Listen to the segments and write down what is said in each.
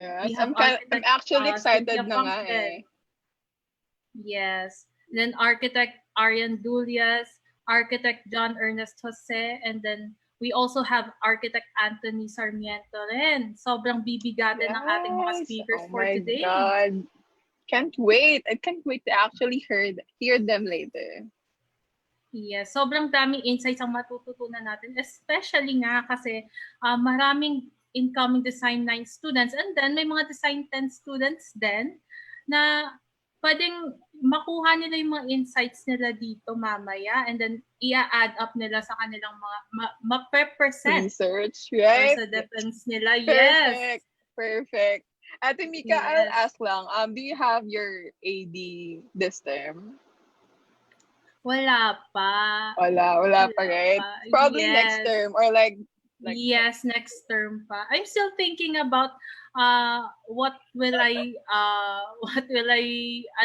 We Yes, have I'm architect actually Cynthia excited na nga Pangpet. eh. Yes. Then architect Arian Dulias, architect John Ernest Jose, and then we also have architect Anthony Sarmiento rin. Sobrang bibigatin ng ating mga Yes. speakers Oh for my today. God. Can't wait. I can't wait to actually hear them later. Yes, sobrang daming insights ang matututunan natin, especially nga kasi maraming incoming Design 9 students and then may mga Design 10 students din na pwedeng makuha nila yung mga insights nila dito mamaya and then i-add up nila sa kanilang mga ma-present Research, right? sa defense nila. Perfect. Yes. Perfect. Ate Mika, I'll Yes. ask lang, do you have your AD this term? Wala pa. Wala pa, right? Pa. Probably Yes. next term or like yes, next term pa. I'm still thinking about what will I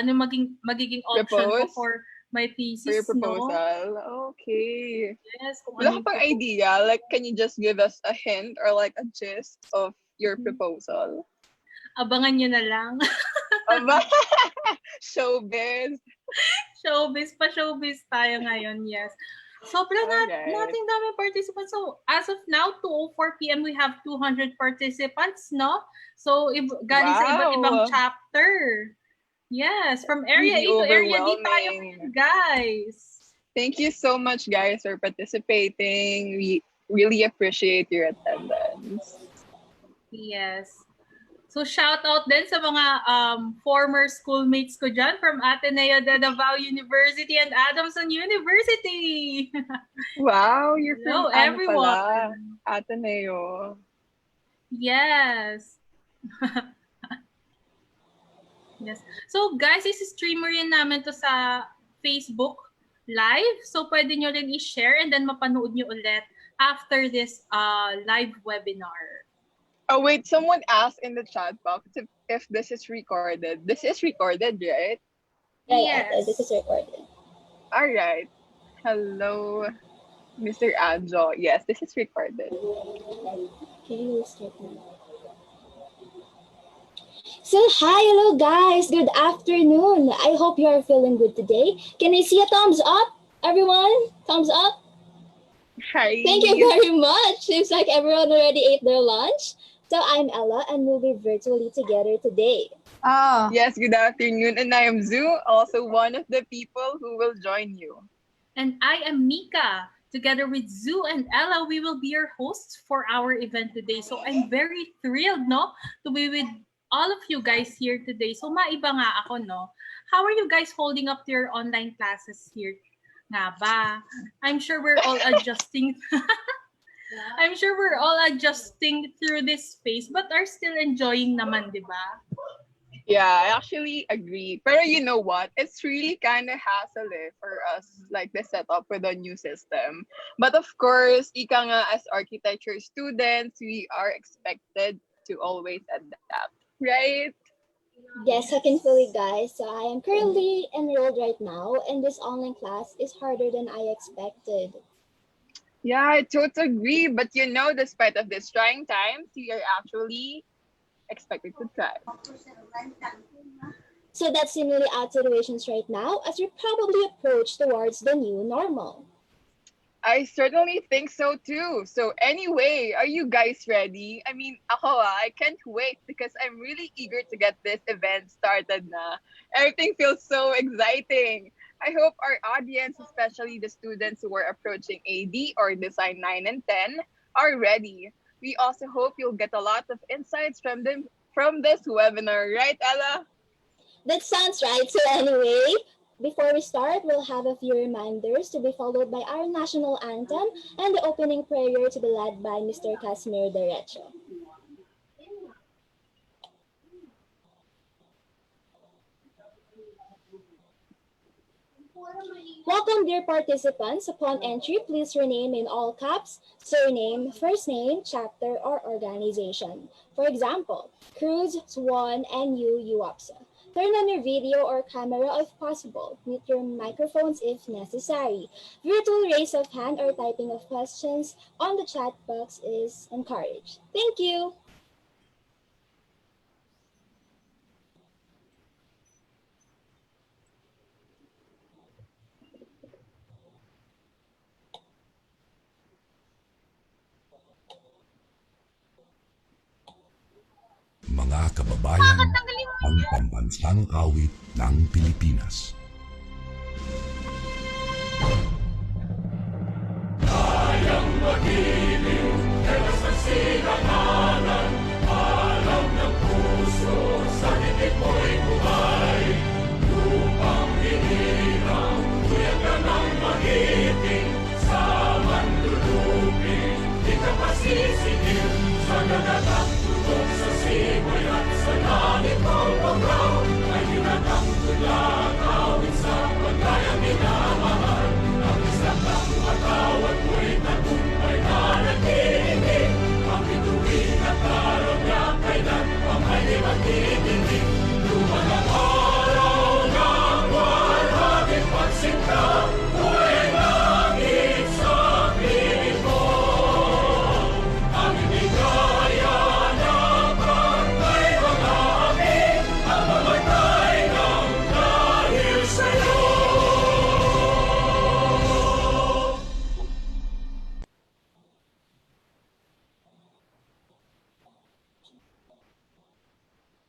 magiging option ko propose for my for your thesis, no? proposal. Okay. Yes, kung Wala ano ka yung pang proposal. idea? Like, can you just give us a hint or like a gist of your proposal? Abangan nyo na lang. Aba, showbiz. Showbiz tayo ngayon, yes. Sobrang nating daming participants. So, as of now, 2:04 p.m., we have 200 participants, no? So, galing sa iba't ibang chapter. Yes, from area A to area D tayo, guys. Thank you so much, guys, for participating. We really appreciate your attendance. Yes. So, shout out din sa mga former schoolmates ko dyan from Ateneo de Davao University and Adamson University. Wow, you're Hello, from everyone. Ateneo. Yes. Yes. So, guys, streamer rin namin to sa Facebook Live. So, pwede nyo rin i-share and then mapanood nyo ulit after this live webinar. Oh, wait. Someone asked in the chat box if this is recorded. This is recorded, right? Yes. This is recorded. All right. Hello, Mr. Anjo. Yes, this is recorded. Okay, we'll start now. So, hi, hello, guys. Good afternoon. I hope you are feeling good today. Can I see a thumbs up, everyone? Thumbs up. Hi. Thank you very much. Seems like everyone already ate their lunch. So I'm Ella and we'll be virtually together today. Yes, good afternoon. And I am Zu, also one of the people who will join you. And I am Mika. Together with Zu and Ella, we will be your hosts for our event today. So I'm very thrilled, no, to be with all of you guys here today. So maiba nga ako, no? How are you guys holding up to your online classes here? Nga ba? I'm sure we're all adjusting. I'm sure we're all adjusting through this phase, but are still enjoying naman, di ba? Yeah, I actually agree. Pero you know what? It's really kind of hassle for us, like the setup with the new system. But of course, ika nga, as architecture students, we are expected to always adapt, right? Yes, I can feel it, guys. So I am currently enrolled right now, and this online class is harder than I expected. Yeah, I totally agree. But you know, despite of these trying times, we are actually expected to thrive. So that's similarly our situations right now as we probably approach towards the new normal. I certainly think so too. So anyway, are you guys ready? I mean, I can't wait because I'm really eager to get this event started na. Everything feels so exciting. I hope our audience, especially the students who are approaching AD or Design 9 and 10, are ready. We also hope you'll get a lot of insights from this webinar, right, Ella? That sounds right. So anyway, before we start, we'll have a few reminders to be followed by our national anthem and the opening prayer to be led by Mr. Casimir Derecho. Welcome, dear participants. Upon entry, please rename in all caps, surname, first name, chapter, or organization. For example, Cruz, Swan, and UAPSA. Turn on your video or camera if possible. Mute your microphones if necessary. Virtual raise of hand or typing of questions on the chat box is encouraged. Thank you. mga kababayan ng pambansang awit ng Pilipinas. Kayang magiliw, telas ng silanganan, alam ng puso, sa dibdib mo'y buhay. Lupang hinirang, tuyag ka ng magiting, sa manluluping, di ka pasisingil, sa nagatang tulog sa simoy at sa langit mong paglaw, ay hinagang tulang awit sa paglayang minamahal. Ang isang ng matawad mo'y tagumpay na nagtinig, ang bituin at araw niya kailan pang ay di magtitigil. Luman ang araw ng walhaging pagsinta, buhay langit sa piling mo. Ang hindi kaya na pagkay mga amin, ang mamatay ng dahil sa'yo.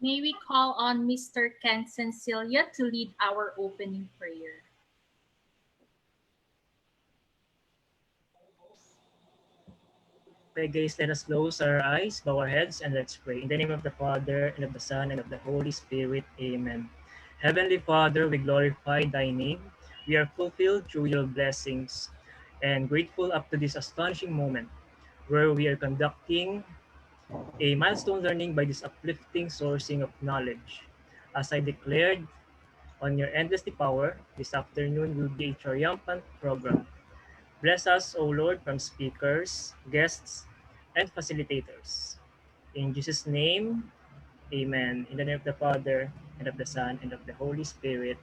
May we call on Mr. Ken Celia to lead our opening prayer. Okay, guys, let us close our eyes, bow our heads, and let's pray. In the name of the Father, and of the Son, and of the Holy Spirit. Amen. Heavenly Father, we glorify thy name. We are fulfilled through your blessings and grateful up to this astonishing moment where we are conducting a milestone learning by this uplifting sourcing of knowledge. As I declared on your endless power, this afternoon will be a triumphant program. Bless us, O Lord, from speakers, guests, and facilitators. In Jesus' name, amen. In the name of the Father, and of the Son, and of the Holy Spirit,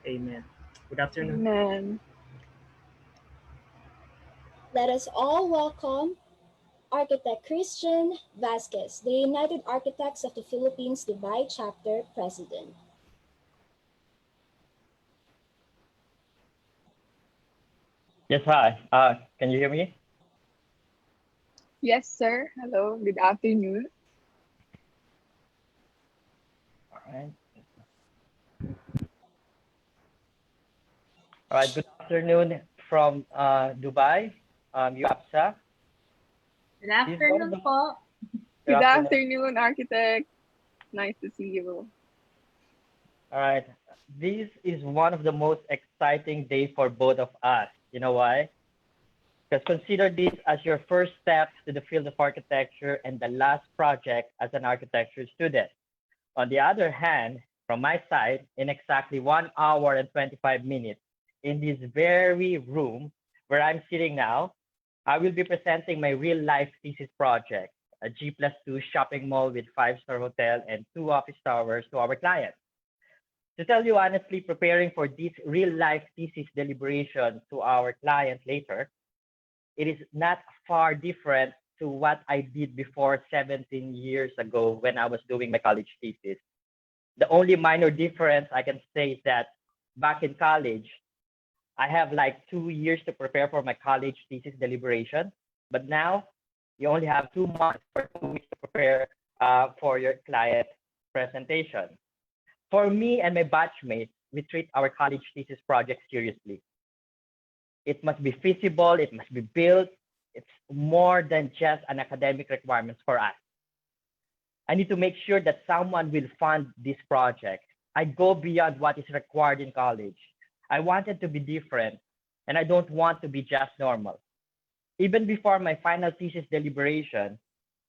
amen. Good afternoon. Amen. Let us all welcome Architect Christian Vasquez, the United Architects of the Philippines Dubai Chapter President. Yes, hi. Can you hear me? Yes, sir. Hello. Good afternoon. All right. All right. Good afternoon from Dubai, UAPSA. Good afternoon po. Good afternoon, architect. Nice to see you. All right. This is one of the most exciting days for both of us. You know why? Because consider this as your first step to the field of architecture and the last project as an architecture student. On the other hand, from my side, in exactly 1 hour and 25 minutes, in this very room where I'm sitting now, I will be presenting my real-life thesis project, a G+2 shopping mall with 5-star hotel and 2 office towers to our clients. To tell you honestly, preparing for this real-life thesis deliberation to our client later, it is not far different to what I did before 17 years ago when I was doing my college thesis. The only minor difference I can say is that back in college, I have like 2 years to prepare for my college thesis deliberation, but now you only have 2 months or 2 weeks to prepare for your client presentation. For me and my batchmates, we treat our college thesis project seriously. It must be feasible, it must be built. It's more than just an academic requirement for us. I need to make sure that someone will fund this project. I go beyond what is required in college. I want it to be different, and I don't want to be just normal. Even before my final thesis deliberation,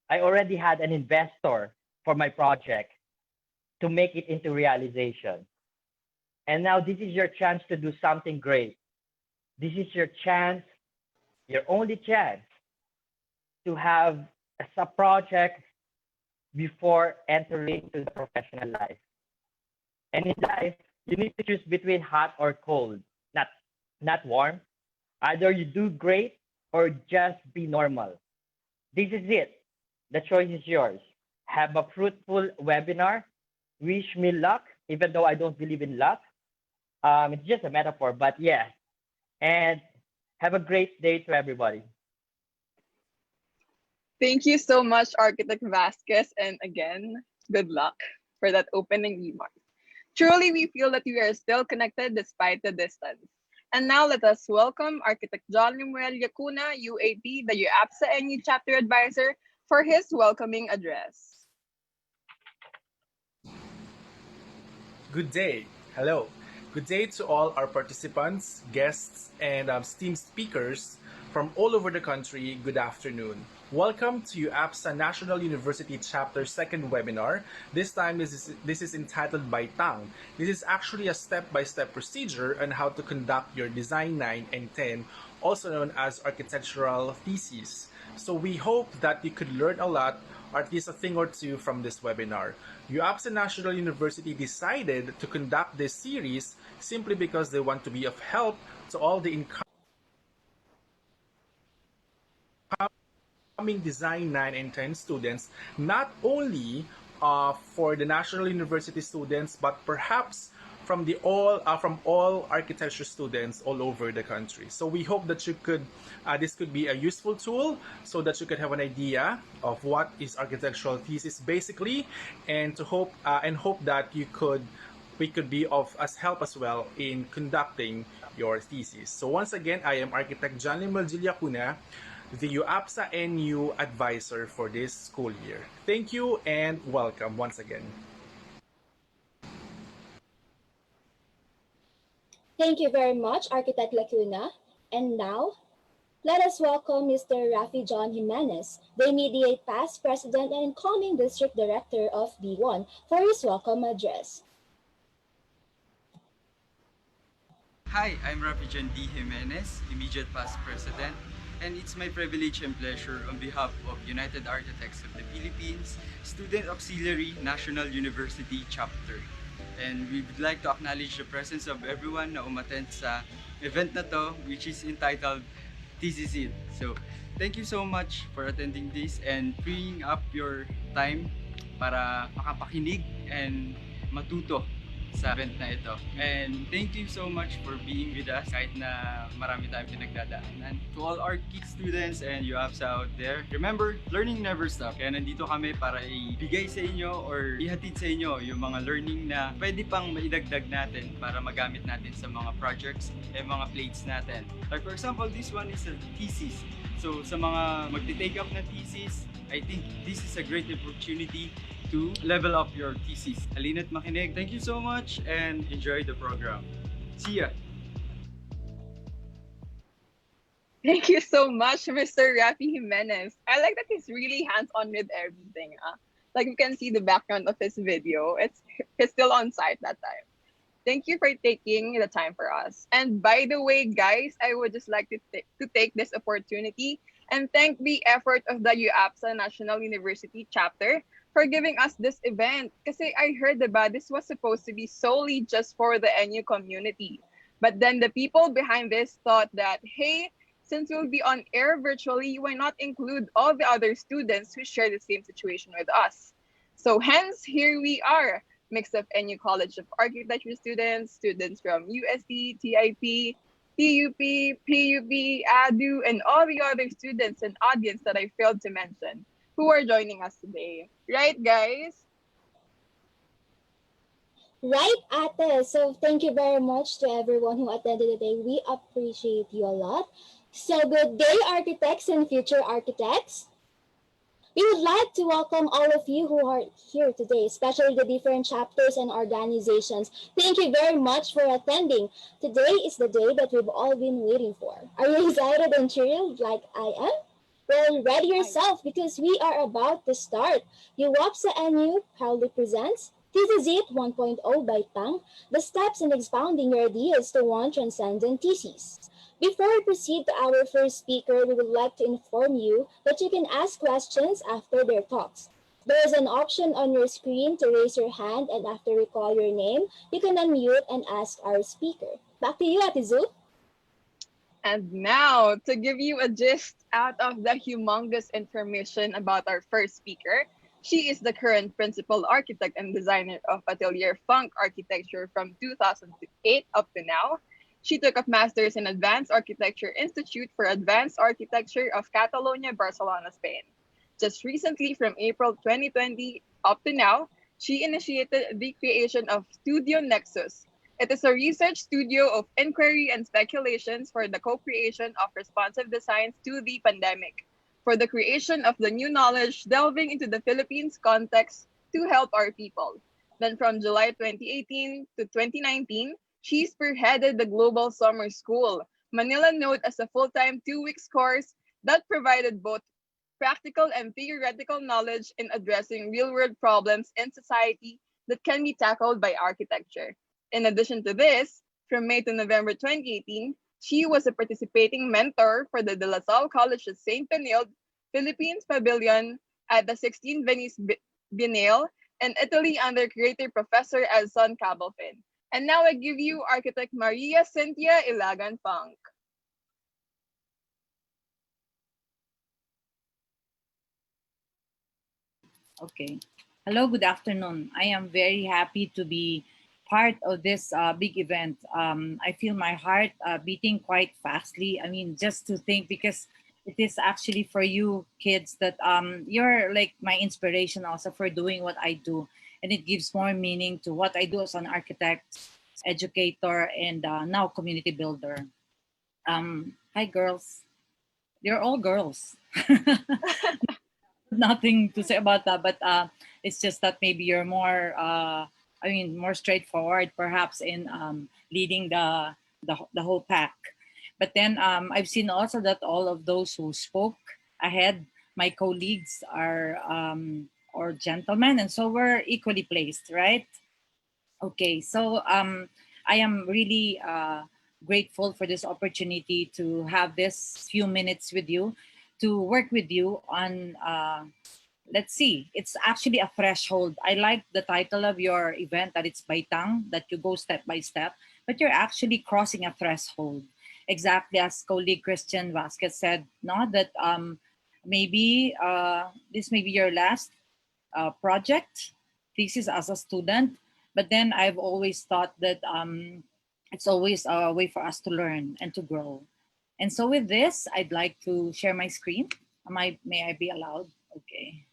I already had an investor for my project to make it into realization. And now this is your chance to do something great. This is your chance, your only chance to have a sub-project before entering to the professional life. And in life, you need to choose between hot or cold, not warm. Either you do great or just be normal. This is it. The choice is yours. Have a fruitful webinar. Wish me luck, even though I don't believe in luck. It's just a metaphor, but yeah. And have a great day to everybody. Thank you so much, Architect Vasquez, and again, good luck for that opening remark. Truly, we feel that we are still connected despite the distance. And now let us welcome Architect John Limuel Yacuna, UAP, the UAPSA NU Chapter Advisor, for his welcoming address. Good day. Hello. Good day to all our participants, guests, and esteemed speakers from all over the country. Good afternoon. Welcome to APSA National University Chapter 2nd webinar. This time, this is entitled BAITANG. This is actually a step-by-step procedure on how to conduct your Design 9 and 10, also known as architectural theses. So we hope that you could learn a lot, or at least a thing or two from this webinar. UAPSA National University decided to conduct this series simply because they want to be of help to all the incoming Design 9 and 10 students, not only for the National University students, but perhaps from all architecture students all over the country. So we hope that you could this could be a useful tool so that you could have an idea of what is architectural thesis basically, and hope that we could be of as help as well in conducting your thesis. So once again, I am Architect John Limuel Yacuna, the UAPSA NU advisor for this school year. Thank you and welcome once again. Thank you very much, Architect Lacuna. And now, let us welcome Mr. Rafi John Jimenez, the immediate past president and incoming district director of B1, for his welcome address. Hi, I'm Rafi John D. Jimenez, immediate past president, and it's my privilege and pleasure on behalf of United Architects of the Philippines, Student Auxiliary National University Chapter. And we would like to acknowledge the presence of everyone na umattend sa event na to, which is entitled THESIS IT. So, thank you so much for attending this and freeing up your time para makapakinig and matuto sa event na ito. And thank you so much for being with us kahit na marami tayong pinagdadaanan. To all our key students and UAPSA out there, remember, learning never stops. Kaya nandito kami para ibigay sa inyo or ihatid sa inyo yung mga learning na pwede pang maidagdag natin para magamit natin sa mga projects and mga plates natin. Like for example, this one is a thesis. So sa mga magte-take up na thesis, I think this is a great opportunity to level up your thesis. Halina't makinig. Thank you so much and enjoy the program. See ya! Thank you so much, Mr. Rafi Jimenez. I like that he's really hands-on with everything. Like you can see the background of his video. He's still on site that time. Thank you for taking the time for us. And by the way, guys, I would just like to take this opportunity and thank the effort of the UAPSA National University Chapter for giving us this event. Kasi I heard this was supposed to be solely just for the NU community. But then the people behind this thought that, hey, since we'll be on air virtually, why not include all the other students who share the same situation with us? So hence, here we are, mix of NU College of Architecture students, students from USD, TIP, TUP, PUP, ADU, and all the other students and audience that I failed to mention who are joining us today. Right, guys? Right, Ate. So thank you very much to everyone who attended today. We appreciate you a lot. So good day, architects and future architects. We would like to welcome all of you who are here today, especially the different chapters and organizations. Thank you very much for attending. Today is the day that we've all been waiting for. Are you excited and thrilled like I am? Well, ready yourself because we are about to start. UAPSA NU proudly presents THESIS IT 1.0 BAITANG, the steps in expounding your ideas to one transcendent thesis. Before we proceed to our first speaker, we would like to inform you that you can ask questions after their talks. There is an option on your screen to raise your hand, and after we call your name, you can unmute and ask our speaker. Back to you, Ate Zu. And now, to give you a gist out of the humongous information about our first speaker, she is the current principal architect and designer of Atelier Funk Architecture from 2008 up to now. She took a master's in Advanced Architecture Institute for Advanced Architecture of Catalonia, Barcelona, Spain. Just recently, from April 2020 up to now, she initiated the creation of Studio Nexus. It is a research studio of inquiry and speculations for the co-creation of responsive designs to the pandemic, for the creation of the new knowledge delving into the Philippines context to help our people. Then from July 2018 to 2019, she spearheaded the Global Summer School, Manila Note, as a full-time 2 weeks course that provided both practical and theoretical knowledge in addressing real-world problems in society that can be tackled by architecture. In addition to this, from May to November 2018, she was a participating mentor for the De La Salle College of St. Benilde Philippines Pavilion at the 16th Venice Biennale in Italy under creator Professor Elson Cabalfin. And now I give you architect Maria Cynthia Ilagan Funk. Okay. Hello, good afternoon. I am very happy to be part of this big event. I feel my heart beating quite fastly. I mean, just to think, because it is actually for you kids that you're like my inspiration also for doing what I do. And it gives more meaning to what I do as an architect, educator, and now community builder. Hi, girls. They're all girls. Nothing to say about that, but it's just that maybe you're more more straightforward perhaps in leading the whole pack. But then I've seen also that all of those who spoke ahead, my colleagues are or gentlemen, and so we're equally placed, right? Okay, so I am really grateful for this opportunity to have this few minutes with you, to work with you on, let's see, it's actually a threshold. I like the title of your event, that it's Baitang, that you go step by step, but you're actually crossing a threshold. Exactly as colleague Christian Vasquez said, no, that maybe this may be your last project, thesis as a student, but then I've always thought that it's always a way for us to learn and to grow. And so with this, I'd like to share my screen. May I be allowed? Okay.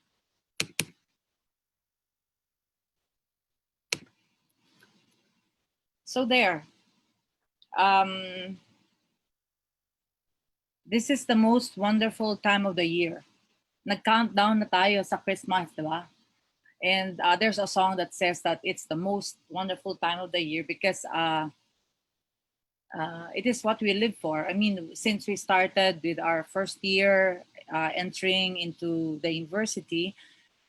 So there. This is the most wonderful time of the year. Nag-countdown na tayo sa Christmas, di ba? And there's a song that says that it's the most wonderful time of the year because it is what we live for. I mean, since we started with our first year entering into the university,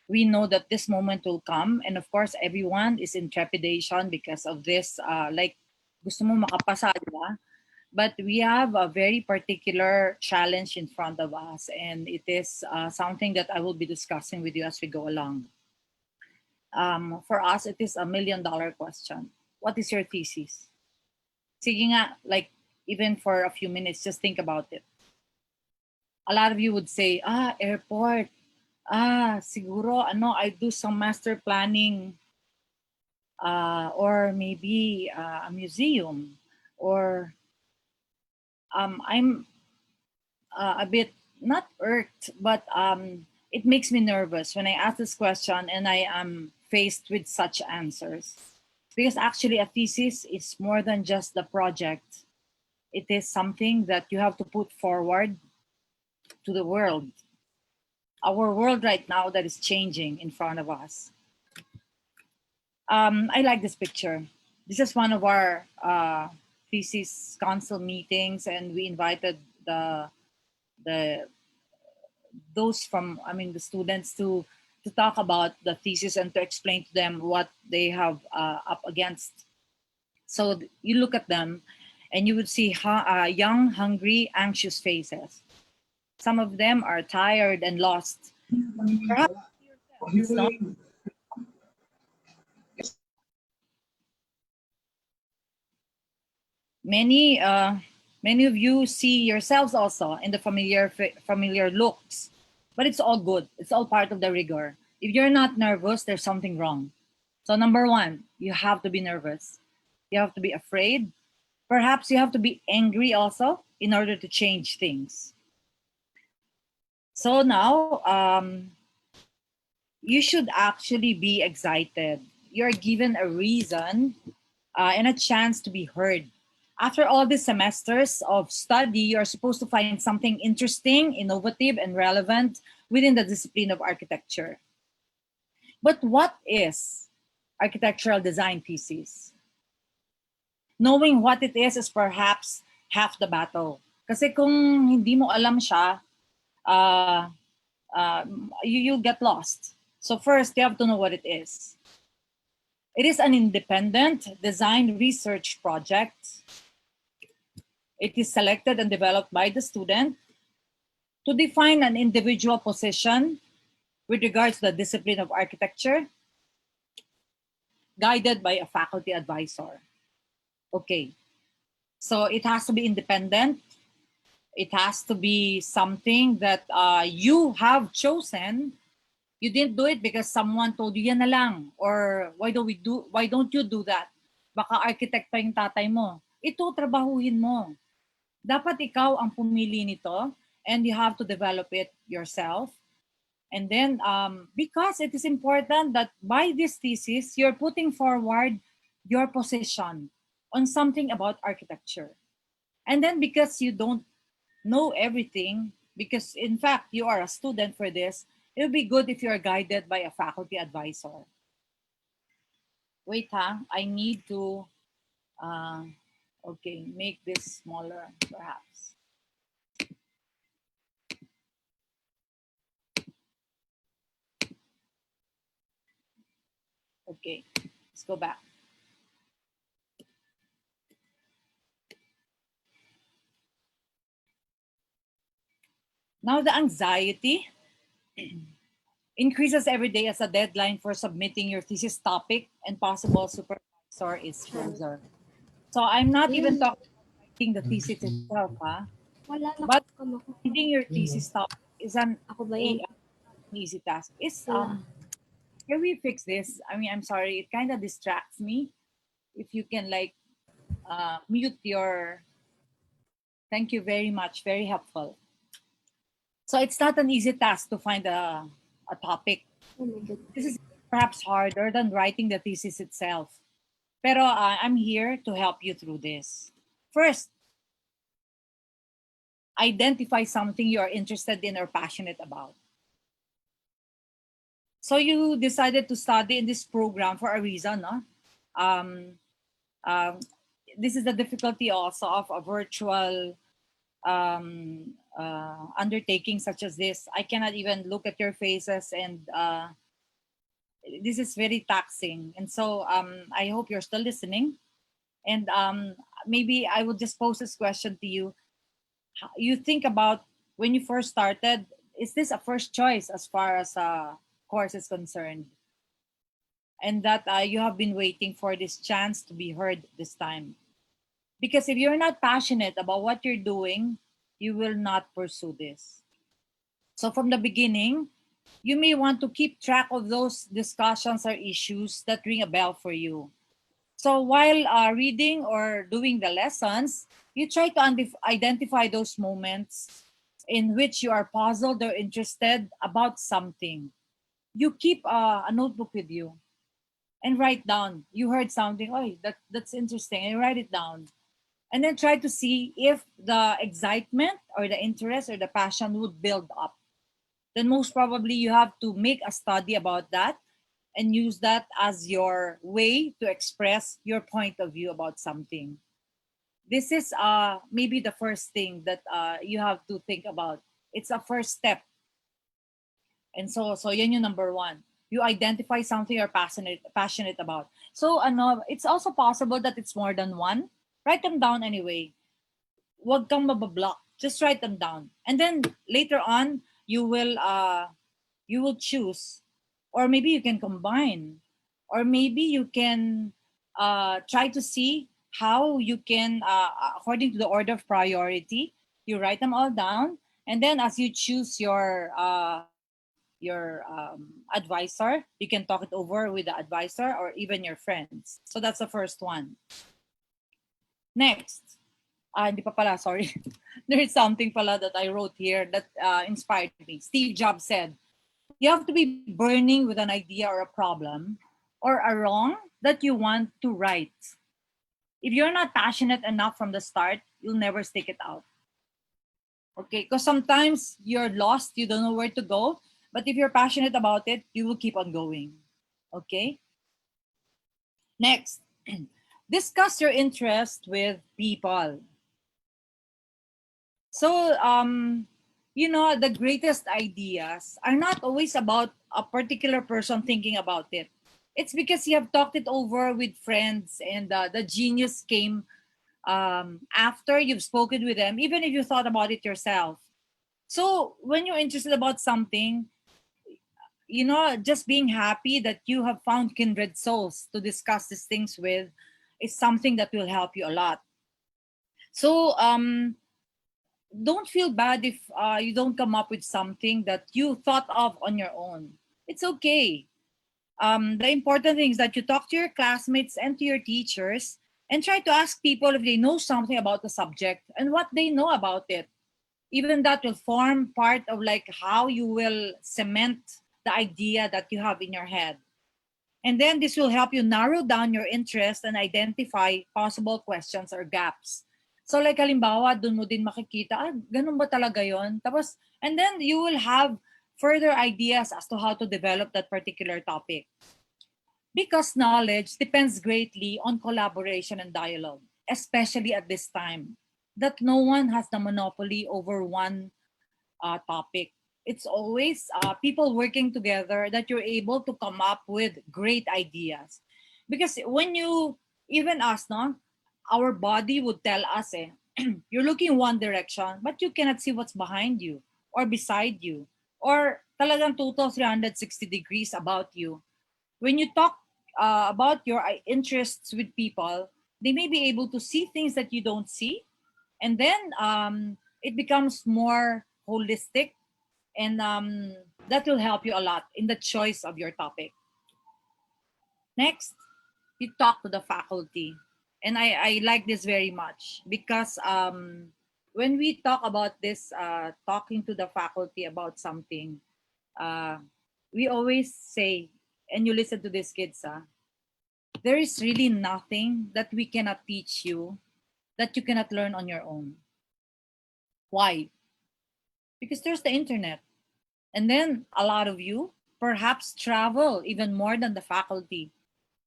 we know that this moment will come. And of course, everyone is in trepidation because of this, like, gusto mo makapasa, di ba? But we have a very particular challenge in front of us. And it is something that I will be discussing with you as we go along. For us, it is $1 million question. What is your thesis? Sige nga, like, even for a few minutes, just think about it. A lot of you would say, airport. Siguro, I do some master planning. Or maybe a museum. Or I'm a bit, not irked, but it makes me nervous when I ask this question and I am faced with such answers. Because actually a thesis is more than just the project. It is something that you have to put forward to the world. Our world right now that is changing in front of us. I like this picture. This is one of our thesis council meetings, and we invited those from, the students to talk about the thesis and to explain to them what they have up against. So you look at them and you would see young, hungry, anxious faces. Some of them are tired and lost. Perhaps it's not. Many of you see yourselves also in the familiar looks, but it's all good. It's all part of the rigor. If you're not nervous, there's something wrong. So number one, you have to be nervous. You have to be afraid. Perhaps you have to be angry also in order to change things. So now, you should actually be excited. You're given a reason and a chance to be heard. After all these semesters of study, you're supposed to find something interesting, innovative, and relevant within the discipline of architecture. But what is architectural design thesis? Knowing what it is perhaps half the battle. Kasi kung hindi mo alam siya, you'll get lost. So first, you have to know what it is. It is an independent design research project. It is selected and developed by the student to define an individual position with regards to the discipline of architecture, guided by a faculty advisor. Okay, so it has to be independent. It has to be something that you have chosen. You didn't do it because someone told you, yan na lang. Or why don't you do that? Baka architect pa yung tatay mo. Ito, trabahuhin mo. Dapat ikaw ang pumili nito and you have to develop it yourself. And then, because it is important that by this thesis, you're putting forward your position on something about architecture. And then because you don't know everything, because in fact, you are a student for this, it would be good if you're guided by a faculty advisor. Wait, I need to, okay, make this smaller, perhaps. Okay, let's go back. Now the anxiety increases every day as a deadline for submitting your thesis topic and possible supervisor is closer. So I'm not even talking about writing the thesis itself, but reading your thesis topic is an easy task. Can we fix this? I mean, I'm sorry, it kind of distracts me. If you can like mute your, thank you very much, very helpful. So it's not an easy task to find a topic. Oh my God. This is perhaps harder than writing the thesis itself. Pero I'm here to help you through this. First, identify something you are interested in or passionate about. So you decided to study in this program for a reason, no? This is the difficulty also of a virtual undertaking such as this. I cannot even look at your faces, and this is very taxing. And so I hope you're still listening. And maybe I will just pose this question to you. You think about when you first started, is this a first choice as far as course is concerned? And that you have been waiting for this chance to be heard this time. Because if you're not passionate about what you're doing, you will not pursue this. So from the beginning, you may want to keep track of those discussions or issues that ring a bell for you. So while reading or doing the lessons, you try to identify those moments in which you are puzzled or interested about something. You keep a notebook with you and write down. You heard something, oh, that's interesting, and write it down. And then try to see if the excitement or the interest or the passion would build up. Then most probably you have to make a study about that and use that as your way to express your point of view about something. This is maybe the first thing that you have to think about. It's a first step. And so yan yung number one. You identify something you're passionate about. So it's also possible that it's more than one. Write them down anyway. Wag kang mabablock. Just write them down. And then later on, you will choose. Or maybe you can combine. Or maybe you can try to see how you can, according to the order of priority, you write them all down. And then as you choose your advisor, you can talk it over with the advisor or even your friends. So that's the first one. Next, Hindi pa pala, sorry. There is something pala that I wrote here that inspired me. Steve Jobs said, you have to be burning with an idea or a problem or a wrong that you want to right. If you're not passionate enough from the start, you'll never stick it out. Okay, because sometimes you're lost, you don't know where to go. But if you're passionate about it, you will keep on going. Okay? Next, discuss your interest with people. So, the greatest ideas are not always about a particular person thinking about it. It's because you have talked it over with friends and the genius came after you've spoken with them, even if you thought about it yourself. So when you're interested about something, just being happy that you have found kindred souls to discuss these things with is something that will help you a lot. So don't feel bad if you don't come up with something that you thought of on your own. It's okay. The important thing is that you talk to your classmates and to your teachers and try to ask people if they know something about the subject and what they know about it. Even that will form part of like how you will cement the idea that you have in your head. And then this will help you narrow down your interest and identify possible questions or gaps. So like halimbawa, dun mo din makikita, ganun ba talaga yon? Tapos, and then you will have further ideas as to how to develop that particular topic. Because knowledge depends greatly on collaboration and dialogue, especially at this time, that no one has the monopoly over one topic. It's always people working together that you're able to come up with great ideas. Because when you, even us, no, our body would tell us, you're looking one direction, but you cannot see what's behind you or beside you or talagang total 360 degrees about you. When you talk about your interests with people, they may be able to see things that you don't see. And then it becomes more holistic and that will help you a lot in the choice of your topic. Next, you talk to the faculty. And I like this very much because when we talk about this, talking to the faculty about something, uh, we always say, and you listen to these kids, there is really nothing that we cannot teach you that you cannot learn on your own. Why? Because there's the internet. And then a lot of you perhaps travel even more than the faculty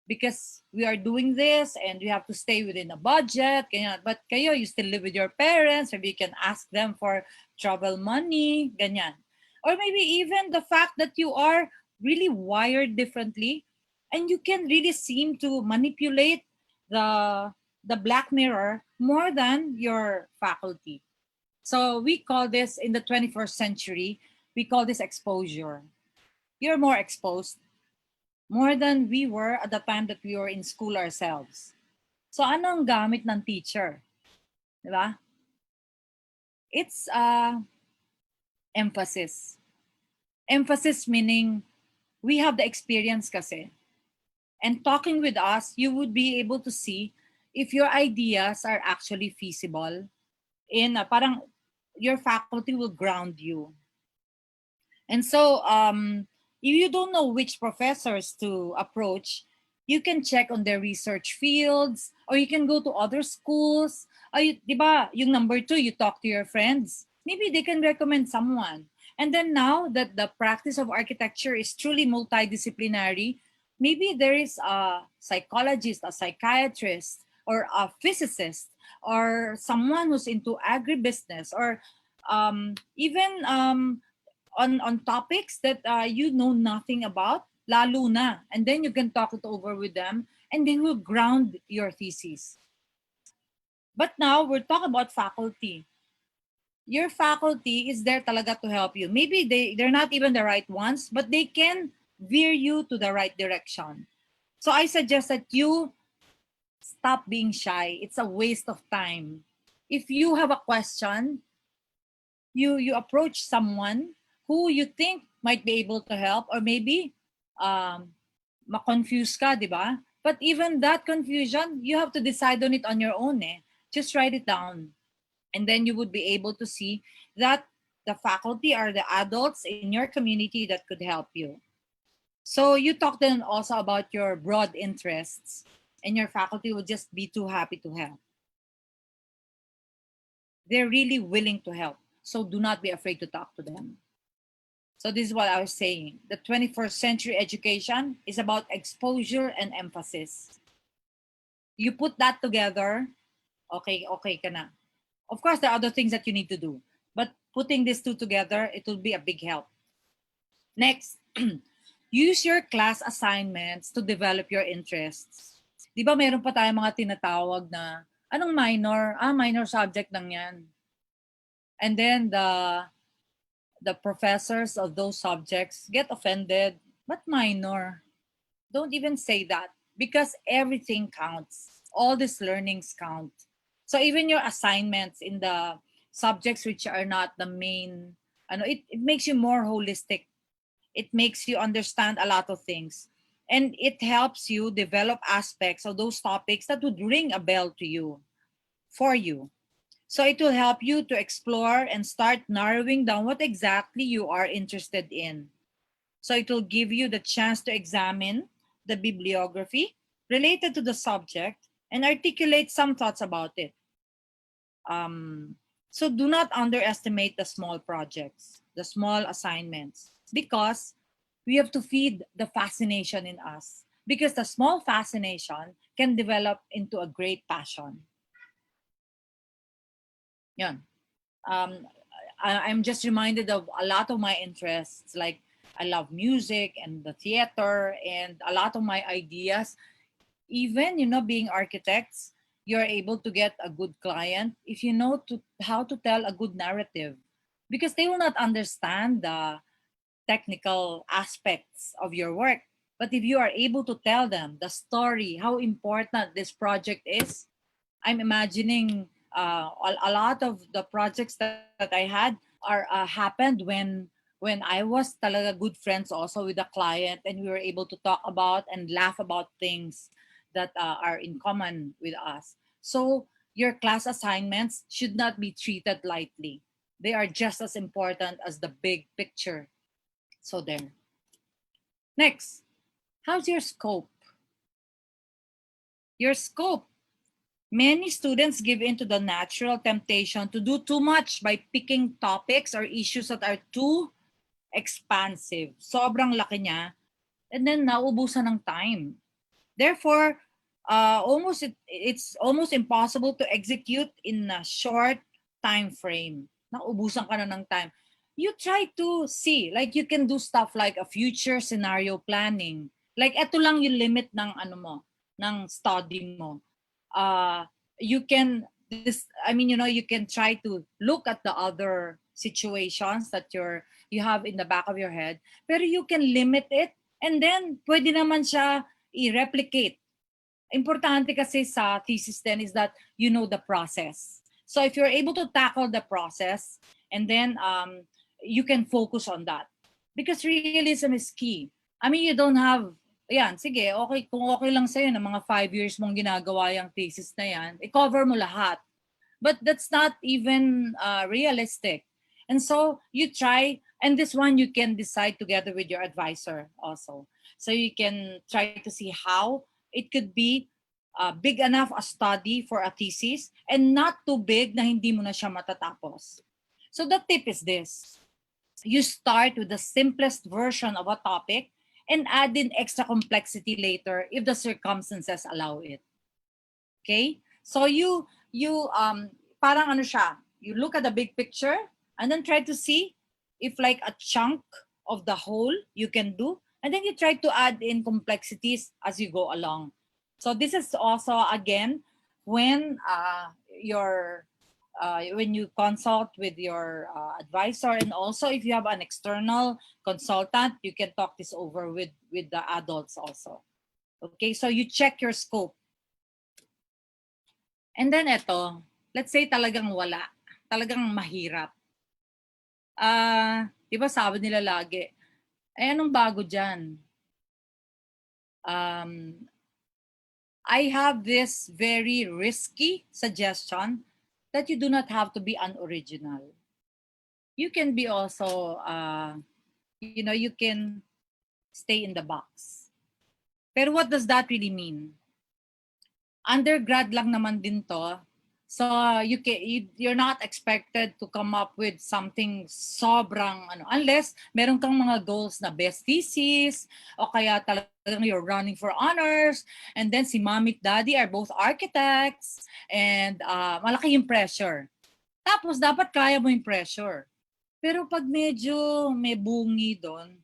because we are doing this and we have to stay within a budget. But kayo, you still live with your parents, or you can ask them for travel money, ganyan. Or maybe even the fact that you are really wired differently and you can really seem to manipulate the black mirror more than your faculty. So we call this in the 21st century, we call this exposure. You're more exposed, more than we were at the time that we were in school ourselves. So anong gamit ng teacher? Diba? It's emphasis. Emphasis meaning we have the experience kasi. And talking with us, you would be able to see if your ideas are actually feasible. In parang your faculty will ground you. And so if you don't know which professors to approach, you can check on their research fields or you can go to other schools. Diba, yung number 2, you talk to your friends. Maybe they can recommend someone. And then now that the practice of architecture is truly multidisciplinary, maybe there is a psychologist, a psychiatrist, or a physicist, or someone who's into agribusiness, or even on topics that you know nothing about, lalo na. And then you can talk it over with them and they will ground your thesis. But now we're talking about faculty. Your faculty is there talaga to help you. Maybe they're not even the right ones, but they can veer you to the right direction. So I suggest that you stop being shy. It's a waste of time. If you have a question, you approach someone who you think might be able to help, or maybe ma-confuse ka, di ba? But even that confusion, you have to decide on it on your own. Just write it down. And then you would be able to see that the faculty are the adults in your community that could help you. So you talk then also about your broad interests, and your faculty would just be too happy to help. They're really willing to help. So do not be afraid to talk to them. So this is what I was saying. The 21st century education is about exposure and emphasis. You put that together, okay ka na. Of course, there are other things that you need to do. But putting these two together, it will be a big help. Next, use your class assignments to develop your interests. Di ba meron pa tayong mga tinatawag na, anong minor? Minor subject lang yan. And then the professors of those subjects get offended. But minor? Don't even say that, because everything counts. All these learnings count. So even your assignments in the subjects which are not the main, it makes you more holistic. It makes you understand a lot of things. And it helps you develop aspects of those topics that would ring a bell to you, for you. So it will help you to explore and start narrowing down what exactly you are interested in. So it will give you the chance to examine the bibliography related to the subject and articulate some thoughts about it. So do not underestimate the small projects, the small assignments, because we have to feed the fascination in us, because the small fascination can develop into a great passion. Yan. I'm just reminded of a lot of my interests, like I love music and the theater, and a lot of my ideas. Even, being architects, you're able to get a good client if you know how to tell a good narrative, because they will not understand the technical aspects of your work. But if you are able to tell them the story, how important this project is, I'm imagining a lot of the projects that I had are happened when I was talaga good friends also with the client, and we were able to talk about and laugh about things that are in common with us. So your class assignments should not be treated lightly. They are just as important as the big picture. So there. Next, how's your scope? Your scope. Many students give in to the natural temptation to do too much by picking topics or issues that are too expansive. Sobrang laki niya, and then nauubusan ng time. Therefore, it's almost impossible to execute in a short time frame. Nauubusan ka na ng time. You try to see, like you can do stuff like a future scenario planning. Like eto lang yung limit ng ng study mo. You can you can try to look at the other situations that you have in the back of your head, pero you can limit it, and then pwede naman siya i-replicate. Importante kasi sa thesis then is that you know the process. So if you're able to tackle the process, and then you can focus on that, because realism is key. You don't have, sige, okay, kung okay lang sa'yo na mga 5 years mong ginagawa yung thesis na yan, i-cover mo lahat. But that's not even realistic. And so you try, and this one you can decide together with your advisor also. So you can try to see how it could be big enough a study for a thesis, and not too big na hindi mo na siya matatapos. So the tip is this. You start with the simplest version of a topic and add in extra complexity later if the circumstances allow it. Okay? So you parang siya, you look at the big picture and then try to see if like a chunk of the whole you can do, and then you try to add in complexities as you go along. So this is also, again, when when you consult with your advisor, and also if you have an external consultant, you can talk this over with the adults also. Okay, so you check your scope. And then eto, let's say talagang wala, talagang mahirap. Di ba sabi nila lagi, anong bago dyan? I have this very risky suggestion that you do not have to be unoriginal. You can be also, you can stay in the box. Pero what does that really mean? Undergrad lang naman din to. So you're not expected to come up with something sobrang unless meron kang mga goals na best thesis o kaya talagang you're running for honors, and then si mommy at daddy are both architects and malaki yung pressure. Tapos dapat kaya mo yung pressure. Pero pag medyo may bungi doon,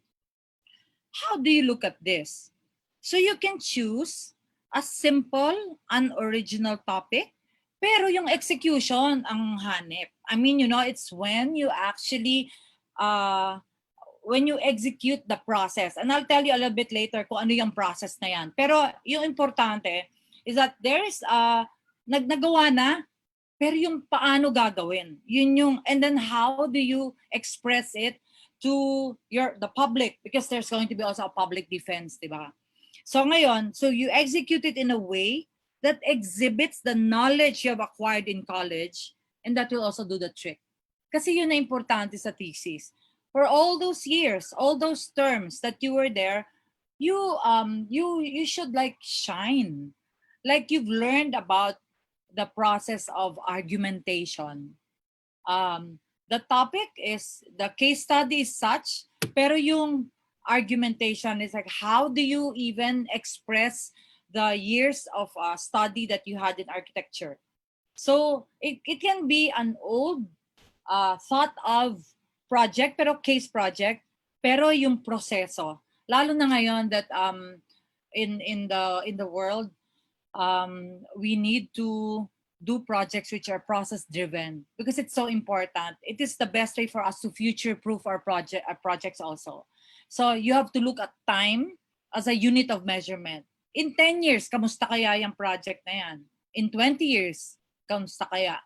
how do you look at this? So you can choose a simple, unoriginal topic, pero yung execution ang hanep. I mean, it's when you actually, when you execute the process. And I'll tell you a little bit later kung ano yung process na yan. Pero yung importante is that there is, nagawa na, pero yung paano gagawin. Yun yung, and then how do you express it to the public, because there's going to be also a public defense, di ba? So ngayon, so you execute it in a way that exhibits the knowledge you have acquired in college, and that will also do the trick. Kasi yun na importante sa thesis. For all those years, all those terms that you were there, you should like shine. Like you've learned about the process of argumentation. The topic is, the case study is such, pero yung argumentation is like, how do you even express the years of study that you had in architecture? So it can be an old thought of project, pero case project, pero yung proseso. Lalo na ngayon that in the world, we need to do projects which are process driven, because it's so important. It is the best way for us to future proof our projects also. So you have to look at time as a unit of measurement. In 10 years, kamusta kaya yung project na yan? In 20 years, kamusta kaya?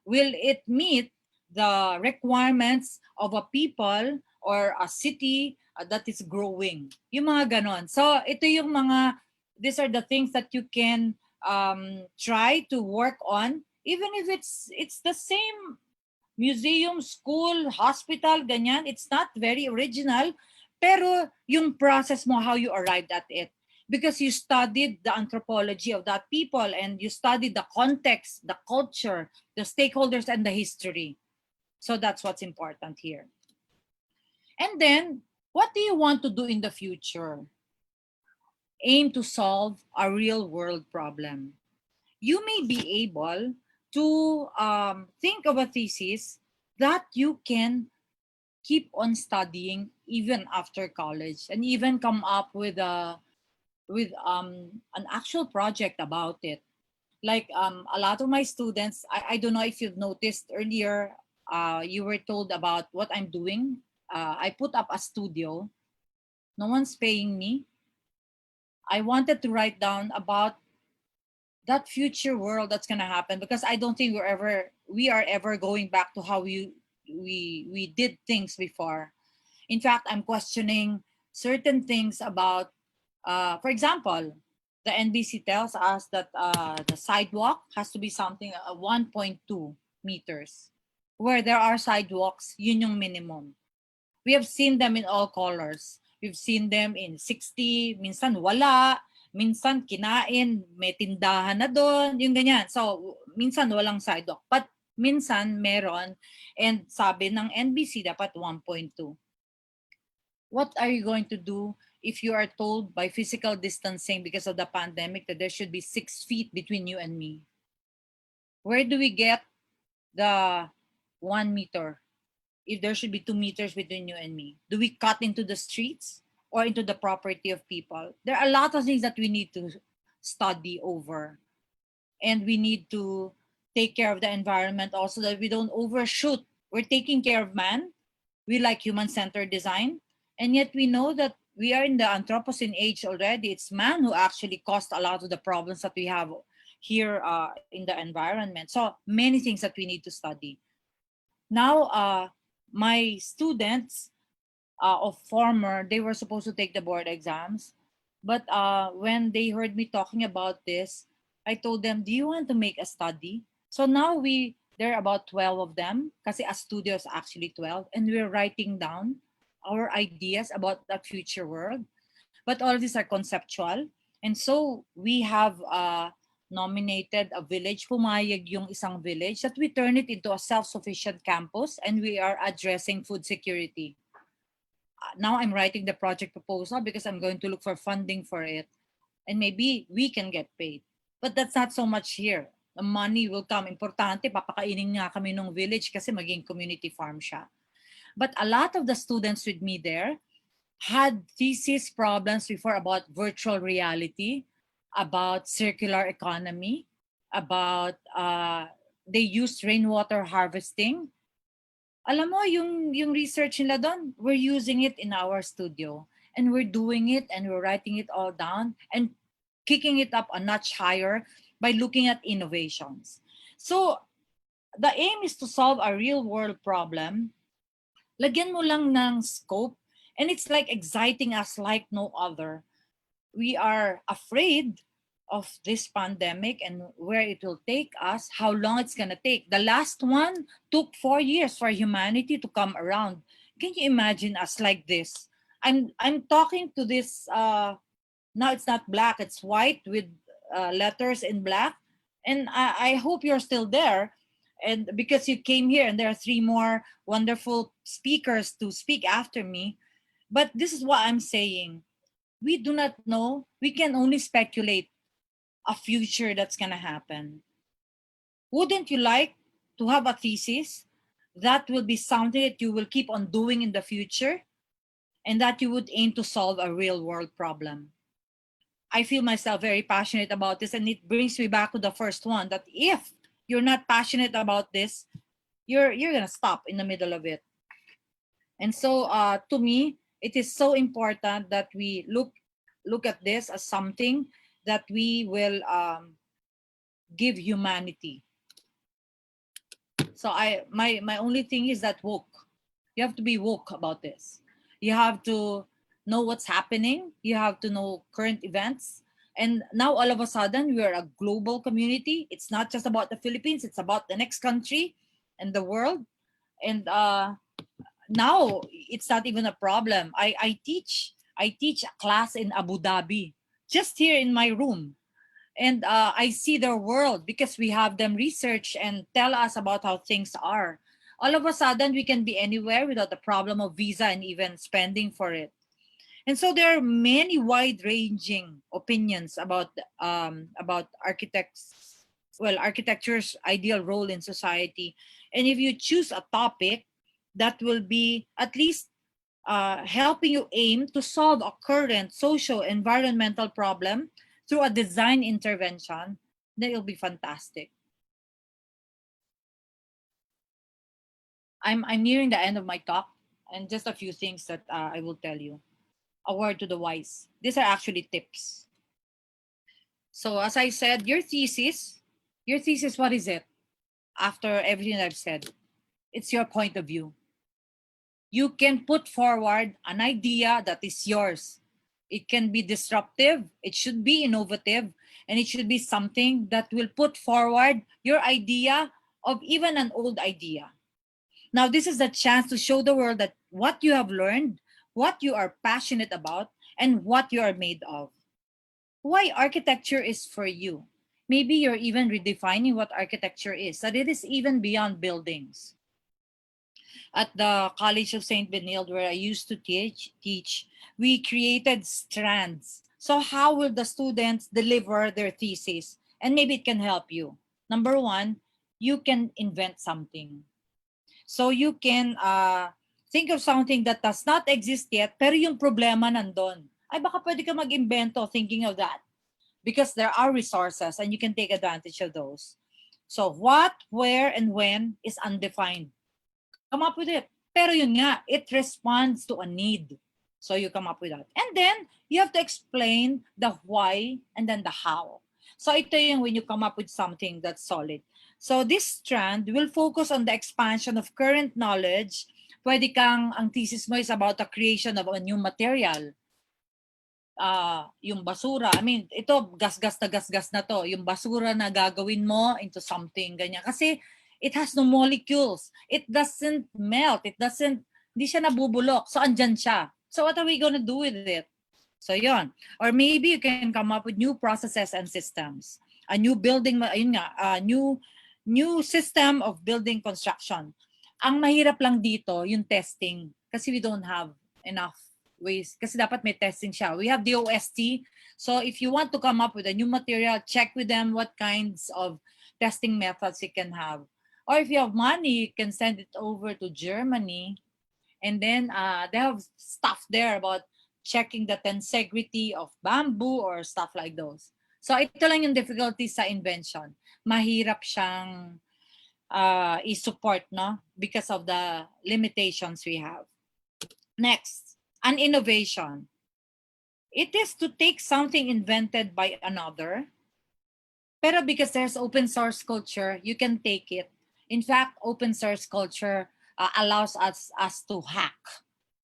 Will it meet the requirements of a people or a city that is growing? Yung mga ganon. So ito yung mga, these are the things that you can try to work on, even if it's the same museum, school, hospital, ganyan. It's not very original, pero yung process mo, how you arrived at it, because you studied the anthropology of that people, and you studied the context, the culture, the stakeholders, and the history. So that's what's important here. And then, what do you want to do in the future? Aim to solve a real world problem. You may be able to think of a thesis that you can keep on studying even after college, and even come up with an actual project about it. Like a lot of my students, I don't know if you've noticed earlier, you were told about what I'm doing. I put up a studio. No one's paying me. I wanted to write down about that future world that's gonna happen, because I don't think we are ever going back to how we did things before. In fact, I'm questioning certain things about, for example, the NBC tells us that the sidewalk has to be something 1.2 meters. Where there are sidewalks, yun yung minimum. We have seen them in all colors. We've seen them in 60, minsan wala, minsan kinain, may tindahan na doon, yung ganyan. So, minsan walang sidewalk. But minsan meron, and sabi ng NBC dapat 1.2. What are you going to do if you are told by physical distancing because of the pandemic that there should be 6 feet between you and me? Where do we get the 1 meter if there should be 2 meters between you and me? Do we cut into the streets or into the property of people? There are a lot of things that we need to study over, and we need to take care of the environment also, that we don't overshoot. We're taking care of man. We like human-centered design, and yet we know that we are in the Anthropocene age already. It's man who actually caused a lot of the problems that we have here in the environment. So many things that we need to study. Now, my students of former, they were supposed to take the board exams. But when they heard me talking about this, I told them, do you want to make a study? So now There are about 12 of them, kasi a studio is actually 12, and we're writing down our ideas about that future world. But all of these are conceptual. And so we have nominated a village, pumayag yung isang village, that we turn it into a self-sufficient campus, and we are addressing food security. Now I'm writing the project proposal because I'm going to look for funding for it. And maybe we can get paid. But that's not so much here. The money will come. Importante, papakainin nga kami ng village kasi maging community farm siya. But a lot of the students with me there had thesis problems before about virtual reality, about circular economy, about they used rainwater harvesting. Alam mo, yung research nila doon, we're using it in our studio. And we're doing it and we're writing it all down and kicking it up a notch higher by looking at innovations. So the aim is to solve a real world problem. Lagyan mo lang ng scope, and it's like exciting us like no other. We are afraid of this pandemic and where it will take us, how long it's going to take. The last one took 4 years for humanity to come around. Can you imagine us like this? I'm talking to this, now it's not black, it's white with letters in black. And I hope you're still there. And because you came here and there are 3 more wonderful speakers to speak after me. But this is what I'm saying. We do not know. We can only speculate a future that's going to happen. Wouldn't you like to have a thesis that will be something that you will keep on doing in the future and that you would aim to solve a real world problem? I feel myself very passionate about this, and it brings me back to the first one, that if you're not passionate about this, you're going to stop in the middle of it. And so to me, it is so important that we look at this as something that we will give humanity. So my only thing is that woke. You have to be woke about this. You have to know what's happening. You have to know current events. And now all of a sudden we are a global community. It's not just about the Philippines. It's about the next country and the world. And now it's not even a problem. I teach a class in Abu Dhabi, just here in my room. And I see their world because we have them research and tell us about how things are. All of a sudden, we can be anywhere without the problem of visa and even spending for it. And so there are many wide-ranging opinions about architecture's ideal role in society. And if you choose a topic that will be at least helping you aim to solve a current social environmental problem through a design intervention, then it'll be fantastic. I'm nearing the end of my talk, and just a few things that I will tell you. A word to the wise. These are actually tips. So as I said, your thesis, what is it? After everything I've said, it's your point of view. You can put forward an idea that is yours. It can be disruptive, it should be innovative, and it should be something that will put forward your idea of even an old idea. Now, this is the chance to show the world that what you have learned, what you are passionate about, and what you are made of. Why architecture is for you. Maybe you're even redefining what architecture is, that it is even beyond buildings. At the College of St. Benilde, where I used to teach, we created strands. So how will the students deliver their thesis? And maybe it can help you. Number 1, you can invent something. So you can think of something that does not exist yet, pero yung problema nandun. Ay, baka pwede ka mag-invento thinking of that. Because there are resources and you can take advantage of those. So what, where, and when is undefined. Come up with it. Pero yun nga, it responds to a need. So you come up with that. And then you have to explain the why and then the how. So ito yung when you come up with something that's solid. So this strand will focus on the expansion of current knowledge. Pwede kang, ang thesis mo is about the creation of a new material. Yung basura, I mean, ito gasgas na to. Yung basura na gagawin mo into something, ganyan. Kasi It has no molecules. It doesn't melt. Hindi siya nabubulok. So, andyan siya. So, what are we gonna do with it? So, yon. Or maybe you can come up with new processes and systems. A new building, ayun nga, a new system of building construction. Ang mahirap lang dito, yung testing. Kasi we don't have enough ways. Kasi dapat may testing siya. We have the OST. So if you want to come up with a new material, check with them what kinds of testing methods you can have. Or if you have money, you can send it over to Germany. And then they have stuff there about checking the tensegrity of bamboo or stuff like those. So ito lang yung difficulty sa invention. Mahirap siyang i-support, no? Because of the limitations we have. Next, an innovation. It is to take something invented by another, pero because there's open source culture, you can take it. In fact, open source culture allows us to hack.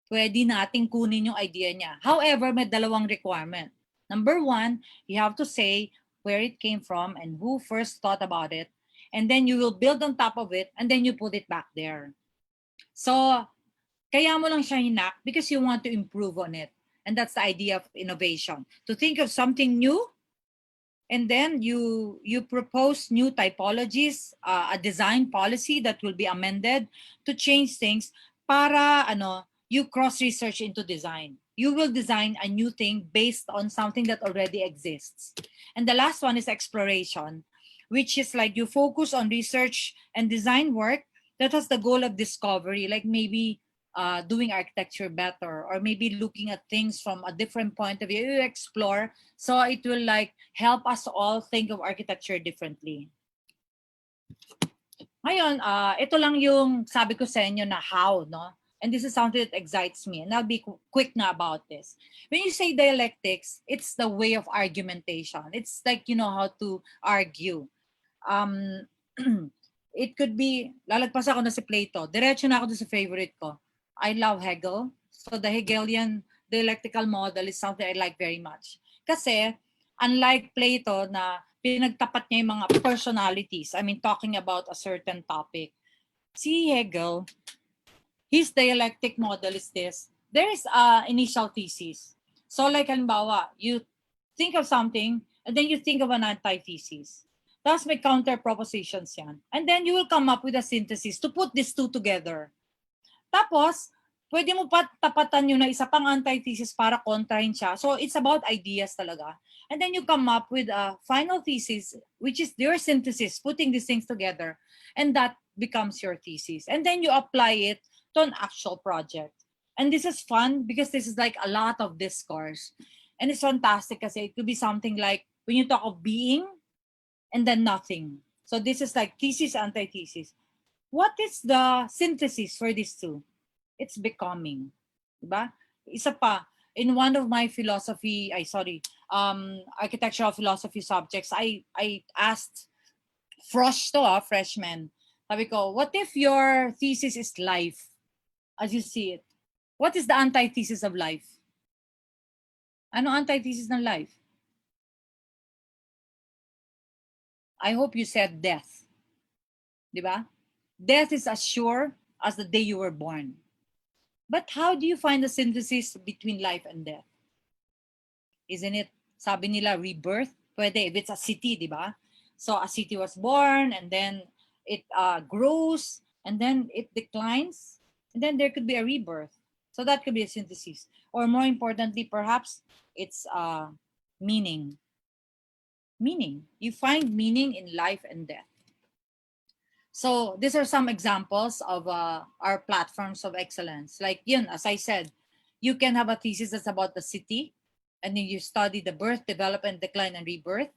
Pwede nating kunin yung idea niya. However, may dalawang requirement. Number one, you have to say where it came from and who first thought about it. And then you will build on top of it and then you put it back there. So, kaya mo lang siya hinak because you want to improve on it. And that's the idea of innovation. To think of something new and then you propose new typologies, a design policy that will be amended to change things para you cross-research into design. You will design a new thing based on something that already exists. And the last one is exploration, which is like you focus on research and design work that has the goal of discovery, like maybe doing architecture better, or maybe looking at things from a different point of view. You explore, so it will like help us all think of architecture differently. Ngayon, ito lang yung sabi ko sa inyo na how, no? And this is something that excites me. And I'll be quick na about this. When you say dialectics, it's the way of argumentation. It's like, you know how to argue. It could be, lalagpas ako na si Plato. Diretso na ako sa favorite ko. I love Hegel. So the Hegelian dialectical model is something I like very much. Kasi, unlike Plato na pinagtapat niya yung mga personalities, I mean, talking about a certain topic, si Hegel, his dialectic model is this. There is an initial thesis. So like halimbawa, you think of something and then you think of an antithesis. Tapos may counter propositions yan. And then you will come up with a synthesis to put these two together. Tapos, pwede mo pa tapatan yun na isa pang antithesis para kontrahin siya. So it's about ideas talaga. And then you come up with a final thesis, which is your synthesis, putting these things together. And that becomes your thesis. And then you apply it to an actual project. And this is fun because this is like a lot of discourse. And it's fantastic kasi it could be something like when you talk of being and then nothing. So this is like thesis, antithesis. What is the synthesis for these two? It's becoming. Diba? Isa pa, in one of my architectural philosophy subjects, I asked freshmen, sabi ko, what if your thesis is life as you see it? What is the antithesis of life? Ano antithesis ng life? I hope you said death. Diba? Death is as sure as the day you were born. But how do you find the synthesis between life and death? Isn't it, sabi nila, rebirth? Pwede, if it's a city, diba? So a city was born and then it grows and then it declines and then there could be a rebirth. So that could be a synthesis. Or more importantly, perhaps it's meaning. Meaning. You find meaning in life and death. So these are some examples of our platforms of excellence. Like yun, as I said, you can have a thesis that's about the city and then you study the birth, development, decline, and rebirth.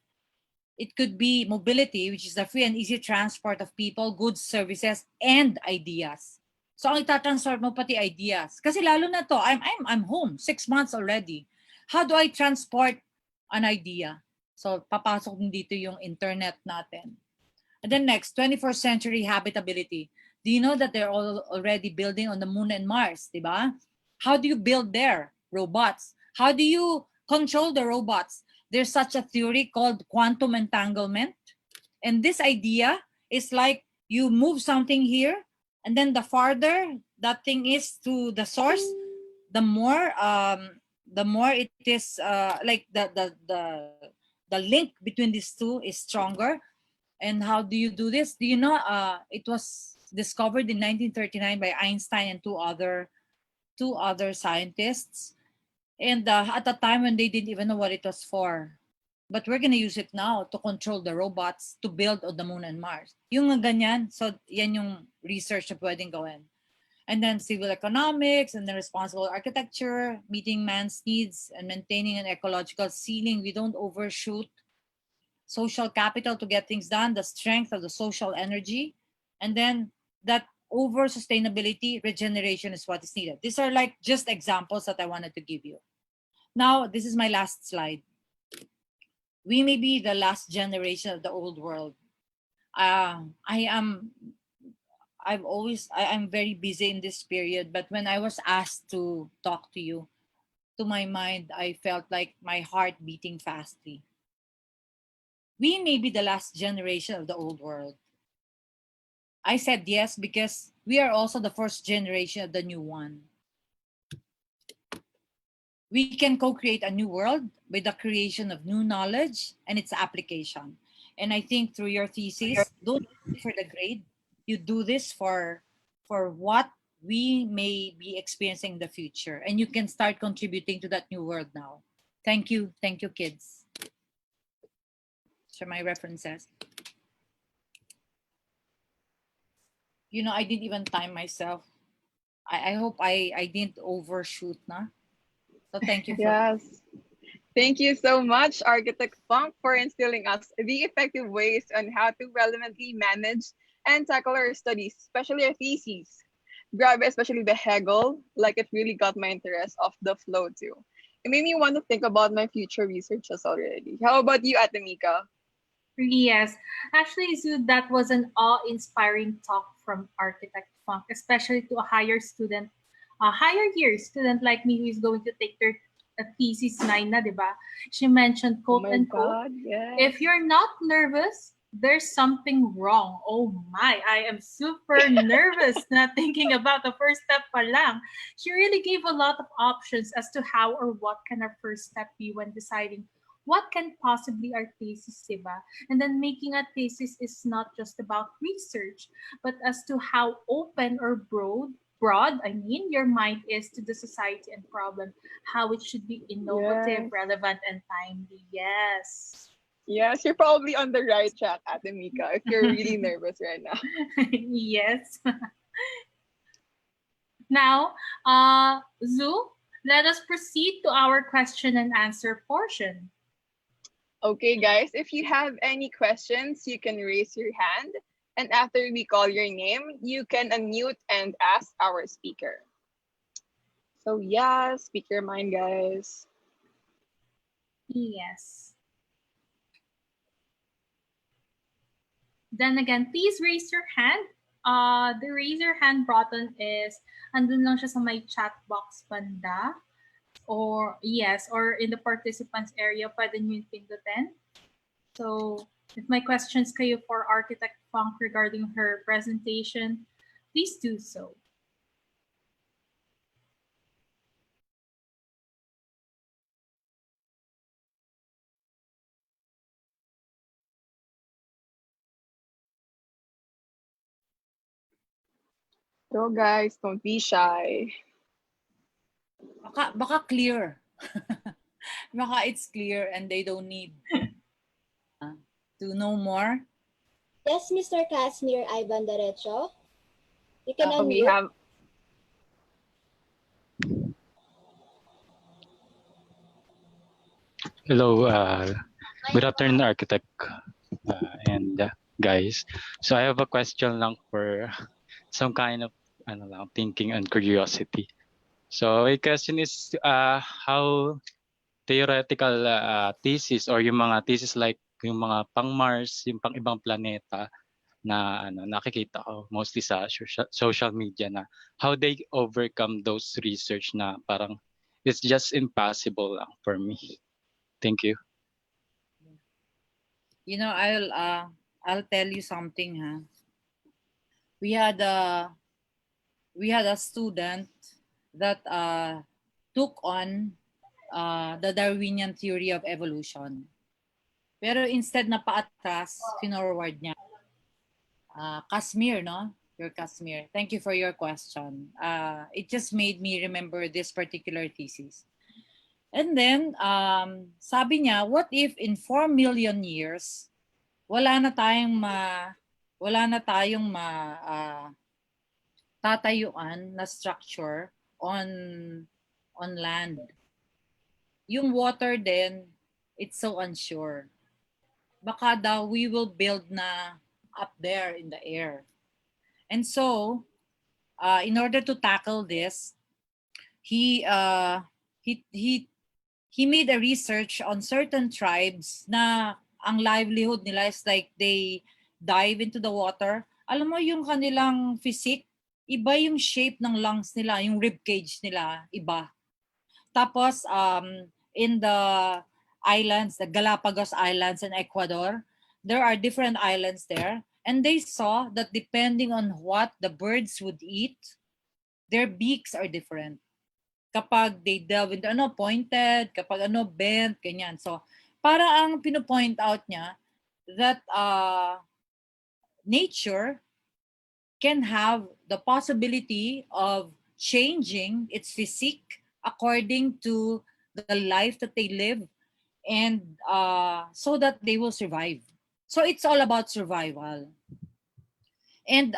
It could be mobility, which is the free and easy transport of people, goods, services, and ideas. So ang itatransport mo pati ideas. Kasi lalo na to, I'm home, 6 months already. How do I transport an idea? So papasok din dito yung internet natin. And then next, 21st century habitability. Do you know that they're all already building on the moon and Mars, diba? How do you build there? Robots. How do you control the robots? There's such a theory called quantum entanglement. And this idea is like you move something here, and then the farther that thing is to the source, the more it is like the link between these two is stronger. And how do you do this? Do you know it was discovered in 1939 by Einstein and two other scientists, and at a time when they didn't even know what it was for. But we're gonna use it now to control the robots to build on the moon and Mars. Yung ganyan, so yan yung research na pwedeng gawin. And then civil economics, and then responsible architecture, meeting man's needs and maintaining an ecological ceiling. We don't overshoot. Social capital to get things done, the strength of the social energy, and then that over sustainability, regeneration is what is needed. These are like just examples that I wanted to give you. Now, this is my last slide. We may be the last generation of the old world. I'm very busy in this period, but when I was asked to talk to you, to my mind, I felt like my heart beating fastly. We may be the last generation of the old world. I said yes because we are also the first generation of the new one. We can co-create a new world with the creation of new knowledge and its application. And I think through your thesis, don't do it for the grade. You do this for what we may be experiencing in the future. And you can start contributing to that new world now. Thank you. Thank you, kids. These are my references. You know, I didn't even time myself. I hope I didn't overshoot na. So thank you for Yes. Thank you so much, Architect Funk, for instilling us the effective ways on how to relevantly manage and tackle our studies, especially our theses. Grab especially the Hegel, like it really got my interest off the flow too. It made me want to think about my future researches already. How about you, Atamika? Yes, actually, Zoo, that was an awe-inspiring talk from Architect Funk, especially to a higher year student like me who is going to take their thesis 9 na, diba? She mentioned, Oh quote my unquote, God, yes. if you're not nervous, there's something wrong. Oh my, I am super nervous na thinking about the first step pa lang. She really gave a lot of options as to how or what can our first step be when deciding what can possibly our thesis, diba? And then making a thesis is not just about research, but as to how open or broad, I mean, your mind is to the society and problem, how it should be innovative, Yes. relevant, and timely. Yes. Yes, you're probably on the right track, Atamika, if you're really nervous right now. Yes. Now, Zoo, let us proceed to our question and answer portion. Okay, guys, if you have any questions, you can raise your hand. And after we call your name, you can unmute and ask our speaker. So, yeah, speak your mind, guys. Yes. Then again, please raise your hand. The raise your hand button is andun lang siya sa may chat box banda. Or yes, or in the participants area, pwede nyo yung pindutin. So if my questions kayo for Architect Funk regarding her presentation, please do so. So, guys, don't be shy. baka clear. Baka it's clear and they don't need to know more. Yes, Mr. Casimir Ivan Derecho. You can We unmute. have. Hello, good afternoon, architect and guys. So I have a question lang for some kind of thinking and curiosity. So my question is how theoretical thesis or yung mga thesis like yung mga pang Mars, yung pang ibang planeta na nakikita ko mostly sa social media na how they overcome those research na parang it's just impossible lang for me. Thank you. You know, I'll tell you something, huh? we had a student that took on the Darwinian theory of evolution. Pero instead na paatras, finorward niya. Kashmir, no? Your Kashmir. Thank you for your question. It just made me remember this particular thesis. And then, sabi niya, what if in 4 million years, wala na tayong tatayuan na structure on land. Yung water din, it's so unsure. Baka daw we will build na up there in the air. And so, in order to tackle this, he made a research on certain tribes na ang livelihood nila is like they dive into the water. Alam mo yung kanilang physique, iba yung shape ng lungs nila, yung rib cage nila, iba. Tapos, in the islands, the Galapagos Islands in Ecuador, there are different islands there. And they saw that depending on what the birds would eat, their beaks are different. Kapag they delve into pointed, kapag bent, ganyan. So, para ang pino-point out niya that nature can have the possibility of changing its physique according to the life that they live, and so that they will survive. So it's all about survival. And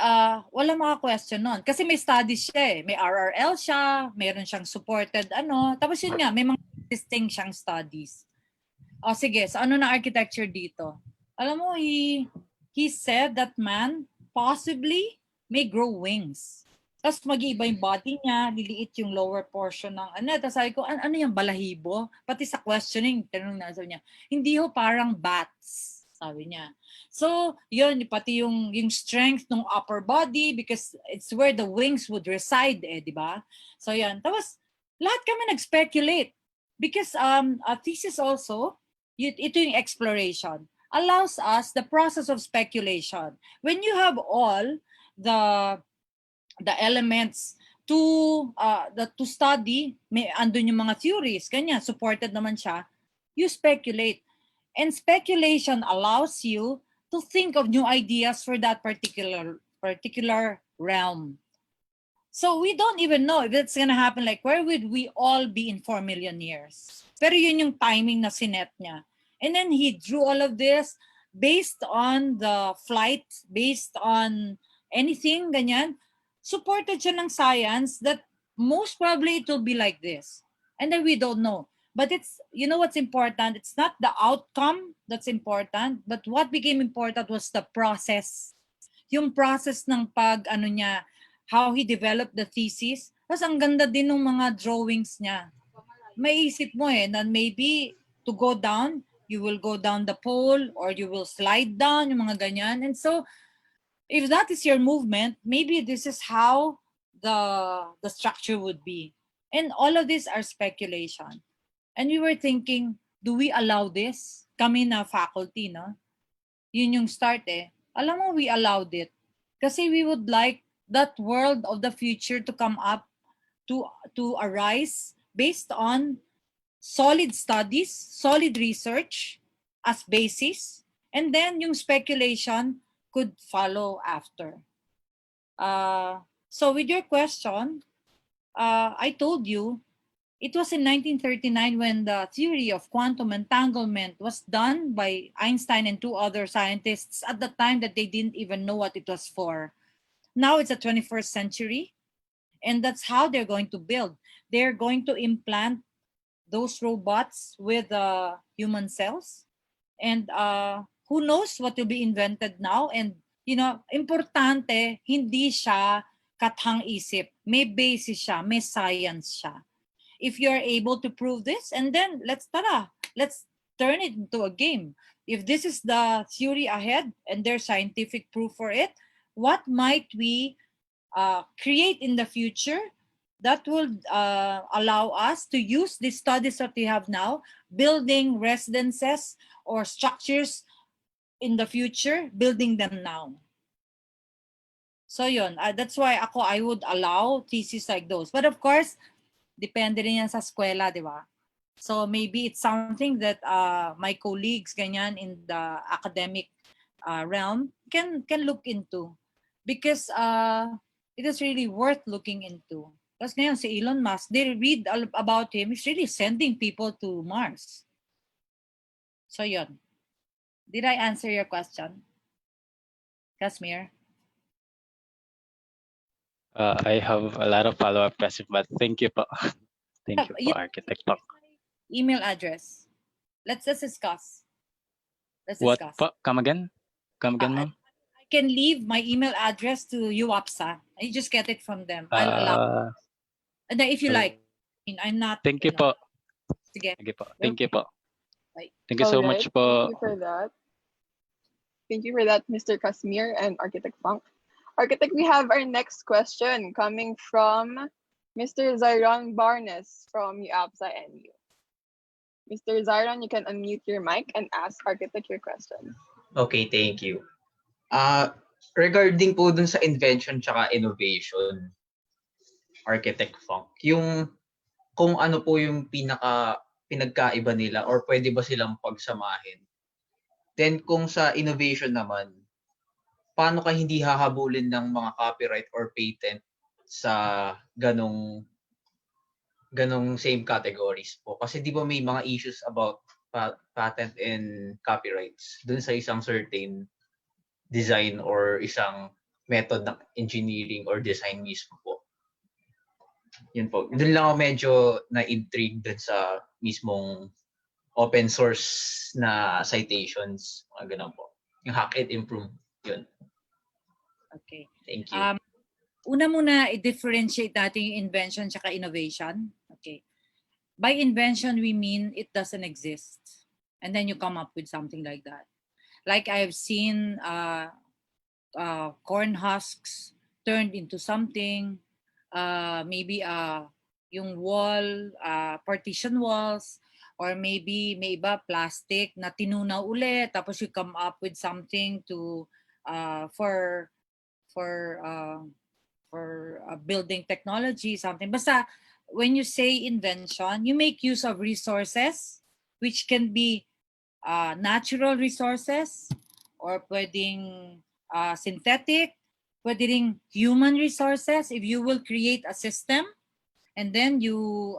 wala maka-question nun. Kasi may studies siya eh. May RRL siya, mayroon siyang supported Tapos yun nga, may mga existing siyang studies. O sige, so ano na architecture dito? Alam mo, he said that man possibly may grow wings. Tapos mag-iiba yung body niya, liliit yung lower portion ng Tapos sabi ko, ano yung balahibo? Pati sa questioning, tanong na sabi niya, hindi ho parang bats, sabi niya. So, yun, pati yung strength ng upper body because it's where the wings would reside di ba? So, yan. Tapos, lahat kami nag-speculate because a thesis also, ito yung exploration, allows us the process of speculation. When you have all the elements to study, may andun yung mga theories, ganyan, supported naman siya, you speculate. And speculation allows you to think of new ideas for that particular realm. So we don't even know if it's gonna happen, like where would we all be in 4 million years? Pero yun yung timing na sinet niya. And then he drew all of this based on the flight, based on anything, ganyan. Supported siya ng science that most probably it will be like this. And then we don't know. But it's, you know what's important? It's not the outcome that's important, but what became important was the process. Yung process ng niya, how he developed the thesis. Tapos ang ganda din ng mga drawings niya. May isip mo na maybe to go down, you will go down the pole or you will slide down, yung mga ganyan. And so, if that is your movement, maybe this is how the structure would be. And all of these are speculation. And we were thinking, do we allow this? Kami na faculty, no? Yun yung start Alam mo, we allowed it. Kasi we would like that world of the future to come up, to arise based on solid studies, solid research as basis, and then yung speculation could follow after. So with your question, I told you, it was in 1939 when the theory of quantum entanglement was done by Einstein and 2 other scientists at the time that they didn't even know what it was for. Now it's the 21st century, and that's how they're going to build. They're going to implant those robots with human cells. And who knows what will be invented now. And, importante, hindi siya kathang-isip. May basis siya, may science siya. If you're able to prove this, and then let's turn it into a game. If this is the theory ahead and there's scientific proof for it, what might we create in the future that will allow us to use the studies that we have now, building residences or structures in the future, building them now. So yun, that's why I would allow thesis like those. But of course, depende rin yan sa eskwela, di ba? So maybe it's something that my colleagues ganyan in the academic realm can look into, because it is really worth looking into. Because ngayon si Elon Musk, they read about him, he's really sending people to Mars. So yun. Did I answer your question, Kasmir? I have a lot of follow-up questions, but thank you po. Thank you po, Architect po. Email address. Let's discuss. What po? Come again, ma'am? I can leave my email address to UAPSA. You just get it from them. I'll allow. And then if you like, I'm not. Thank you po. Sige. Sige po. Thank you po. Bye. Thank you so much po. Thank you for that. Thank you for that, Mr. Casimir and Architect Funk. Architect, we have our next question coming from Mr. Zyron Barnes from UAPSA NU. Mr. Zyron, you can unmute your mic and ask Architect your question. Okay, thank you. Regarding po dun sa invention tsaka innovation, Architect Funk, yung kung ano po yung pinagkaiba nila or pwede ba silang pagsamahin? Then kung sa innovation naman, paano ka hindi hahabulin ng mga copyright or patent sa ganong same categories po? Kasi di ba may mga issues about patent and copyrights dun sa isang certain design or isang method ng engineering or design mismo po. Yun po. Doon lang ako medyo na-intrigue dun sa mismong open source na citations. Mga ganun po. Yung hack it, improve. Yun. Okay. Thank you. Una muna, i-differentiate natin yung invention tsaka innovation. Okay. By invention, we mean it doesn't exist. And then you come up with something like that. Like I've seen corn husks turned into something, maybe yung wall, partition walls, or maybe may iba plastic na tinunaw ulit, tapos you come up with something to for building technology, something. Basta when you say invention, you make use of resources, which can be natural resources, or pwedeng synthetic, pwedeng human resources. If you will create a system and then you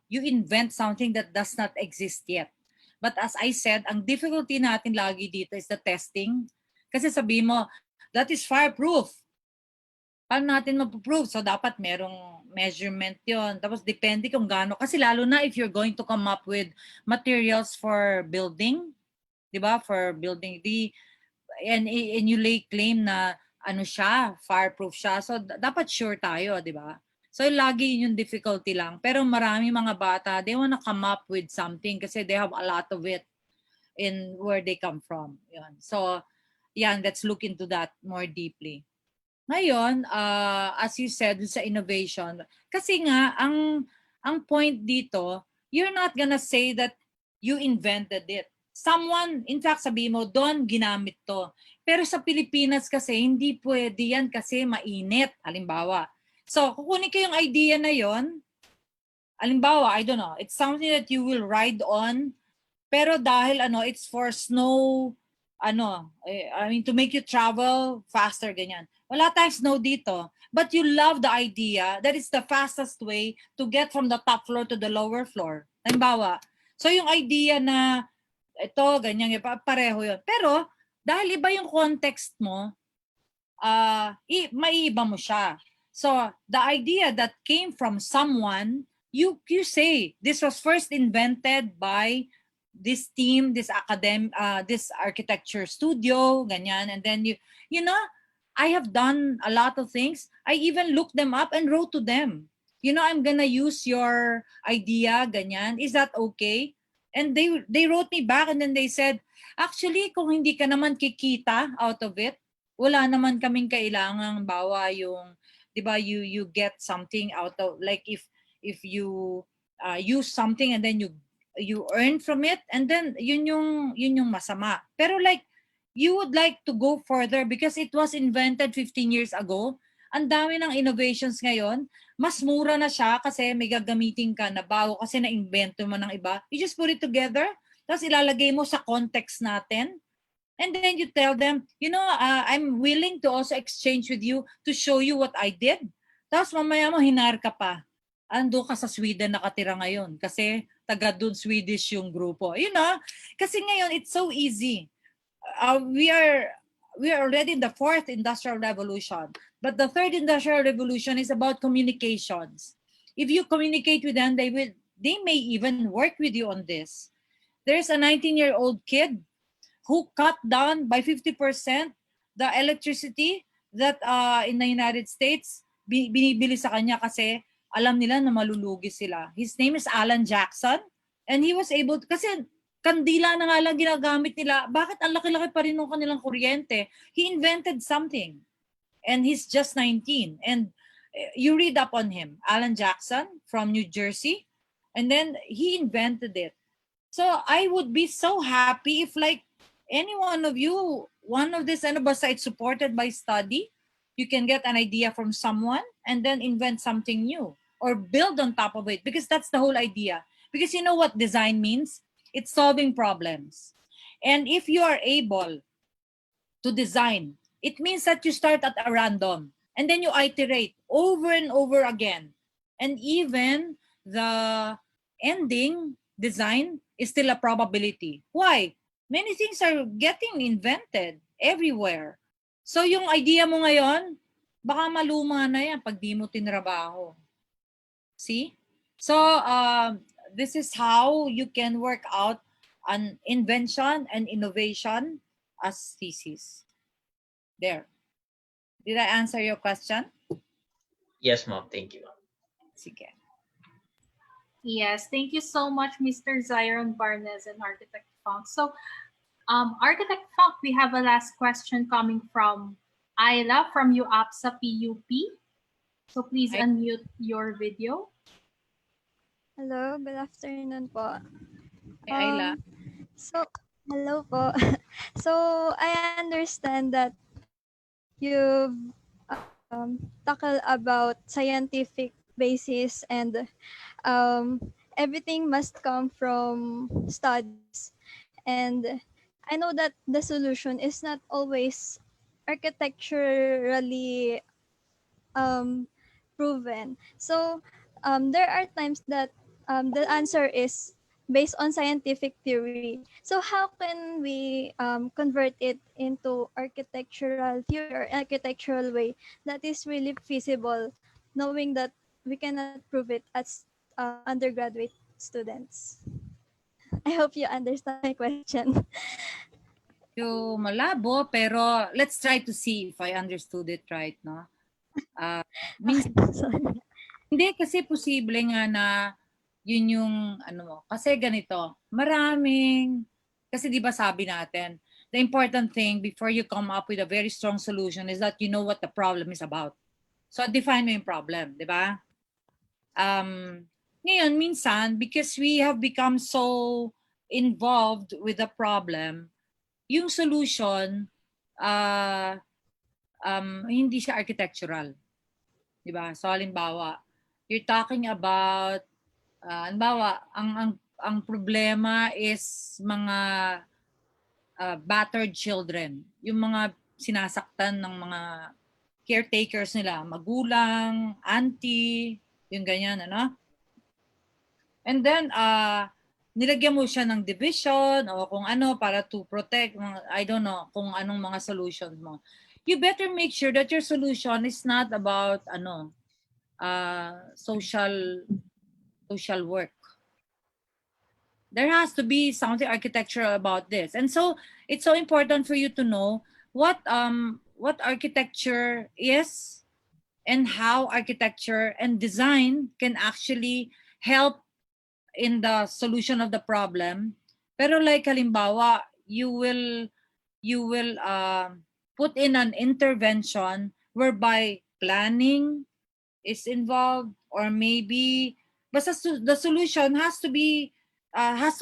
invent something that does not exist yet. But as I said, ang difficulty natin lagi dito is the testing. Kasi sabi mo, that is fireproof. Paano natin mapuprove? So dapat merong measurement yon. Tapos depende kung gaano. Kasi lalo na if you're going to come up with materials for building, di ba? For building and you lay claim na ano siya, fireproof siya. So dapat sure tayo, di ba? So lagi yung difficulty lang. Pero marami mga bata, they wanna come up with something kasi they have a lot of it in where they come from. Yan. So yan, let's look into that more deeply. Ngayon, as you said sa innovation, kasi nga ang point dito, you're not gonna say that you invented it. Someone, in fact, sabi mo, doon ginamit to. Pero sa Pilipinas kasi, hindi pwede yan kasi mainit, halimbawa. So, kukunin ko yung idea na yon. Halimbawa, I don't know, it's something that you will ride on, pero dahil it's for snow, I mean, to make you travel faster, ganyan. Wala tayong snow dito, but you love the idea that it's the fastest way to get from the top floor to the lower floor. Halimbawa, so yung idea na ito, ganyan, pareho yun. Pero, dahil iba yung context mo, maiiba mo siya. So, the idea that came from someone, you say, this was first invented by this team, this architecture studio, ganyan. And then you know, I have done a lot of things. I even looked them up and wrote to them. I'm gonna use your idea, ganyan. Is that okay? And they wrote me back and then they said, actually, kung hindi ka naman kikita out of it, wala naman kaming kailangang bawa yung, di ba, you get something out of, like if you use something and then you earn from it, and then yun yung masama. Pero like you would like to go further because it was invented 15 years ago. Ang dami ng innovations ngayon. Mas mura na siya kasi may gagamitin ka na bago kasi na-invento mo ng iba. You just put it together, tapos ilalagay mo sa context natin. And then you tell them, I'm willing to also exchange with you to show you what I did. Tapos mamaya mo hinar ka pa. Ando ka sa Sweden nakatira ngayon kasi taga doon Swedish yung grupo. Kasi ngayon it's so easy. We are already in the fourth industrial revolution, but the third industrial revolution is about communications. If you communicate with them, they may even work with you on this. There's a 19-year-old kid who cut down by 50% the electricity that in the United States binibili sa kanya kasi alam nila na malulugi sila. His name is Alan Jackson, and he was able to, kasi kandila na nga lang ginagamit nila. Bakit ang laki-laki pa rin ng kanilang kuryente? He invented something. And he's just 19. And you read up on him. Alan Jackson from New Jersey. And then he invented it. So I would be so happy if like any one of you, one of this basta it's supported by study, you can get an idea from someone and then invent something new or build on top of it, because that's the whole idea. Because you know what design means? It's solving problems. And if you are able to design, it means that you start at a random and then you iterate over and over again. And even the ending design is still a probability. Why? Many things are getting invented everywhere. So yung idea mo ngayon, baka maluma na yan pag di mo tinrabaho. See? So this is how you can work out an invention and innovation as thesis. There. Did I answer your question? Yes, ma'am. Thank you. Sige. Yes, thank you so much, Mr. Zyron Barnes and Architect Funk. So, Architect Funk, we have a last question coming from Ayla from UAPSA PUP. So please unmute your video. Hello, good afternoon po. Hey, Ayla. So, hello po. So, I understand that you've tackled about scientific basis and everything must come from studies. And I know that the solution is not always architecturally proven. So there are times that the answer is based on scientific theory. So how can we convert it into architectural theory or architectural way that is really feasible, knowing that we cannot prove it as undergraduate students? I hope you understand my question. Yung malabo, pero let's try to see if I understood it right, no? Hindi, kasi posible nga na yun yung kasi ganito, kasi di ba sabi natin, the important thing before you come up with a very strong solution is that you know what the problem is about. So define mo yung problem, di ba? Ngayon, minsan, because we have become so involved with the problem, yung solution, hindi siya architectural. Diba? So, halimbawa, you're talking about, halimbawa, ang problema is mga battered children. Yung mga sinasaktan ng mga caretakers nila, magulang, auntie, yung ganyan, ano? And then, nilagyan mo siya ng division o kung ano para to protect, I don't know, kung anong mga solutions mo. You better make sure that your solution is not about social work. There has to be something architectural about this. And so it's so important for you to know what architecture is and how architecture and design can actually help in the solution of the problem. Pero like halimbawa, you will put in an intervention whereby planning is involved, or maybe basta the solution has to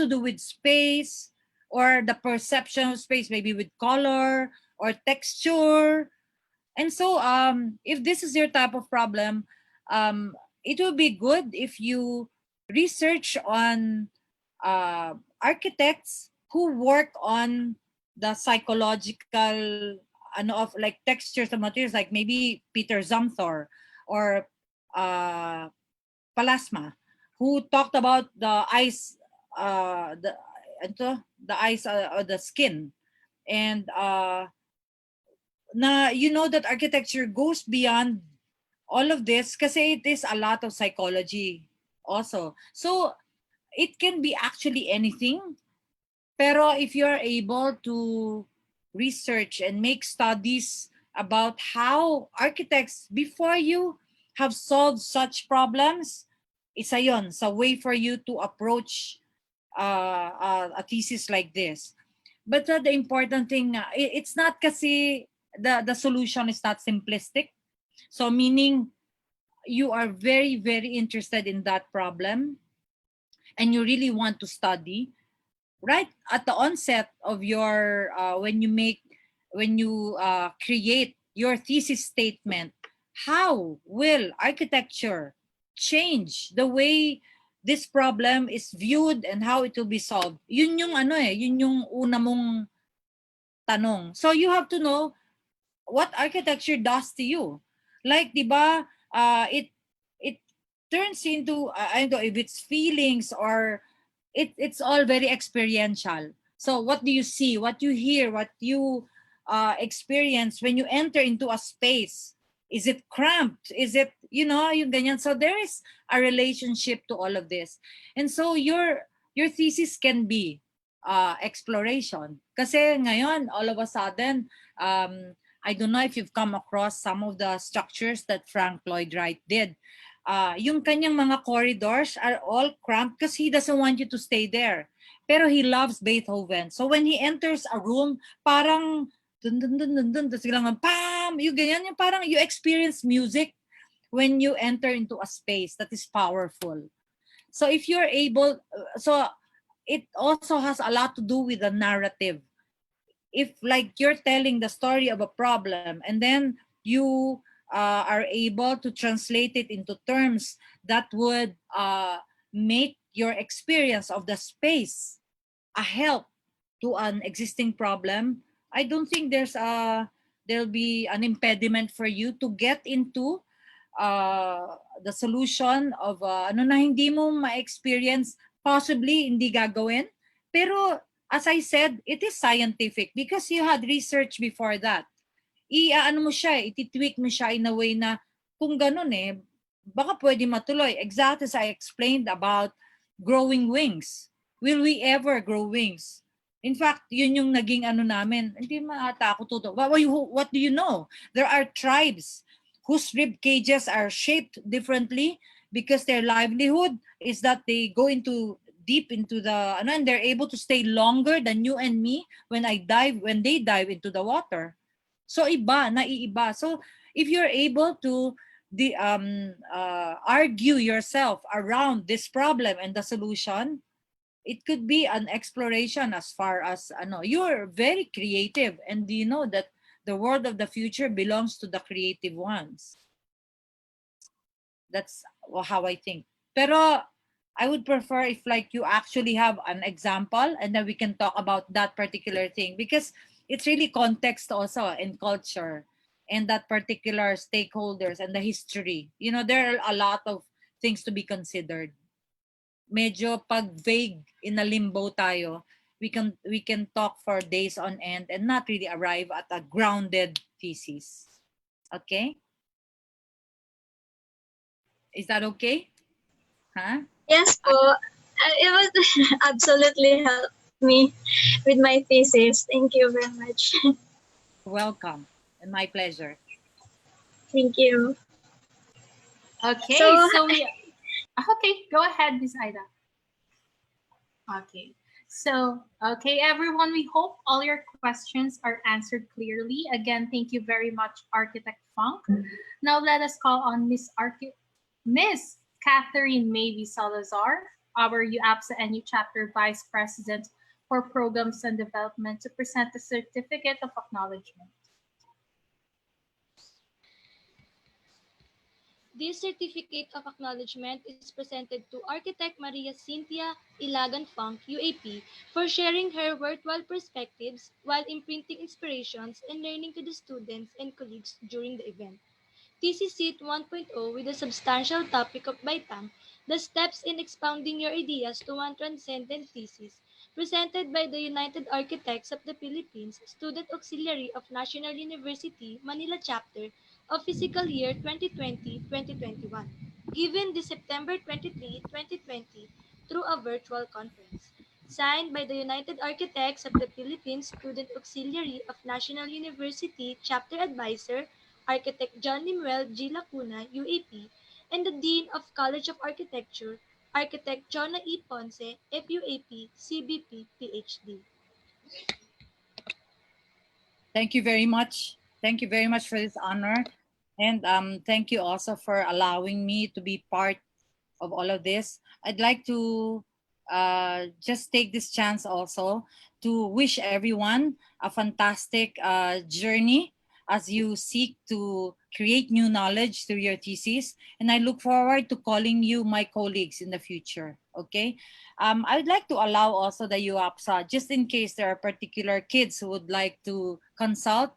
do with space, or the perception of space, maybe with color or texture. And so if this is your type of problem, it will be good if you research on architects who work on the psychological of like textures of materials, like maybe Peter Zumthor or Palasma, who talked about the eyes, the eyes or the skin. And na you know that architecture goes beyond all of this kasi it is a lot of psychology also. So it can be actually anything. Pero if you're able to research and make studies about how architects before you have solved such problems, isa yon sa way for you to approach a thesis like this. But the important thing, it's not kasi the solution is not simplistic. So meaning you are very, very interested in that problem and you really want to study. Right at the onset of your, when you create your thesis statement, how will architecture change the way this problem is viewed and how it will be solved? Yun yung yun yung una mong tanong. So you have to know what architecture does to you. Like, di ba, it turns into, I don't know if it's feelings or it's all very experiential. So what do you see, what you hear, what you experience when you enter into a space? Is it cramped? Is it, yung ganyan? So there is a relationship to all of this. And so your thesis can be exploration. Kasi ngayon, all of a sudden, I don't know if you've come across some of the structures that Frank Lloyd Wright did. Yung kanyang mga corridors are all cramped because he doesn't want you to stay there. Pero he loves Beethoven. So when he enters a room, parang dun dun dun dun dun, tapos biglang pam, yung ganyan, yung parang you experience music when you enter into a space that is powerful. So if you're able, so it also has a lot to do with the narrative. If like you're telling the story of a problem and then you are able to translate it into terms that would make your experience of the space a help to an existing problem, I don't think there'll be an impediment for you to get into the solution of ano na hindi mo ma-experience, possibly hindi gagawin. Pero as I said, it is scientific because you had research before that. Ano mo siya, ititweak mo siya in a way na kung ganun baka pwede matuloy. Exactly as I explained about growing wings. Will we ever grow wings? In fact, yun yung naging ano namin. Hindi maata ako tuto. What do you know? There are tribes whose rib cages are shaped differently because their livelihood is that they go into deep into the and they're able to stay longer than you and me when they dive into the water. So naiiba. So if you're able to argue yourself around this problem and the solution, it could be an exploration as far as you're very creative, and you know that the world of the future belongs to the creative ones. That's how I think. Pero I would prefer if like you actually have an example and then we can talk about that particular thing, because it's really context also and culture and that particular stakeholders and the history. There are a lot of things to be considered. Medyo pag vague in a limbo tayo, we can talk for days on end and not really arrive at a grounded thesis. Okay? Is that okay? Huh? Yes po. It was absolutely helped me with my thesis. Thank you very much. Welcome. And my pleasure. Thank you. Okay, okay, go ahead, Ms. Ida. Okay. So, okay, everyone, we hope all your questions are answered clearly. Again, thank you very much, Architect Funk. Now let us call on Miss Catherine Maybe Salazar, our UAPSA NU Chapter Vice President for Programs and Development to present the Certificate of Acknowledgement. This certificate of acknowledgement is presented to Architect Maria Cynthia Ilagan Funk, UAP, for sharing her worthwhile perspectives while imprinting inspirations and learning to the students and colleagues during the event. THESIS IT 1.0 with the substantial topic of BAITANG, the steps in expounding your ideas to one transcendent thesis, presented by the United Architects of the Philippines, Student Auxiliary of National University, Manila Chapter, of Physical Year 2020-2021, given this September 23, 2020, through a virtual conference. Signed by the United Architects of the Philippines Student Auxiliary of National University Chapter Advisor, Architect John Limuel G. Lacuna, UAP, and the Dean of College of Architecture, Architect Jonah E. Ponce, FUAP, CBP, PhD. Thank you very much. Thank you very much for this honor. And thank you also for allowing me to be part of all of this. I'd like to just take this chance also to wish everyone a fantastic journey as you seek to create new knowledge through your thesis. And I look forward to calling you my colleagues in the future, okay? I would like to allow also the UAPSA, just in case there are particular kids who would like to consult,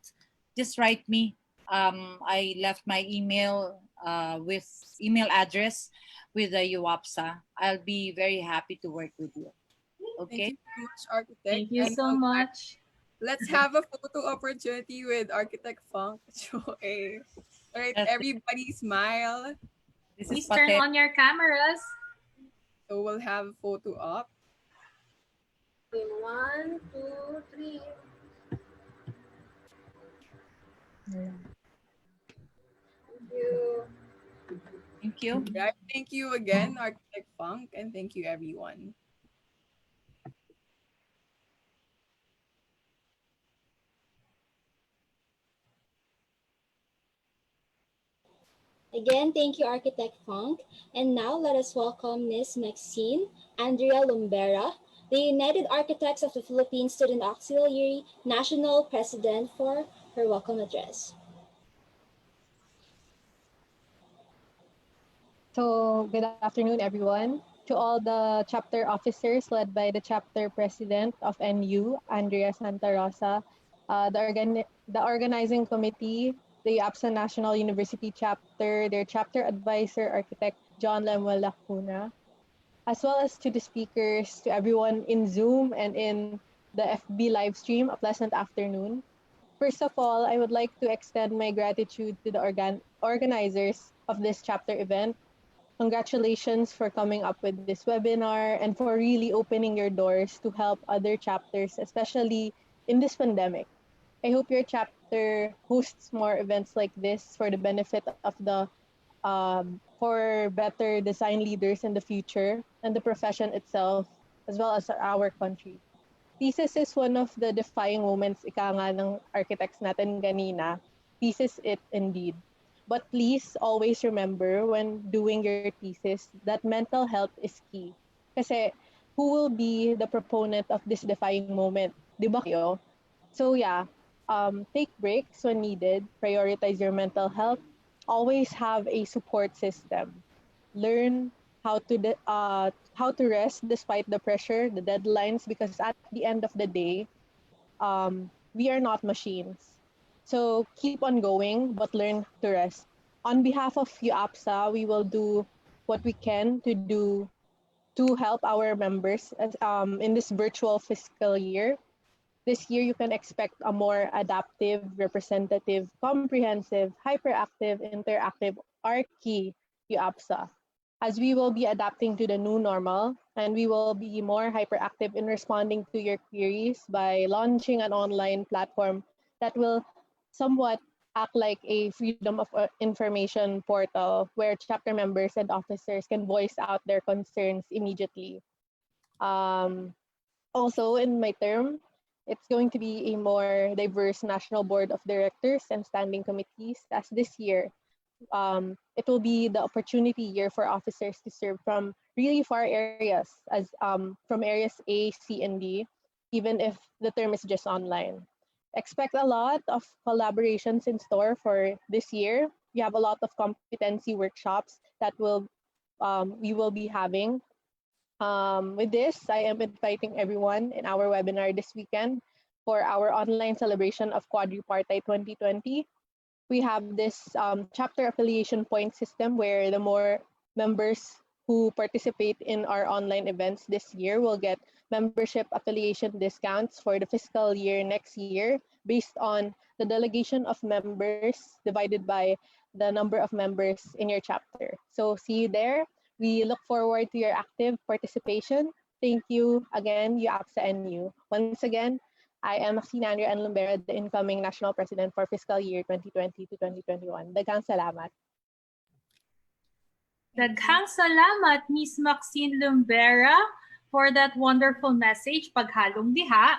just write me. I left my email with email address with the UAPSA. I'll be very happy to work with you. Okay. Thank you so much, Architect. Thank you And so much. let's have a photo opportunity with Architect Funk. All right, everybody smile. Please turn on your cameras. So we'll have a photo up. 1, 2, 3. Thank you. Thank you. Right. Thank you again, Architect Funk, and thank you, everyone. Again, thank you, Architect Funk. And now let us welcome Ms. Maxine Andrea Lumbera, the United Architects of the Philippines Student Auxiliary National President, for her welcome address. So, good afternoon, everyone. To all the chapter officers led by the chapter president of NU, Andrea Santa Rosa, the organizing committee, the APSA National University chapter, their chapter advisor, architect John Lemuel Lacuna, as well as to the speakers, to everyone in Zoom and in the FB live stream, a pleasant afternoon. First of all, I would like to extend my gratitude to the organizers of this chapter event. Congratulations for coming up with this webinar and for really opening your doors to help other chapters, especially in this pandemic. I hope your chapter hosts more events like this for the benefit of the for better design leaders in the future and the profession itself, as well as our country. Thesis is one of the defining moments, ika nga ng architects natin ganina. Thesis it indeed. But please always remember when doing your thesis that mental health is key. Kasi who will be the proponent of this defining moment? Di ba kayo? So yeah, take breaks when needed, prioritize your mental health, always have a support system. Learn how to rest despite the pressure, the deadlines, because at the end of the day, we are not machines. So keep on going, but learn to rest. On behalf of UAPSA, we will do what we can to help our members in this virtual fiscal year. This year, you can expect a more adaptive, representative, comprehensive, hyperactive, interactive ARCHI UAPSA, as we will be adapting to the new normal and we will be more hyperactive in responding to your queries by launching an online platform that will somewhat act like a freedom of information portal where chapter members and officers can voice out their concerns immediately. Also, in my term, it's going to be a more diverse national board of directors and standing committees, as this year it will be the opportunity year for officers to serve from really far areas, as from areas A, C, and D. even if the term is just online. Expect a lot of collaborations in store for this year. We have a lot of competency workshops that we will be having. With this, I am inviting everyone in our webinar this weekend for our online celebration of Quadripartite 2020. We have this chapter affiliation point system where the more members who participate in our online events this year will get membership affiliation discounts for the fiscal year next year based on the delegation of members divided by the number of members in your chapter. So see you there. We look forward to your active participation. Thank you again, UAPSA and you. Once again, I am Maxine Andrea N. Lumbera, the incoming National President for fiscal year 2020 to 2021. Daghang salamat. Daghang salamat, Miss Maxine Lumbera, for that wonderful message, paghalong diha.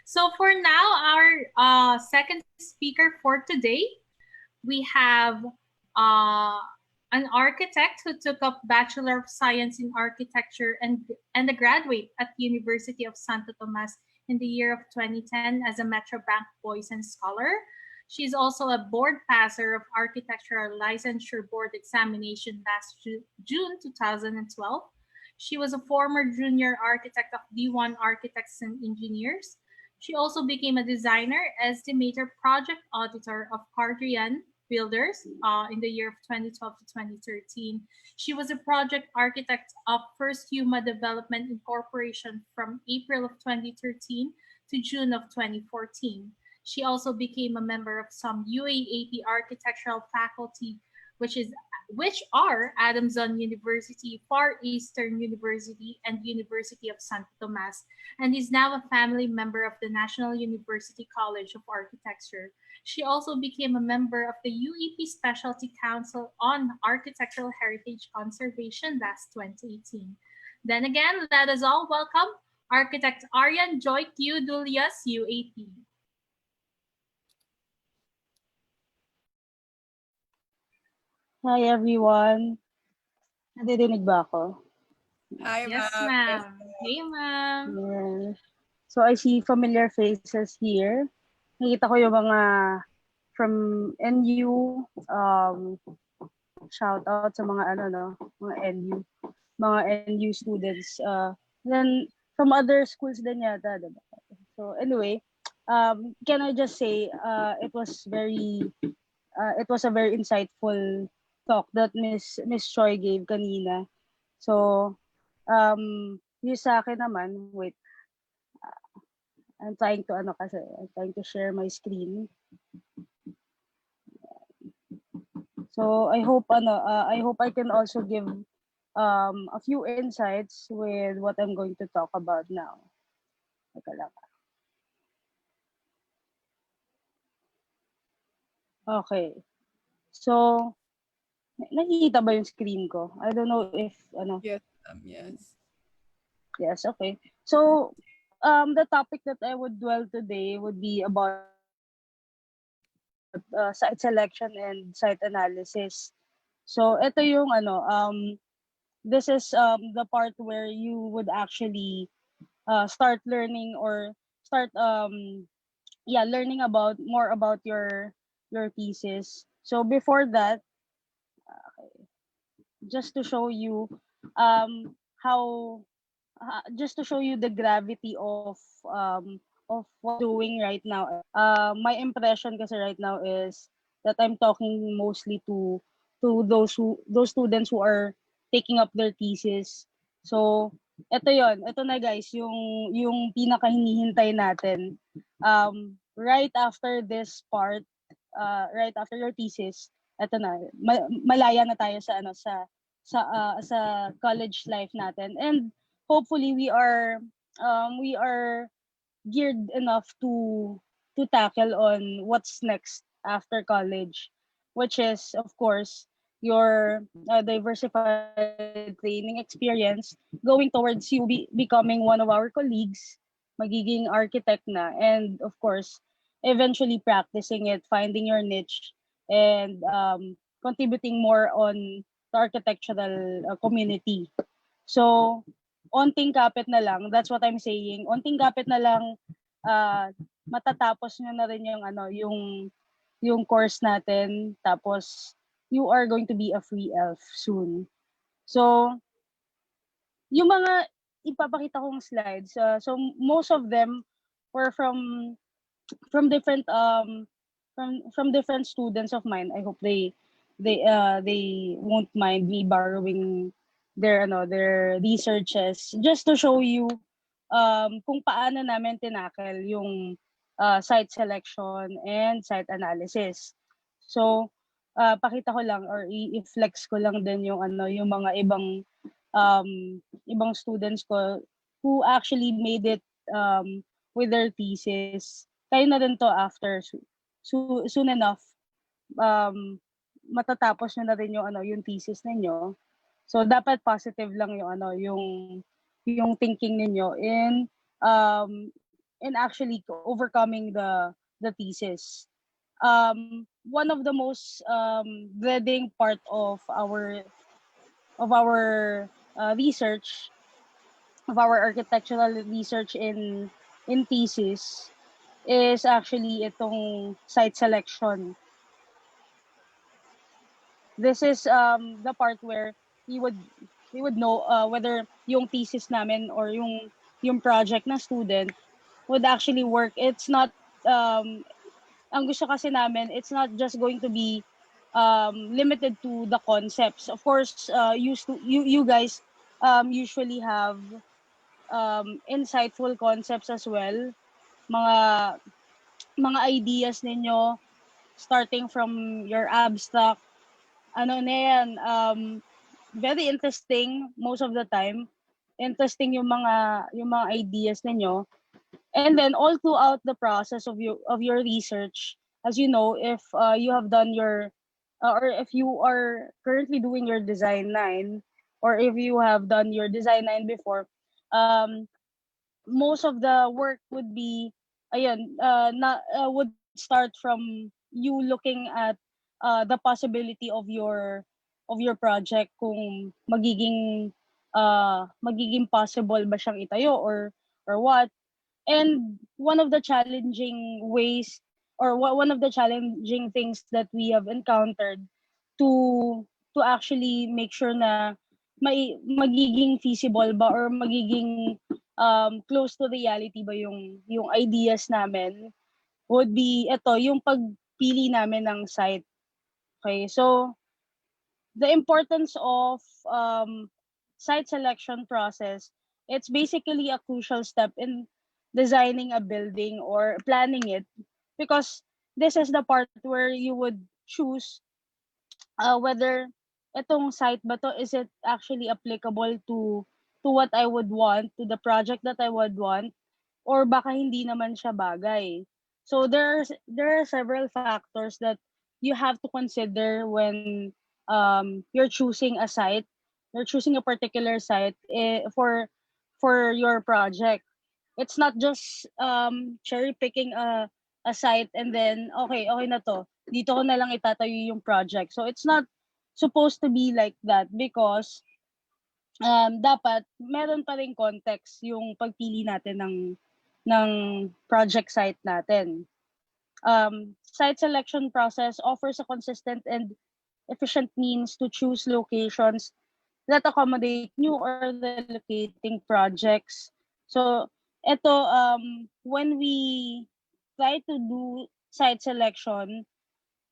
So for now, our second speaker for today, we have an architect who took up Bachelor of Science in Architecture and a graduate at the University of Santo Tomas in the year of 2010 as a Metro Bank Boysen Scholar. She's also a board passer of Architectural Licensure Board examination last June 2012. She was a former junior architect of D1 Architects and Engineers. She also became a designer, estimator, project auditor of Cardrian Builders in the year of 2012 to 2013. She was a project architect of First Yuma Development Incorporation from April of 2013 to June of 2014. She also became a member of some UAAP architectural faculty, which are Adamson University, Far Eastern University, and University of Santo Tomas, and is now a family member of the National University College of Architecture. She also became a member of the UAP Specialty Council on Architectural Heritage Conservation last 2018. Then again, let us all welcome Architect Arian Joy Q. Dulias, UAP. Hi everyone. Nadidinig ba ako? Hi, yes, ma'am. Hey, ma'am. Yeah. So I see familiar faces here. Nakita ko yung mga from NU, shout out sa mga mga NU students. Then from other schools din yata, diba? So anyway, can I just say it was a very insightful talk that Miss Choi gave kanina. So, yung sa akin naman, wait, I'm trying to share my screen. So I hope I can also give a few insights with what I'm going to talk about now. Okay. So, nakikita ba yung screen ko? I don't know if Yes, yes. Yes, okay. So, the topic that I would dwell today would be about site selection and site analysis. So, ito yung this is the part where you would actually start learning or start learning more about your thesis. So, before that, just to show you how just to show you the gravity of what I'm doing right now. My impression kasi right now is that I'm talking mostly to those students who are taking up their thesis. So ito na guys, yung pinaka hinihintay natin. Right after this part, right after your thesis, ito na, malaya na tayo sa college life natin, and hopefully we are geared enough to tackle on what's next after college, which is of course your diversified training experience, going towards you becoming one of our colleagues, magiging architect na, and of course eventually practicing it, finding your niche, and contributing more on the architectural community. So onting kapit na lang, that's what I'm saying. Onting kapit na lang, matatapos nyo na rin yung yung course natin, tapos you are going to be a free elf soon. So, yung mga ipapakita kong slides, so most of them were from different from different students of mine. I hope they won't mind me borrowing their researches just to show you kung paano namin tinackle yung site selection and site analysis. So pakita ko lang or i-flex ko lang din yung yung mga ibang students ko who actually made it with their thesis. Kayo na din to after soon enough matatapos nyo na rin yung thesis ninyo. So dapat positive lang yung thinking ninyo in actually overcoming the thesis. One of the most dreading part of our research, of our architectural research in thesis is actually itong site selection. This is the part where we would know whether yung thesis namin or yung project na student would actually work. It's not ang gusto kasi namin, it's not just going to be limited to the concepts. Of course, you guys usually have insightful concepts as well. Mga ideas ninyo starting from your abstract. Ano na yan, very interesting most of the time. Interesting yung mga ideas ninyo. And then all throughout the process of your research, as you know, if you have done your or if you are currently doing your design 9, or if you have done your design 9 before, most of the work would be would start from you looking at the possibility of your project, kung magiging possible ba siyang itayo or what. And one of the challenging ways, or one of the challenging things that we have encountered to actually make sure na magiging feasible ba or magiging close to reality ba yung ideas namin, would be yung pagpili namin ng site. Okay, so the importance of site selection process, it's basically a crucial step in designing a building or planning it, because this is the part where you would choose whether itong site ba to, is it actually applicable to what I would want, to the project that I would want, or baka hindi naman siya bagay. So there are several factors that you have to consider when you're choosing a site, you're choosing a particular site for your project. It's not just cherry picking a site and then okay na to, dito ko na lang itatayo yung project. So it's not supposed to be like that, because dapat meron pa ring context yung pagpili natin ng project site natin. Site selection process offers a consistent and efficient means to choose locations that accommodate new or relocating projects. So ito, when we try to do site selection,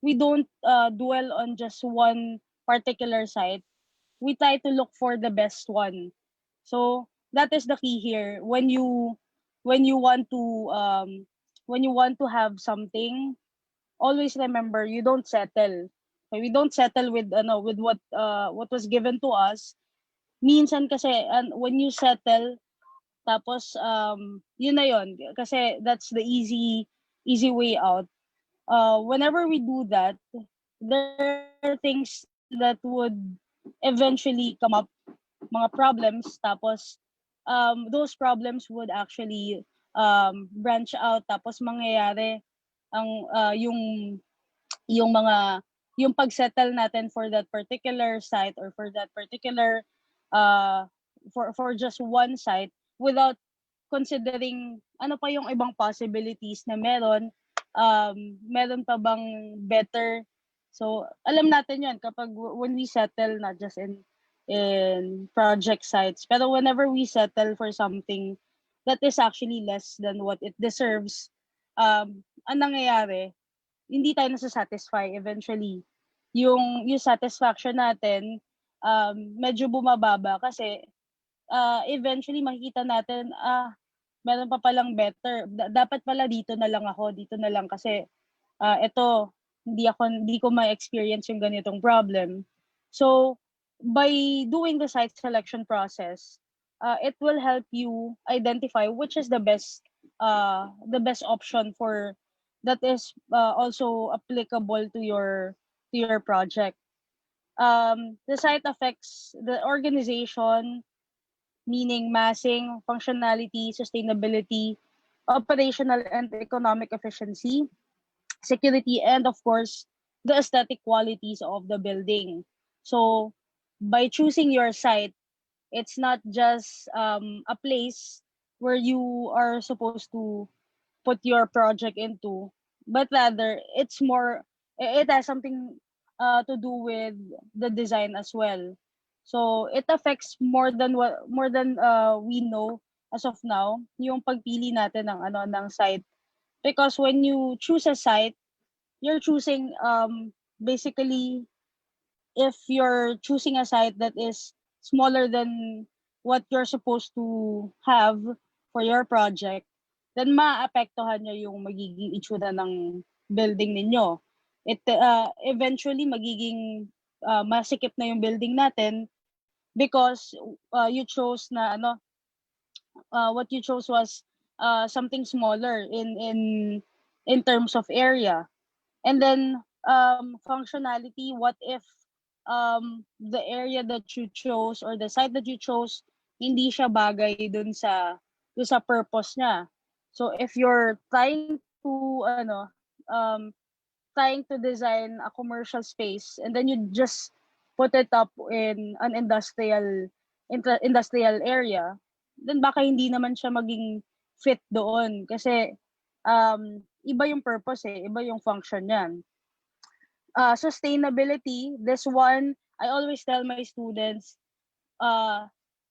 we don't dwell on just one particular site. We try to look for the best one. So that is the key here. When you want to have something, always remember, you don't settle. Okay, we don't settle with what was given to us. Minsan kasi when you settle, tapos yun na yun, kasi that's the easy way out. Whenever we do that, there are things that would eventually come up, mga problems, tapos those problems would actually branch out, tapos mangyayari ang yung pagsettle natin for that particular site or for that particular for just one site without considering ano pa yung ibang possibilities na meron, meron pa bang better. So alam natin yun kapag when we settle not just in project sites, pero whenever we settle for something that is actually less than what it deserves, ang nangyayari, hindi tayo nasa-satisfy eventually. Yung satisfaction natin, medyo bumababa kasi eventually makikita natin, meron pa palang better. Dapat pala dito na lang kasi ito, hindi ko ma-experience yung ganitong problem. So, by doing the site selection process, it will help you identify which is the best option for that is also applicable to your project. The site affects the organization, meaning massing, functionality, sustainability, operational and economic efficiency, security, and of course, the aesthetic qualities of the building. So, by choosing your site, it's not just a place where you are supposed to put your project into, but rather it has something to do with the design as well. So it affects more than we know as of now yung pagpili natin ng site, because when you choose a site, you're choosing basically, if you're choosing a site that is smaller than what you're supposed to have for your project, then maapektuhan niya yung magiging itsura ng building ninyo. It eventually magiging masikip na yung building natin because you chose na what you chose was something smaller in terms of area. And then functionality, what if the area that you chose or the site that you chose hindi siya bagay dun sa purpose niya. So if you're trying to design a commercial space and then you just put it up in an industrial area, then baka hindi naman siya maging fit doon kasi iba yung purpose iba yung function niyan. Sustainability, this one, I always tell my students,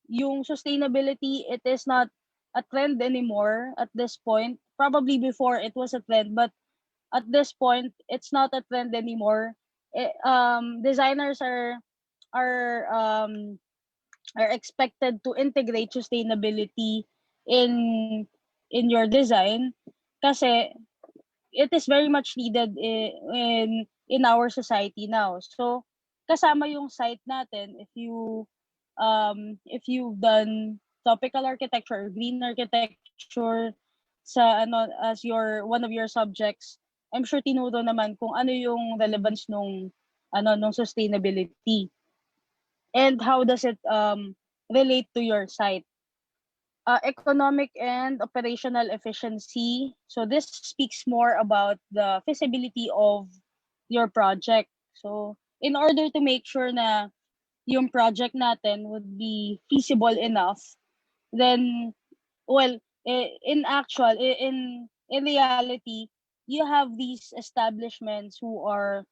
yung sustainability, it is not a trend anymore at this point. Probably before it was a trend, but at this point, it's not a trend anymore. Designers are um, are expected to integrate sustainability in your design kasi it is very much needed in our society now. So kasama yung site natin, if you've done tropical architecture or green architecture as one of your subjects, I'm sure tinuro naman kung ano yung relevance nung sustainability and how does it relate to your site. Economic and operational efficiency. So this speaks more about the feasibility of your project. So in order to make sure na yung project natin would be feasible enough, then, well, in reality, you have these establishments who are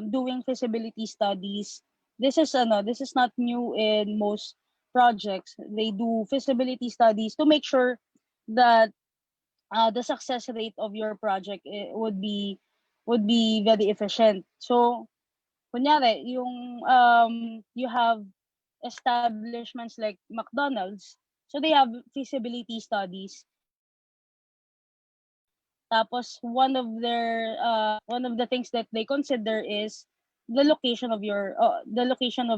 doing feasibility studies. This is not new in most projects. They do feasibility studies to make sure that the success rate of your project would be very efficient. So kunyari you have establishments like McDonald's, so they have feasibility studies. Tapos one of the things that they consider is the location of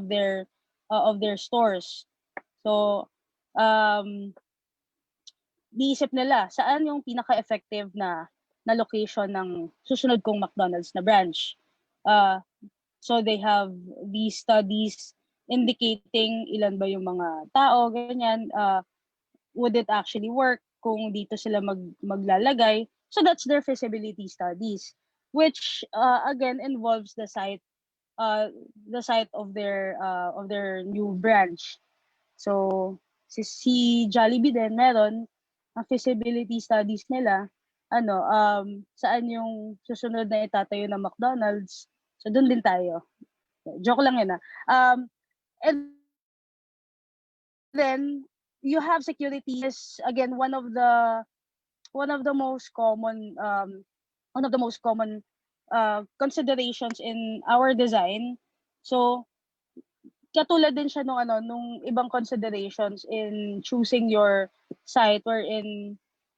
their stores. So niisip nila saan yung pinaka-effective na location ng susunod kong McDonald's na branch. So they have these studies indicating ilan ba yung mga tao, ganyan. Would it actually work kung dito sila maglalagay? So that's their feasibility studies, which again involves the site of their new branch. So, si Jollibee din meron ang feasibility studies nila, saan yung susunod na itatayo na McDonald's. So, doon din tayo. Joke lang yun. And then, you have security is, again, one of the most common considerations in our design. So, katulad din siya nung ibang considerations in choosing your site, wherein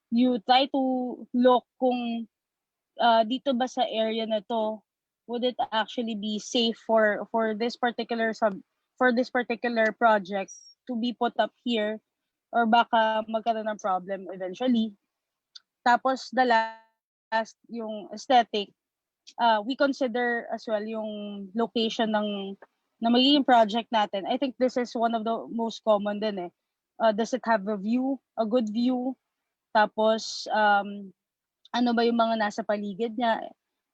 you try to look kung dito ba sa area na to, would it actually be safe for this particular project to be put up here, or baka magkaroon ng problem eventually. Tapos the last, yung aesthetic, we consider as well yung location na magiging project natin. I think this is one of the most common din eh. Does it have a good view? Tapos, ano ba yung mga nasa paligid niya?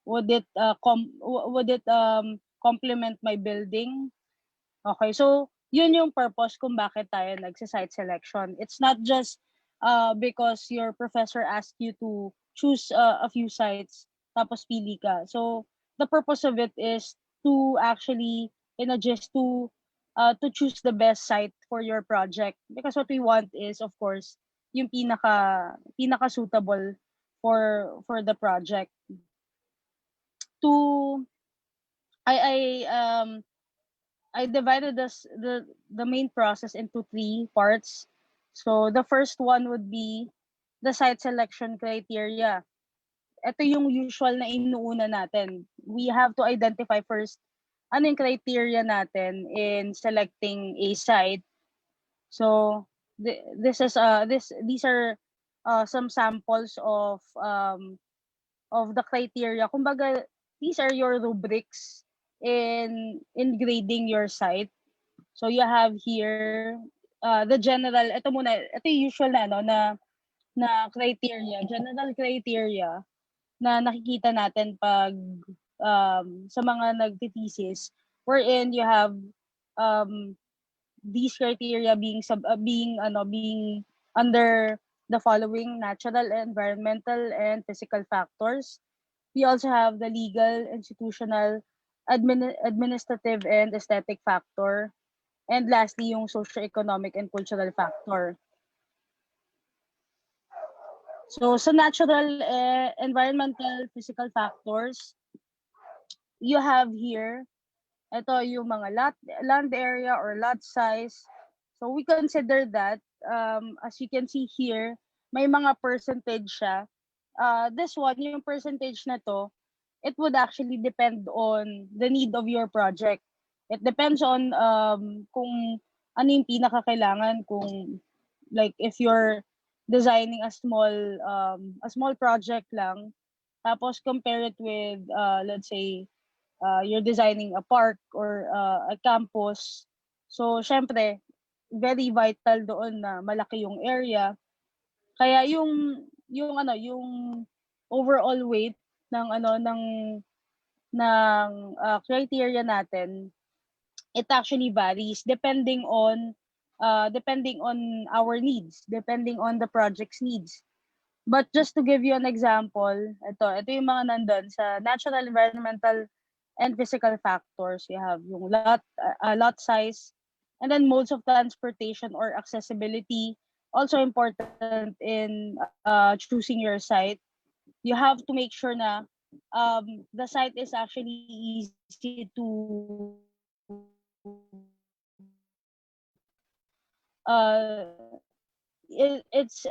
Would it complement my building? Okay, so yun yung purpose kung bakit tayo nagsa-site selection. It's not just because your professor asked you to choose a few sites tapos pili ka. So the purpose of it is to actually, just to choose the best site for your project, because what we want is, of course, yung pinaka suitable for the project. To I divided the main process into 3 parts. So the first one would be the site selection criteria. Ito yung usual na inuuna natin. We have to identify first ano yung criteria natin in selecting a site. So these are some samples of the criteria. Kumbaga, these are your rubrics in grading your site. So you have here the general, ito yung usual na criteria, general criteria na nakikita natin pag sa mga nagte-thesis, wherein you have these criteria being under the following: natural, environmental, and physical factors. We also have the legal, institutional, administrative, and aesthetic factor. And lastly, yung socio-economic and cultural factor. So sa natural, environmental, physical factors, you have here, ito yung mga land area or lot size. So we consider that, as you can see here, may mga percentage siya. This one, yung percentage na to, it would actually depend on the need of your project. It depends on kung ano yung pinakakailangan, kung like if you're designing a small project lang, tapos compare it with let's say you're designing a park or a campus. So syempre, very vital doon na malaki yung area. Kaya yung overall weight ng criteria natin, it actually varies depending on our needs, depending on the project's needs. But just to give you an example, ito yung mga nandun sa natural, environmental, and physical factors. You have yung lot size, and then modes of transportation or accessibility. Also important in choosing your site. You have to make sure na the site is actually easy it's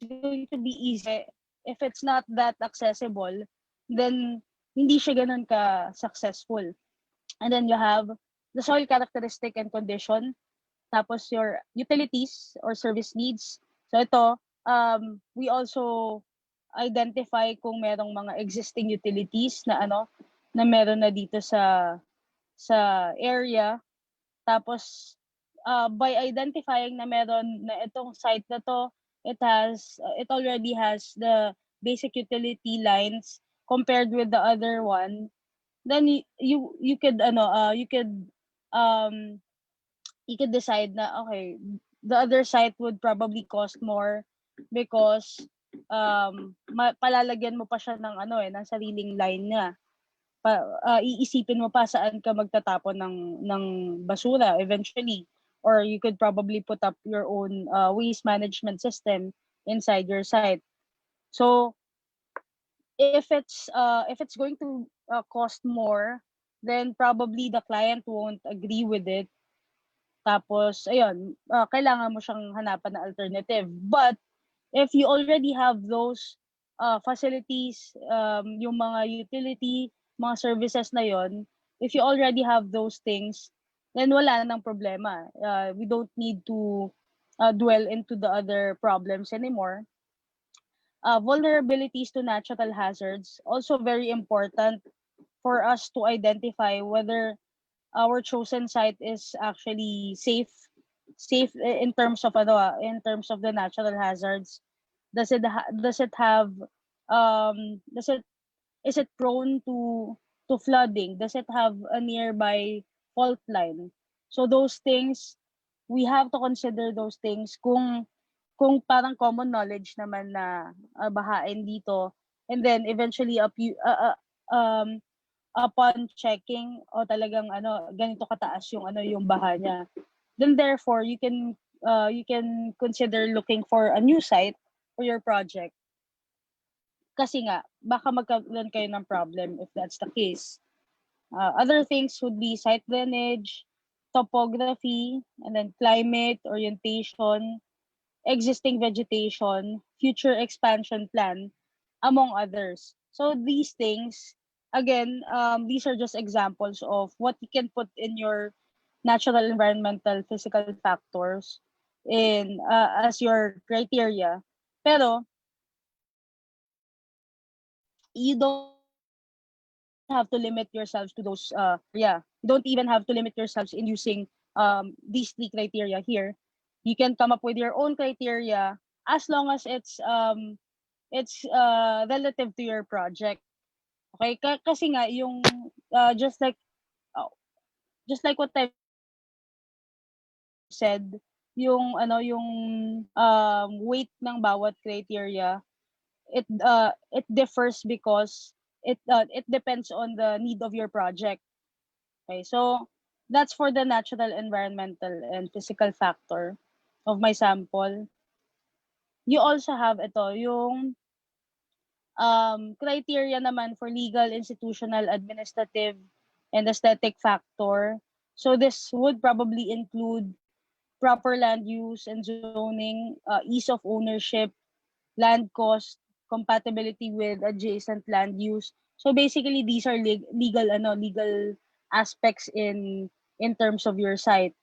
going to be easy. If it's not that accessible, then hindi siya ganun ka successful. And then you have the soil characteristic and condition, tapos your utilities or service needs. So ito, we also identify kung merong mga existing utilities na meron na dito sa area. Tapos by identifying na meron na itong site na to, it already has the basic utility lines compared with the other one, then you could you could decide na, okay, the other site would probably cost more because palalagyan mo pa siya ng ng sariling line niya. Iisipin mo pa saan ka magtatapon ng basura eventually, or you could probably put up your own waste management system inside your site. So if it's going to cost more, then probably the client won't agree with it. Tapos ayun, kailangan mo siyang hanapan na alternative. But if you already have those facilities, yung mga utility, mga services na yon, if you already have those things, then wala nang problema. We don't need to dwell into the other problems anymore. Vulnerabilities to natural hazards, also very important for us to identify whether our chosen site is actually safe in terms of in terms of the natural hazards. Does it have does it is it prone to flooding? Does it have a nearby fault line? So those things, we have to consider those things kung parang common knowledge naman na bahain dito, and then eventually upon checking o talagang ganito kataas yung baha niya, then therefore you can consider looking for a new site for your project. Kasi nga, baka magkaroon kayo ng problem if that's the case. Other things would be site drainage, topography, and then climate, orientation, existing vegetation, future expansion plan, among others. So these things, again, these are just examples of what you can put in your natural, environmental, physical factors in as your criteria. Pero you don't have to limit yourselves to those you don't even have to limit yourselves in using these 3 criteria here. You can come up with your own criteria as long as it's relative to your project. Okay? Kasi nga yung just like what I said, yung weight ng bawat criteria, it differs because it depends on the need of your project. Okay, so that's for the natural, environmental, and physical factor of my sample. You also have yung criteria naman for legal, institutional, administrative, and aesthetic factor. So this would probably include proper land use and zoning, ease of ownership, land cost, compatibility with adjacent land use. So basically, these are legal aspects in terms of your site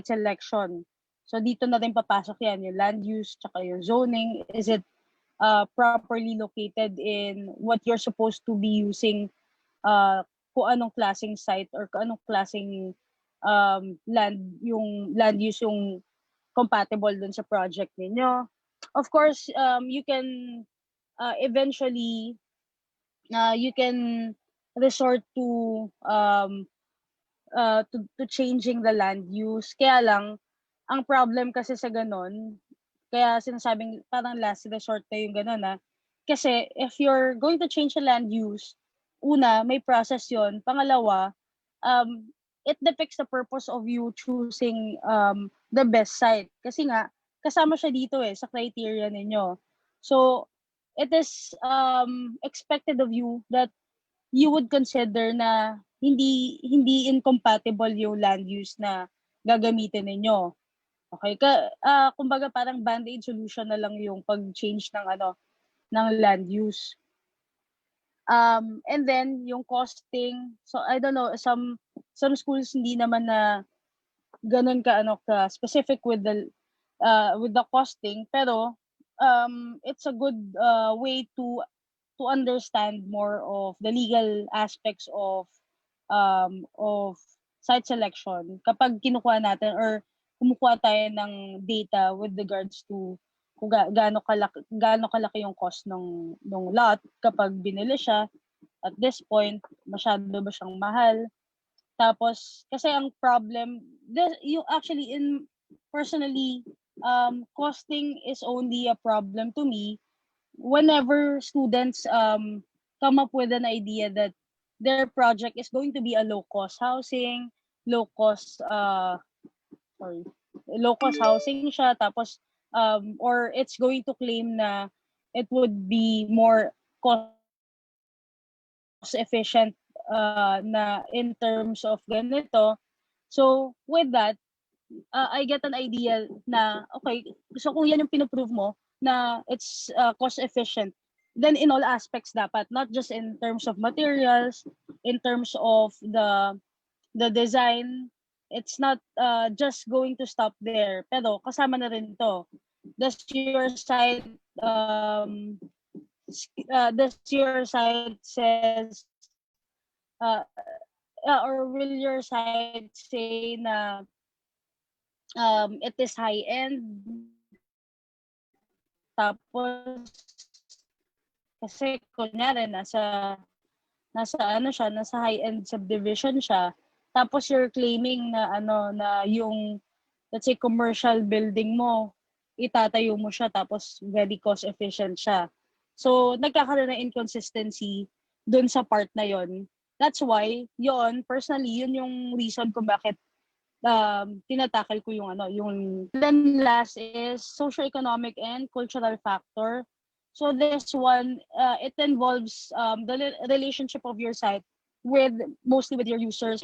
selection. So dito na rin papasok yan, yung land use, tsaka yung zoning. Is it properly located in what you're supposed to be using, kung anong klaseng site or kung anong klaseng land use yung compatible dun sa project ninyo. Of course, you can eventually you can resort to changing the land use. Kaya lang, ang problem kasi sa ganon, kaya sinasabing parang last resort na yung ganon kasi if you're going to change the land use, una, may process yon. Pangalawa, it depicts the purpose of you choosing the best site. Kasi nga, kasama siya dito sa criteria ninyo. So, it is expected of you that you would consider na hindi incompatible yung land use na gagamitin ninyo. Okay? Kumbaga parang band-aid solution na lang yung pag-change ng land use. And then yung costing, so I don't know, some schools hindi naman na ganun ka specific with the costing, pero it's a good way to understand more of the legal aspects of site selection kapag kinukuha natin or kumukuha tayo ng data with regards to kung gaano kalaki yung cost ng lot kapag binili siya. At this point, masyado ba siyang mahal? Tapos kasi ang problem, you actually in personally, costing is only a problem to me whenever students come up with an idea that their project is going to be a low cost housing, low cost sorry, low cost housing siya, tapos or it's going to claim na it would be more cost efficient na in terms of ganito. So with that, I get an idea na, okay, so kung yan yung pinoprove mo, na it's cost efficient, then in all aspects dapat, not just in terms of materials, in terms of the design, it's not just going to stop there. Pero kasama na rin to. Does your site says or will your site say na it is high end, tapos kasi kunyari nasa ano siya, nasa high end subdivision siya, tapos you're claiming na na yung let's say commercial building mo, itatayo mo siya tapos very cost efficient siya. So nagkakaroon ng inconsistency dun sa part na yon. That's why personally yun yung reason kung bakit tinatakal ko yung yung then last is socioeconomic and cultural factor. So this one, it involves the relationship of your site mostly with your users.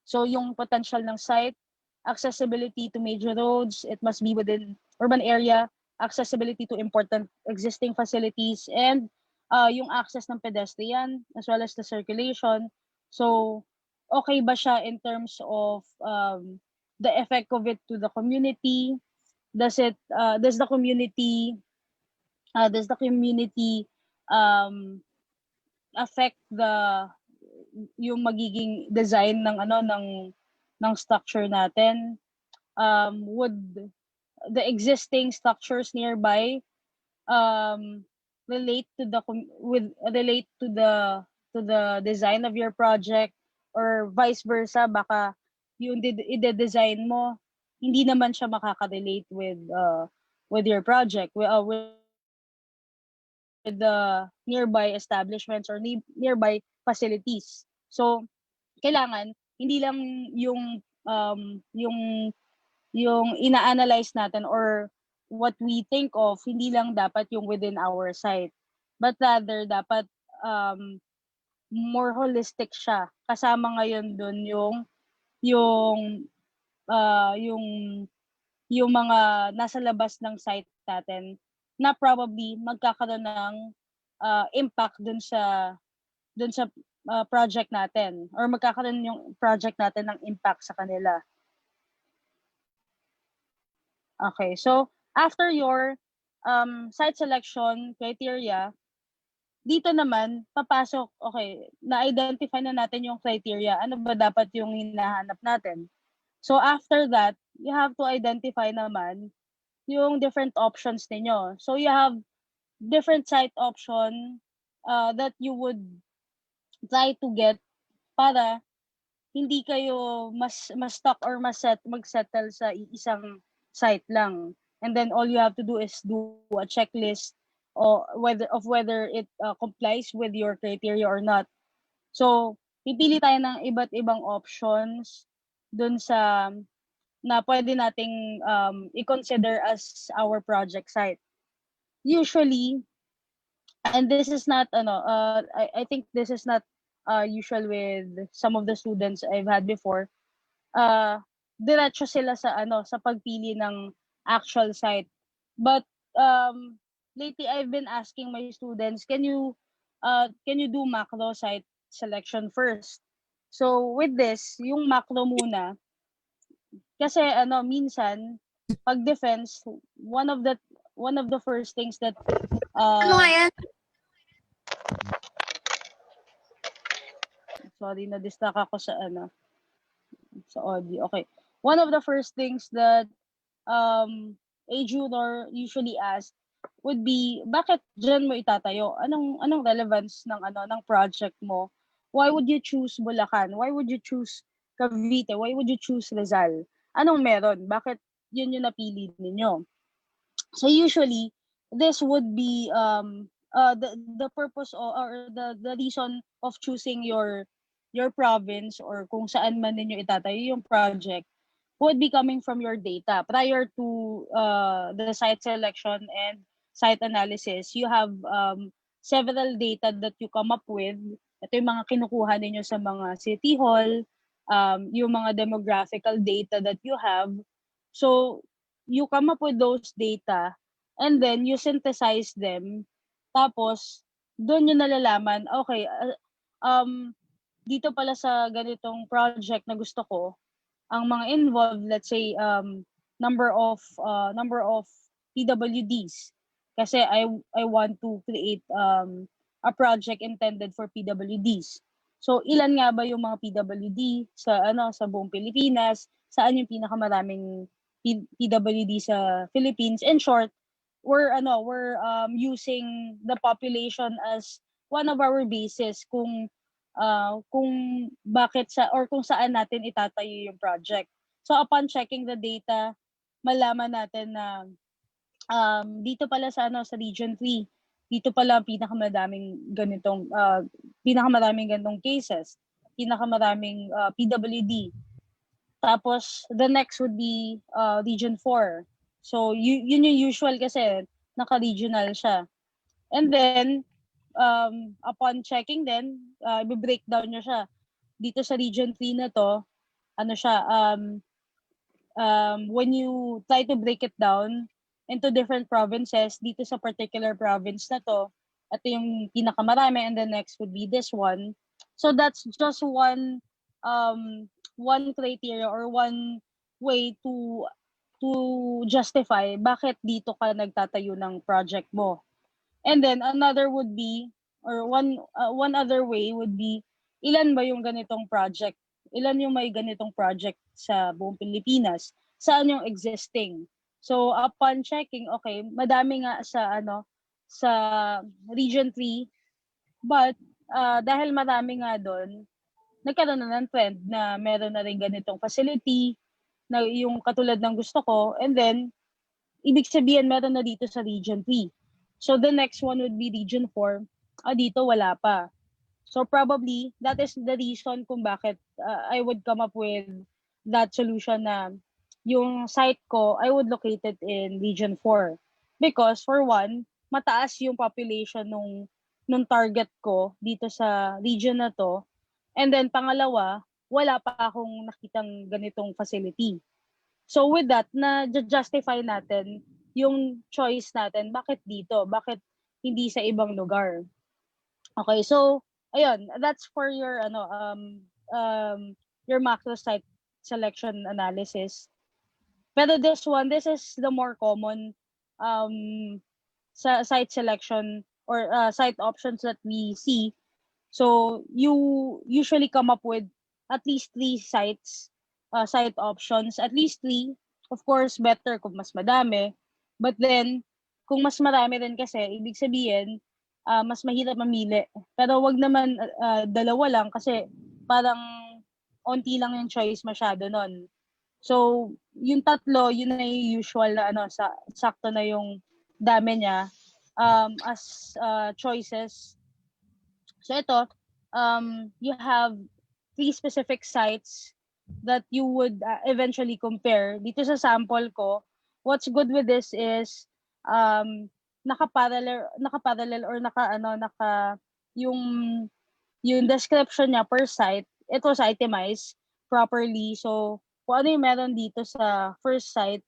So yung potential ng site, accessibility to major roads, it must be within urban area, accessibility to important existing facilities, and yung access ng pedestrian as well as the circulation. So okay ba siya in terms of the effect of it to the community? Does the community affect yung magiging design ng ng structure natin? Would the existing structures nearby relate to the design of your project, or vice versa, baka yung i-design mo hindi naman siya makaka-relate with your project, with the nearby establishments or nearby facilities. So kailangan hindi lang yung yung ina-analyze natin or what we think of, hindi lang dapat yung within our site, but rather dapat more holistic siya. Kasama ngayon dun yung yung yung mga nasa labas ng site natin na probably magkakaroon ng impact dun sa project natin, or magkakaroon yung project natin ng impact sa kanila. Okay, so after your site selection criteria, dito naman papasok, okay, na-identify na natin yung criteria, ano ba dapat yung hinahanap natin. So after that, you have to identify naman yung different options ninyo. So you have different site option that you would try to get para hindi kayo mas stuck or mag-settle sa isang site lang. And then all you have to do is do a checklist whether it complies with your criteria or not. So pipili tayo ng iba't ibang options dun sa na pwede nating i-consider as our project site. Usually, and this is not I think this is not usual with some of the students I've had before, diretso sila sa pagpili ng actual site. But lately I've been asking my students, can you do macro site selection first? So with this, yung macro muna, kasi minsan pag defense, one of the first things that sorry, na-distract ako sa audio. Okay. One of the first things that a junior usually ask would be, bakit dyan mo itatayo? Anong relevance ng project mo why would you choose Bulacan? Why would you choose Cavite? Why would you choose Rizal? Anong meron? Bakit yun yung napili ninyo? So usually, this would be the purpose or the reason of choosing your province or kung saan man ninyo itatayo yung project would be coming from your data. Prior to the site selection and site analysis, you have several data that you come up with. Ito yung mga kinukuha ninyo sa mga city hall, yung mga demographical data that you have. So, you come up with those data and then you synthesize them. Tapos, doon nyo nalalaman, okay, dito pala sa ganitong project na gusto ko, ang mga involved, let's say, number of PWDs. Kasi I want to create a project intended for PWDs. So, ilan nga ba yung mga PWD sa buong Pilipinas? Saan yung pinakamaraming PWD sa Philippines? In short, we're using the population as one of our bases kung bakit or kung saan natin itatayo yung project. So upon checking the data, malaman natin na dito pala sa Region 3, dito pala pinakamaraming ganitong cases, pinakamaraming PWD. Tapos the next would be Region 4. So yun yung usual kasi naka-regional siya. And then upon checking then, i-breakdown nyo siya. Dito sa Region 3 na to, when you try to break it down into different provinces, dito sa particular province na to, ito yung pinakamarami, and the next would be this one. So that's just one criteria or one way to justify bakit dito ka nagtatayo ng project mo. And then another would be, or one other way would be, ilan ba yung ganitong project? Ilan yung may ganitong project sa buong Pilipinas? Saan yung existing? So upon checking, okay, madami nga sa Region 3, but dahil marami nga doon, nagkaroon na ng trend na meron na rin ganitong facility na yung katulad ng gusto ko, and then ibig sabihin meron na dito sa Region 3. So the next one would be Region 4. Dito wala pa. So probably that is the reason kung bakit I would come up with that solution na yung site ko, I would locate it in Region 4. Because for one, mataas yung population nung target ko dito sa region na to. And then pangalawa, wala pa akong nakitang ganitong facility. So with that, na-justify natin yung choice natin, bakit dito? Bakit hindi sa ibang lugar? Okay, so ayun, that's for your your macro site selection analysis. Pero this is the more common sa site selection or site options that we see. So you usually come up with at least 3 site options, at least 3. Of course, better kung mas madami. But then, kung mas marami rin kasi, ibig sabihin, mas mahirap mamili. Pero wag naman dalawa lang kasi parang onti lang yung choice masyado nun. So, yung tatlo, yun na yung usual na sakto na yung dami niya as choices. So ito, you have 3 specific sites that you would eventually compare. Dito sa sample ko, what's good with this is naka-parallel or yung description niya per site, it was itemized properly. So, kung ano yung meron dito sa first site,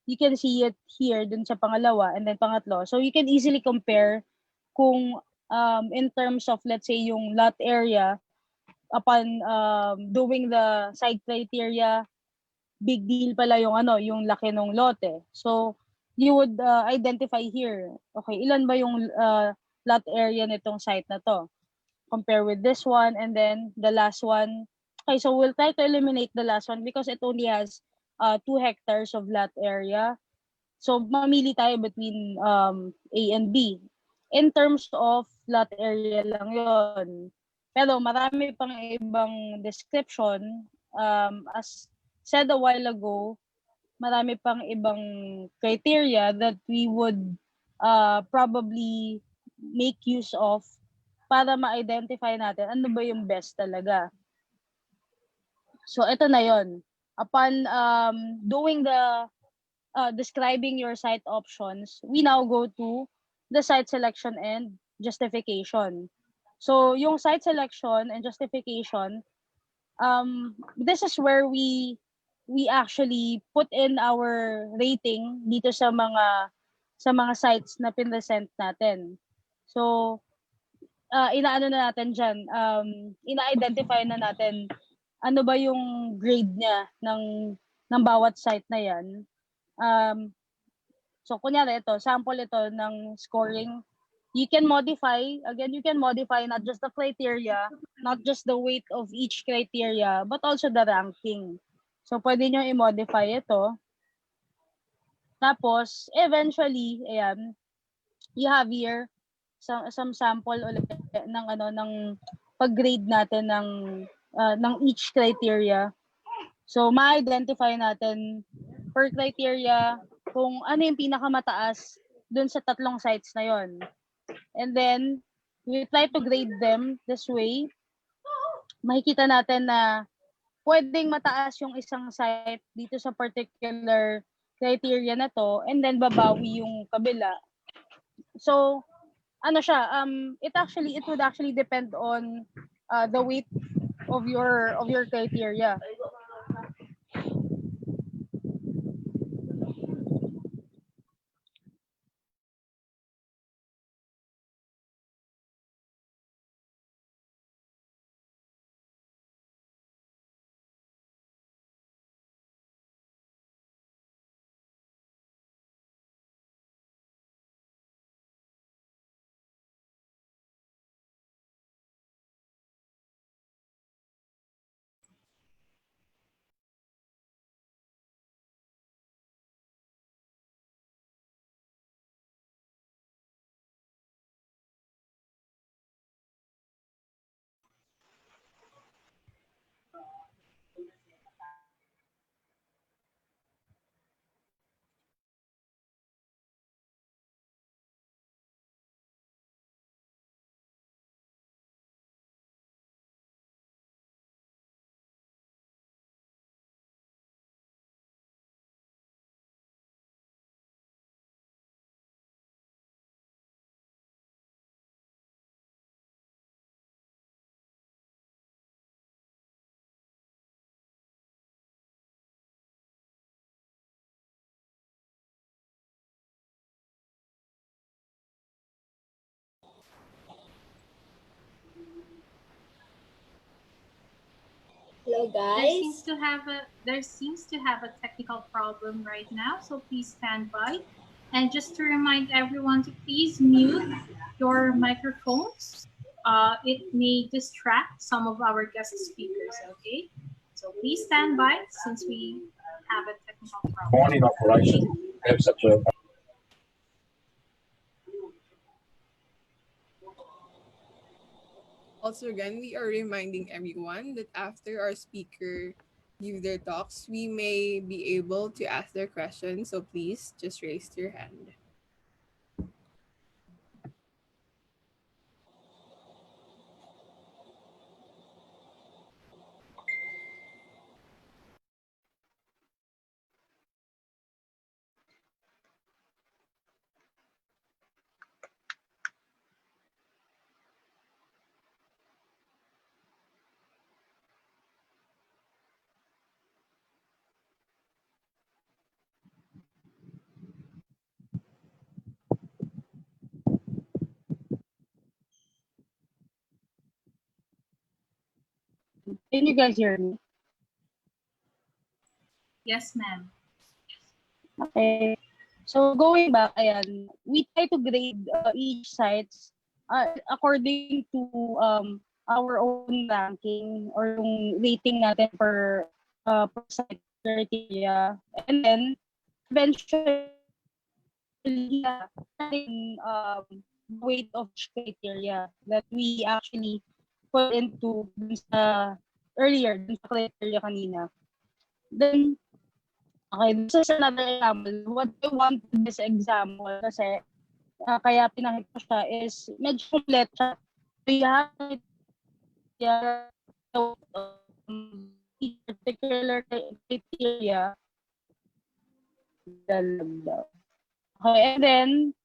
you can see it here dun sa pangalawa and then pangatlo. So, you can easily compare kung in terms of, let's say, yung lot area, upon doing the site criteria, big deal pala yung laki ng lote. So, you would identify here, okay, ilan ba yung lot area nitong site na to? Compare with this one, and then the last one. Okay, so we'll try to eliminate the last one because it only has 2 hectares of lot area. So, mamili tayo between A and B. In terms of lot area lang yon. Pero marami pang ibang description. As said a while ago, marami pang ibang criteria that we would probably make use of para ma-identify natin ano ba yung best talaga. So ito na yon. Upon doing the describing your site options, we now go to the site selection and justification. So yung site selection and justification, this is where we actually put in our rating dito sa mga sites na pinresent natin. So inaano na natin diyan, ina-identify na natin ano ba yung grade niya ng bawat site na 'yan. So kunyari ito, sample ito ng scoring. You can modify not just the criteria, not just the weight of each criteria, but also the ranking. So pwede nyo i-modify ito. Tapos eventually, ayan, you have here some sample ulit ng pag-grade natin ng each criteria. So ma-identify natin per criteria kung ano yung pinakamataas dun sa tatlong sites na yon. And then, we try to grade them this way. Makikita natin na pwedeng mataas yung isang site dito sa particular criteria na to, and then babawi yung kabila. So, ano siya, it would actually depend on the weight of your criteria. Hello, There seems guys. to have a technical problem right now, so please stand by. And just to remind everyone to please mute your microphones. It may distract some of our guest speakers, okay? So please stand by since we have a technical problem. Morning operation. Have such a Also, again, we are reminding everyone that after our speaker give their talks, we may be able to ask their questions. So please just raise your hand. Can you guys hear me? Yes, ma'am. Okay. So going back, ayan, we try to grade each sites according to our own ranking or yung rating natin per site criteria. And then eventually weight of each criteria that we actually put into dun sa earlier, dun sa criteria kanina. Then, okay, this is another example. What I want this example kasi kaya pinakita ko siya is medyo complete siya. So you have particular criteria. Okay, and then,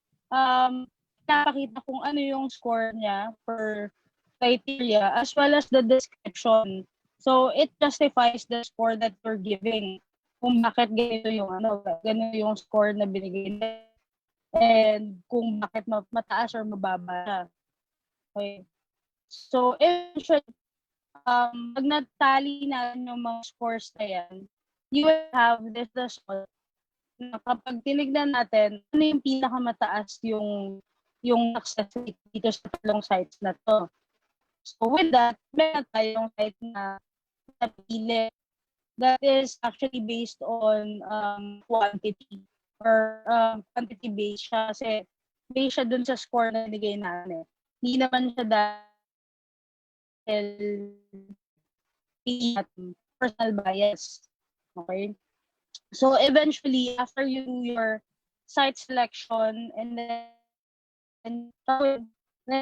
napakita kung ano yung score niya per criteria as well as the description. So, it justifies the score that you're giving. Kung bakit ganito yung score na binigay niya. And kung bakit mataas or mababa siya. Okay. So, eventually, pag natali natin yung mga scores na yan, you will have this result na kapag tinignan natin, ano yung pinakamataas yung success rate dito sa tatlong sites na to. So with that, meron tayong site na napili that is actually based on quantity or quantity based siya kasi based siya dun sa score na nilagay natin. Hindi naman siya dahil personal bias. Okay? So eventually, after you do your site selection and then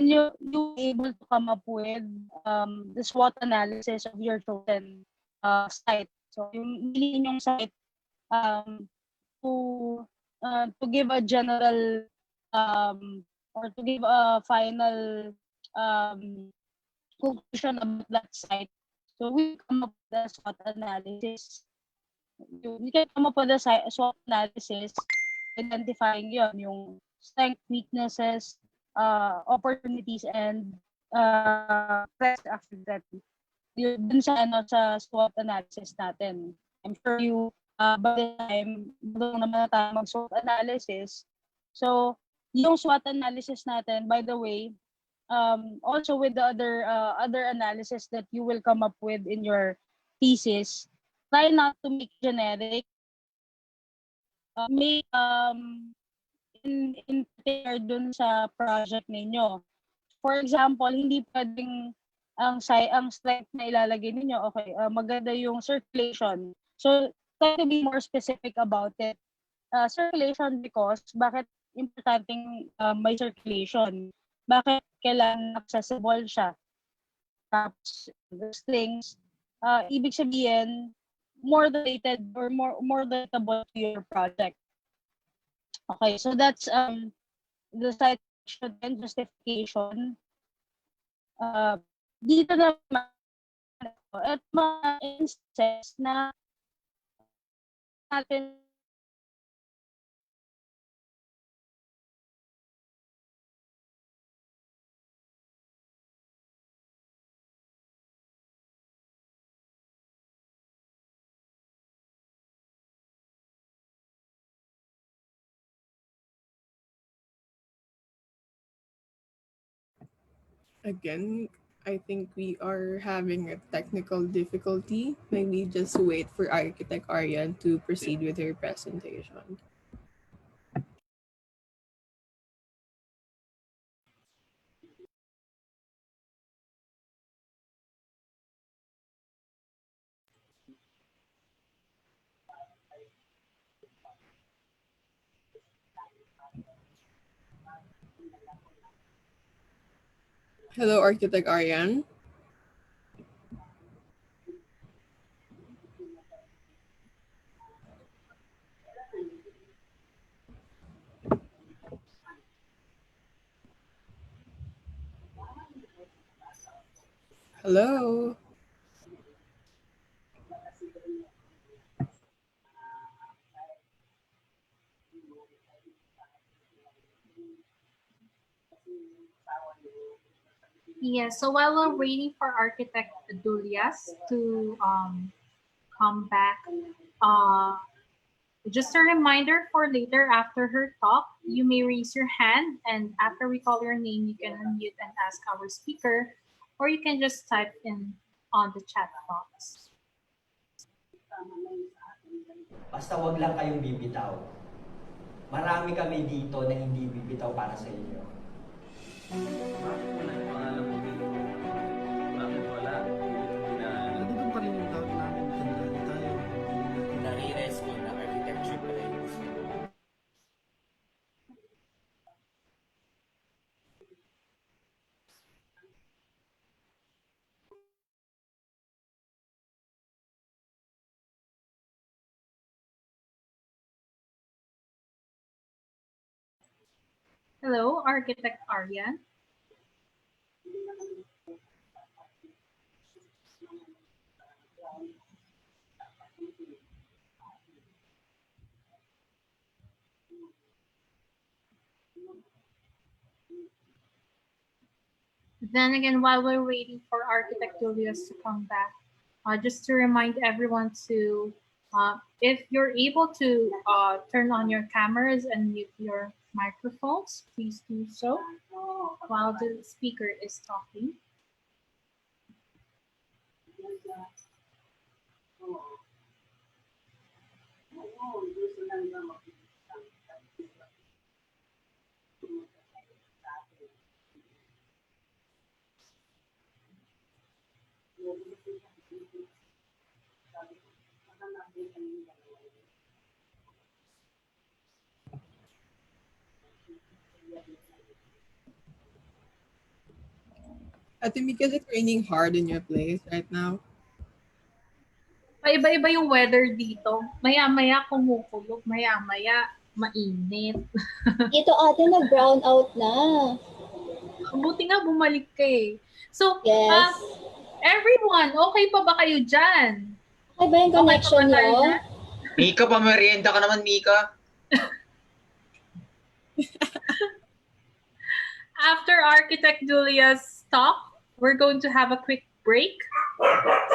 you able to come up with the SWOT analysis of your chosen site. So yung yung site to give a general or to give a final conclusion about that site. So we come up with a SWOT analysis. You can come up with a SWOT analysis identifying yung strength, weaknesses, opportunities, and threats after that. Dun sa SWOT analysis natin. I'm sure you by the time doon naman na tayo mag-SWOT analysis. So, yung SWOT analysis natin, by the way, also with the other analysis that you will come up with in your thesis, try not to make generic. Make in particular dun sa project ninyo. For example, hindi pwedeng ang strength na ilalagay ninyo, okay, maganda yung circulation. So, try to be more specific about it. Circulation because, bakit importanteng may circulation? Bakit kailangan accessible siya? Tapos, those things, ibig sabihin, more related or more relatable to your project. Okay, so that's the citation and justification. Dito naman, at mga instances na natin Again, I think we are having a technical difficulty. Maybe just wait for Architect Aryan to proceed with her presentation. Hello, Architect Aryan. Hello. Yes, so while we're waiting for Architect Dulias to come back, just a reminder for later after her talk, you may raise your hand, and after we call your name, you can unmute and ask our speaker, or you can just type in on the chat box. Basta wag lang kayong bibitaw. Marami kami dito na hindi bibitaw para sa inyo. Bakit mo na yung pangalan mo dito? Wala Hello, Architect Aryan. Then again, while we're waiting for Architect Julius to come back, just to remind everyone to, if you're able to turn on your cameras and mute your microphones, please do so while the speaker is talking. Ate Mika, is it raining hard in your place right now? Paiba-iba yung weather dito. Maya-maya kumukulog, maya-maya mainit. Dito ate nag-brown out na. Buti nga bumalik ka eh. So, Yes. everyone, okay pa ba kayo dyan? Okay ba yung connection Okay pa ba tayo nyo? dyan? Mika, pamerienda ka naman, Mika. After Architect Julia's talk, we're going to have a quick break.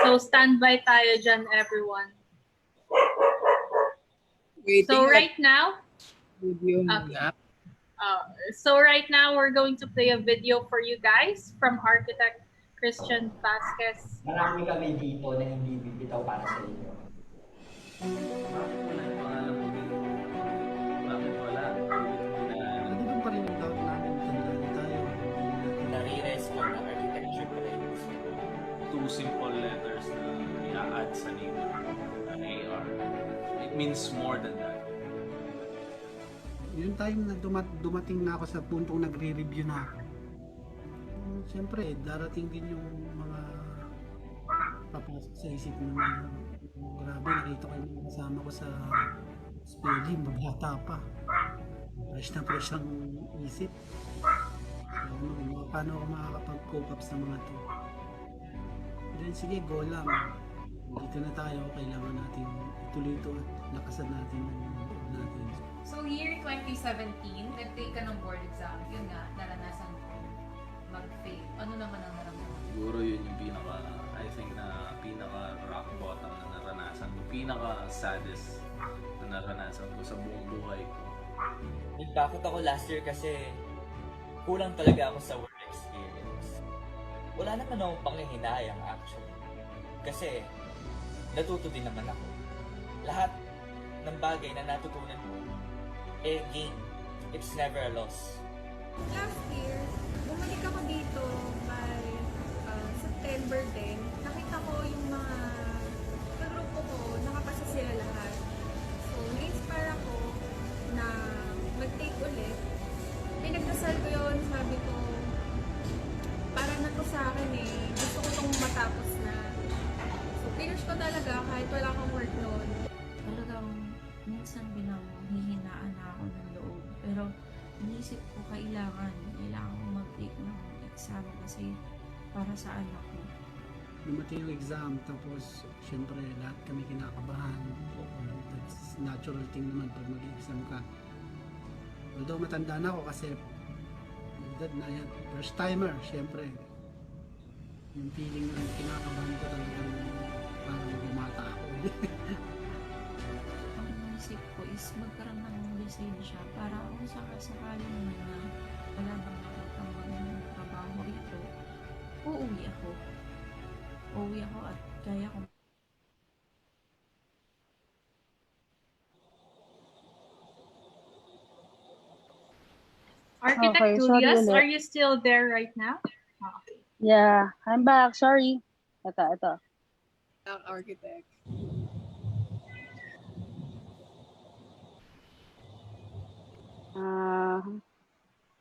So stand by tayo dyan, everyone. So right now, so right now we're going to play a video for you guys from Architect Christian Vasquez. Marami kami dito na hindi bibitaw para sa inyo. Bakit wala yung pangalan mo dito? Bakit wala? Nandun pa rin yung doubt namin. Tandaan tayo. Nare-respond ng architecture trends. Two simple letters na i-add sa name na AR. It means more than that. Yung time na dumating na ako sa puntong nagre-review na ako. Siyempre, darating din yung mga papasok sa isip mo na grabe, nakita ko yung kasama ko sa spelling, maghata pa. Fresh ang isip. So, paano ako makakapag-cope up sa mga to? Then sige, go lang. Dito na tayo, kailangan natin ituloy ito at lakasan natin yung loob natin. So year 2017, nag-take ka ng board exam. Yun nga, naranasan ko mag-fail. Ano naman ang naramdaman? Siguro yun yung I think na pinaka-rock bottom na naranasan ko. Pinaka-saddest na naranasan ko sa buong buhay ko. Nagtakot ako last year kasi kulang talaga ako sa work experience. Wala naman akong panghihinayang actually. Kasi natuto din naman ako. Lahat ng bagay na natutunan mo, gain. It's never a loss. Last year, bumalik ako dito by September 10. Nakita ko yung mga kagrupo ko, nakapasa sila lahat. So, na-inspire ako na mag-take ulit. Pinagdasal ko yun, sabi ko, para na to sa akin eh. Gusto ko itong matapos na. So, finish ko talaga kahit wala akong work noon. Talagang minsan hinaan na ako ng loob. Pero inisip ko kailangan ko mag-take ng exam kasi para sa anak ko. Dumating yung exam, tapos syempre lahat kami kinakabahan. That's natural thing naman pag mag-exam ka. Although matanda na ako kasi edad na yan, first timer, syempre. Yung feeling na kinakabahan ko talagang parang bumata ako. Ang inisip ko is magkaroon ng lisensya para kung sakasakali naman na wala bang nakitang magandang trabaho rito, uuwi ako at kaya ko. Architect Okay, Julius, sorry are ulit. you still there right now? Okay. Yeah, I'm back. Sorry. Ito. Architect.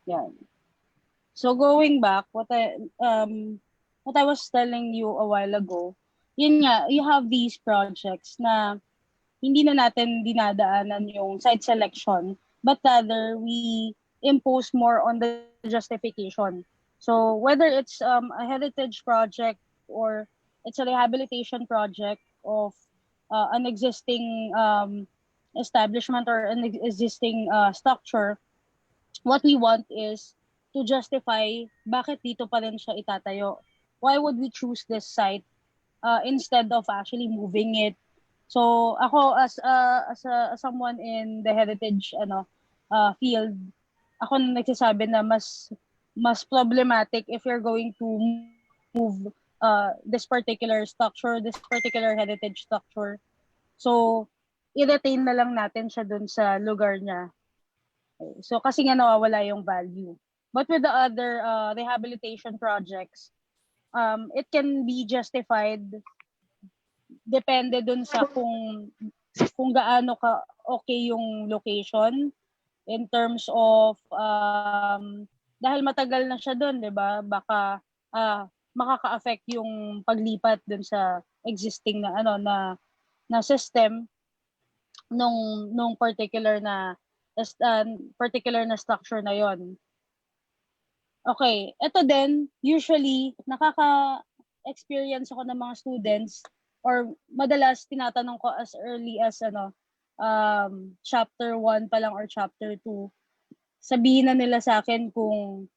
Yan. So going back, what I was telling you a while ago, yun nga, you have these projects na hindi na natin dinadaanan yung site selection, but rather we impose more on the justification. So whether it's a heritage project or it's a rehabilitation project of an existing establishment or an existing structure, what we want is to justify bakit dito pa rin siya itatayo. Why would we choose this site instead of actually moving it? So ako as someone in the heritage field, ako na nagsasabi na mas problematic if you're going to move this particular structure, this particular heritage structure. So i-retain na lang natin siya dun sa lugar niya. So kasi nga nawawala yung value. But with the other rehabilitation projects, it can be justified depende dun sa kung gaano ka okay yung location in terms of dahil matagal na siya doon, 'di ba? Baka makaka-affect yung paglipat dun sa existing na na system nung particular na structure na 'yon. Okay, ito din usually nakaka-experience ako ng mga students or madalas tinatanong ko as early as chapter 1 pa lang or chapter 2. Sabihin na nila sa akin kung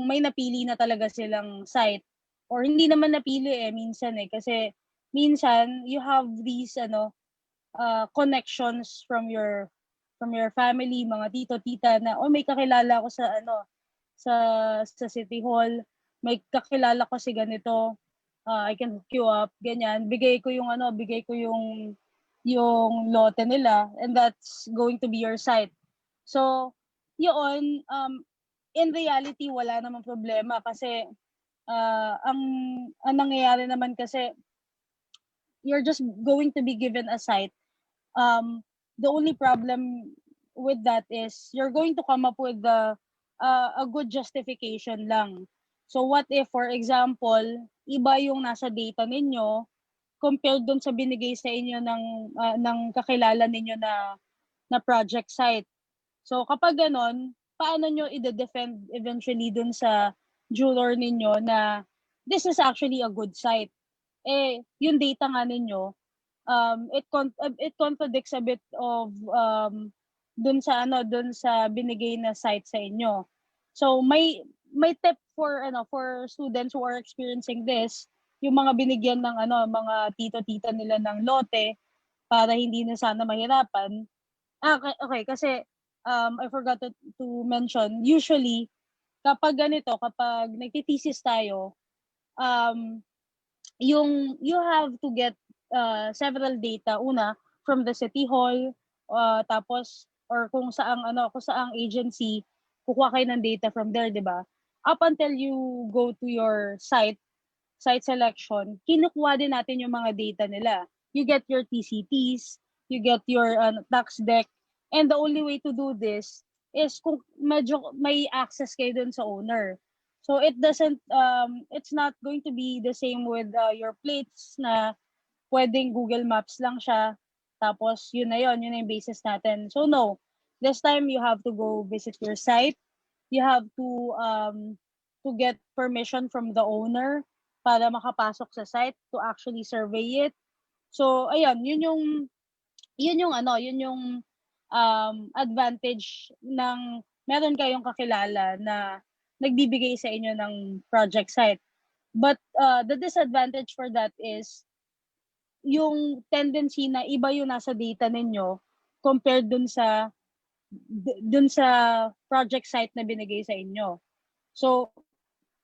may napili na talaga silang site or hindi naman napili minsan kasi minsan you have these connections from your family, mga tito, tita na may kakilala ako sa City Hall, may kakilala ko si ganito, I can hook you up, ganyan. Bigay ko yung lote nila and that's going to be your site. So, yun, in reality, wala namang problema kasi ang nangyayari naman kasi you're just going to be given a site. The only problem with that is you're going to come up with a good justification lang. So what if, for example, iba yung nasa data ninyo compared dun sa binigay sa inyo ng kakilala ninyo na project site. So kapag ganon, paano nyo i-defend eventually dun sa juror ninyo na this is actually a good site? Yung data nga ninyo, it contradicts a bit of dun sa binigay na site sa inyo. So may tip for students who are experiencing this, yung mga binigyan ng mga tito-tita nila ng lote para hindi na sana mahirapan. Okay, kasi I forgot to mention, usually kapag nagti-thesis tayo, you have to get several data una from the city hall, tapos or kung saang agency kukuha kayo ng data from there, 'di ba? Up until you go to your site selection, kinukuha din natin yung mga data nila. You get your TCTs, you get your tax deck, and the only way to do this is kung medyo may access kayo dun sa owner. So it's not going to be the same with your plates na pwedeng Google Maps lang siya. Tapos yun na yung basis natin. So no, this time you have to go visit your site. You have to get permission from the owner para makapasok sa site to actually survey it. So ayan, yun yung advantage ng meron kayong kakilala na nagbibigay sa inyo ng project site. But the disadvantage for that is yung tendency na iba yung nasa data ninyo compared dun sa project site na binigay sa inyo. So,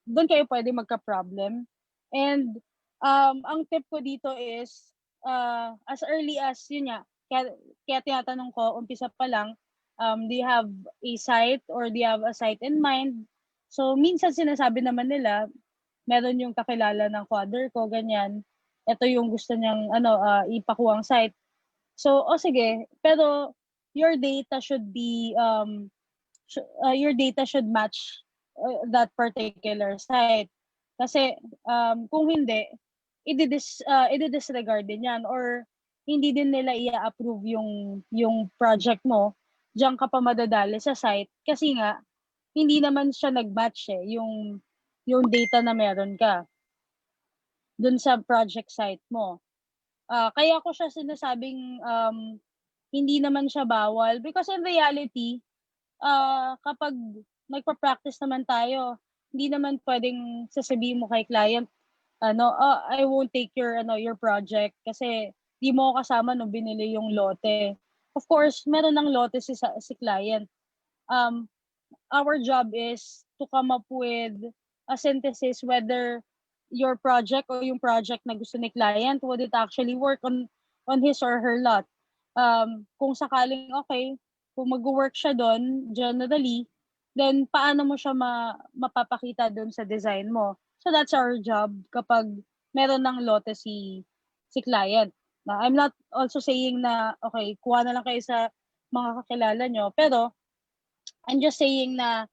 doon kayo pwede magka-problem. And ang tip ko dito is as early as yun nga, kaya tinatanong ko, umpisa pa lang, do you have a site or do you have a site in mind? So, minsan sinasabi naman nila, meron yung kakilala ng father ko, ganyan. Ito yung gusto niyang ipakuwang site. So, sige, pero your data should be your data should match that particular site. Kasi kung hindi, i-disregard din yan or hindi din nila i-approve yung project mo diyan ka pa madadali sa site kasi nga hindi naman siya nag-match yung data na meron ka dun sa project site mo. Kaya ko siya sinasabing hindi naman siya bawal because in reality, kapag nagpa-practice naman tayo, hindi naman pwedeng sasabihin mo kay client, I won't take your project kasi di mo kasama nung binili yung lote. Of course, meron ng lote si client. Our job is to come up with a synthesis whether your project or yung project na gusto ni client, would it actually work on his or her lot. Kung sakaling okay, kung mag-work siya doon, generally, then paano mo siya mapapakita doon sa design mo. So that's our job kapag meron ng lote si client. Now, I'm not also saying na, okay, kuha na lang kayo sa mga kakilala nyo, pero I'm just saying na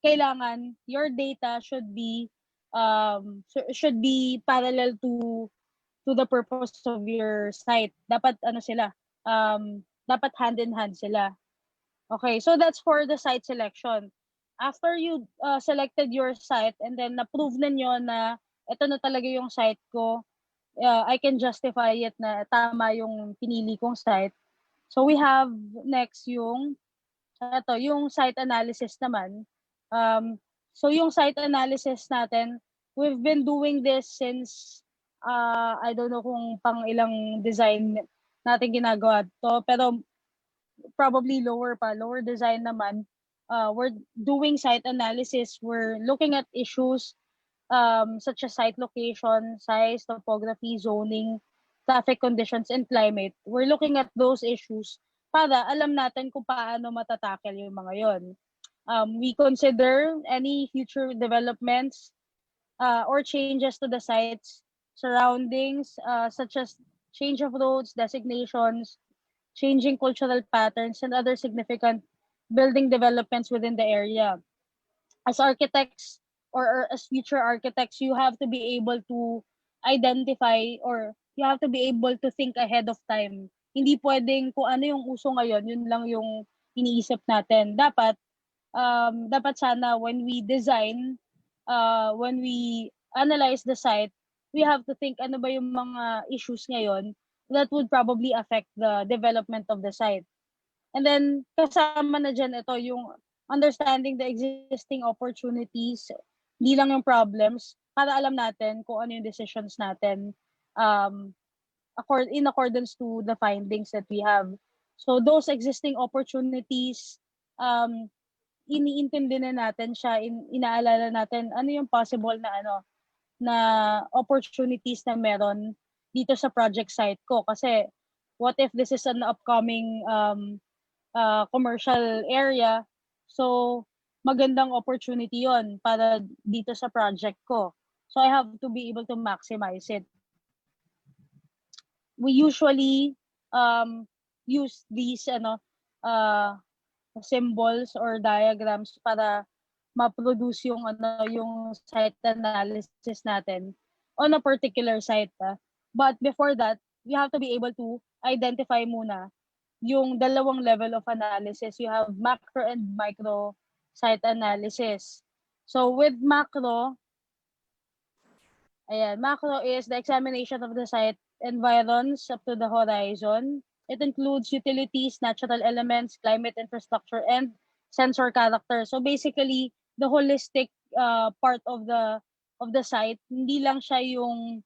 kailangan your data should be parallel to the purpose of your site. Dapat sila, dapat hand in hand sila. Okay, so that's for the site selection. After you selected your site and then na-prove ninyo na ito na talaga yung site ko, I can justify it na tama yung pinili kong site. So we have next yung site analysis naman. So yung site analysis natin, we've been doing this since I don't know kung pang ilang design natin ginagawa to, pero probably lower design naman. We're doing site analysis. We're looking at issues such as site location, size, topography, zoning, traffic conditions, and climate. We're looking at those issues para alam natin kung paano matatakel yung mga yon. We consider any future developments or changes to the site's surroundings, such as change of roads, designations, changing cultural patterns, and other significant building developments within the area. As architects or as future architects, you have to be able to identify or you have to be able to think ahead of time. Hindi pwedeng kung ano yung uso ngayon, yun lang yung iniisip natin. Dapat sana when we design, when we analyze the site, we have to think ano ba yung mga issues ngayon that would probably affect the development of the site. And then, kasama na dyan ito yung understanding the existing opportunities, hindi lang yung problems, para alam natin kung ano yung decisions natin in accordance to the findings that we have. So those existing opportunities, iniintindi na natin siya, inaalala natin ano yung possible na opportunities na meron dito sa project site ko. Kasi what if this is an upcoming commercial area? So magandang opportunity yon para dito sa project ko. So I have to be able to maximize it. We usually use these symbols or diagrams para ma-produce yung site analysis natin on a particular site. But before that, we have to be able to identify muna yung dalawang level of analysis. You have macro and micro site analysis. So with macro is the examination of the site environs up to the horizon. It includes utilities, natural elements, climate infrastructure, and sensor character. So basically, the holistic part of the site, hindi lang siya yung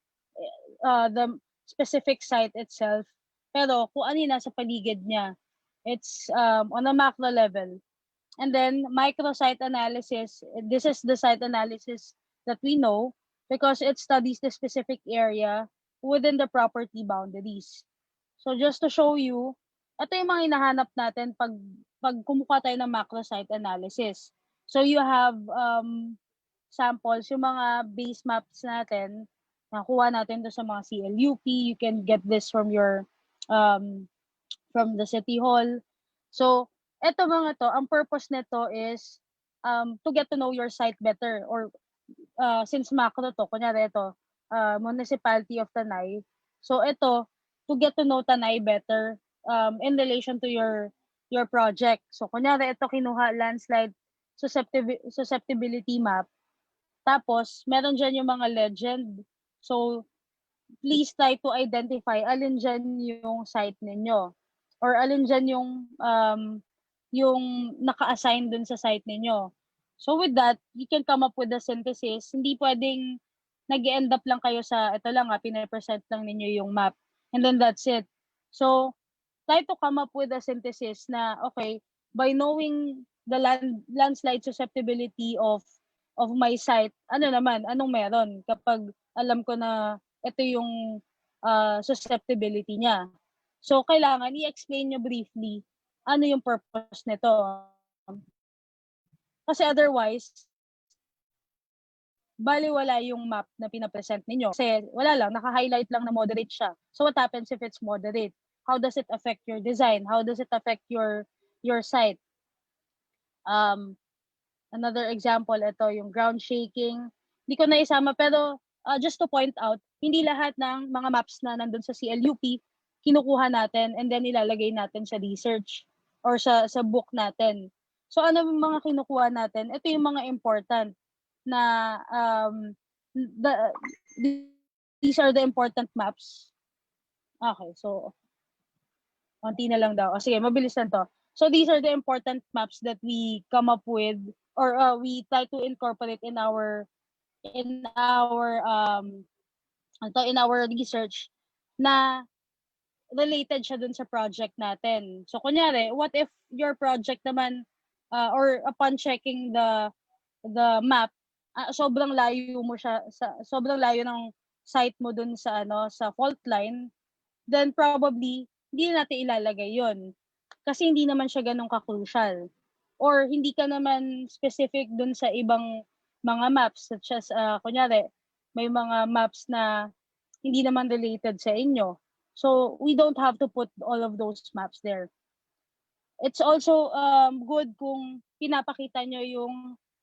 the specific site itself, pero kung ano yung nasa paligid niya. It's on a macro level. And then microsite analysis, this is the site analysis that we know because it studies the specific area within the property boundaries. So just to show you, ito yung mga hinahanap natin pag kumuha tayo ng macrosite analysis. So you have samples, yung mga base maps natin, nakuha natin doon sa mga CLUP. You can get this from your from the City Hall. So eto mga to, ang purpose nito is to get to know your site better, or since macro to, kunyari ito, Municipality of Tanay. So ito, to get to know Tanay better in relation to your your project. So kunyari ito kinuha landslide susceptibility map. Tapos meron diyan yung mga legend. So please try to identify alin diyan yung site ninyo or alin diyan yung naka-assign dun sa site ninyo. So with that, you can come up with a synthesis. Hindi pwedeng nag-end up lang kayo sa ito lang pina-present lang ninyo yung map and then that's it. So try to come up with a synthesis na okay, by knowing the landslide susceptibility of my site, anong meron kapag alam ko na ito yung susceptibility niya. So kailangan i-explain nyo briefly ano yung purpose nito. Kasi otherwise, baliwala yung map na pinapresent ninyo. Kasi wala lang, naka-highlight lang na moderate siya. So what happens if it's moderate? How does it affect your design? How does it affect your site? Another example, ito yung ground shaking. Hindi ko na isama pero just to point out, hindi lahat ng mga maps na nandun sa CLUP kinukuha natin and then ilalagay natin sa research or sa book natin. So ano yung mga kinukuha natin? Ito yung mga important na these are the important maps. Okay, so konti na lang daw. Sige, mabilis lang to. So these are the important maps that we come up with or we try to incorporate in our research na related siya dun sa project natin. So kunyari, what if your project naman or upon checking the map, sobrang layo mo siya sobrang layo ng site mo dun sa sa fault line, then probably hindi natin ilalagay 'yon. Kasi hindi naman siya ganun ka-crucial. Or hindi ka naman specific dun sa ibang mga maps such as kunyari may mga maps na hindi naman related sa inyo. So we don't have to put all of those maps there. It's also good kung pinapakita nyo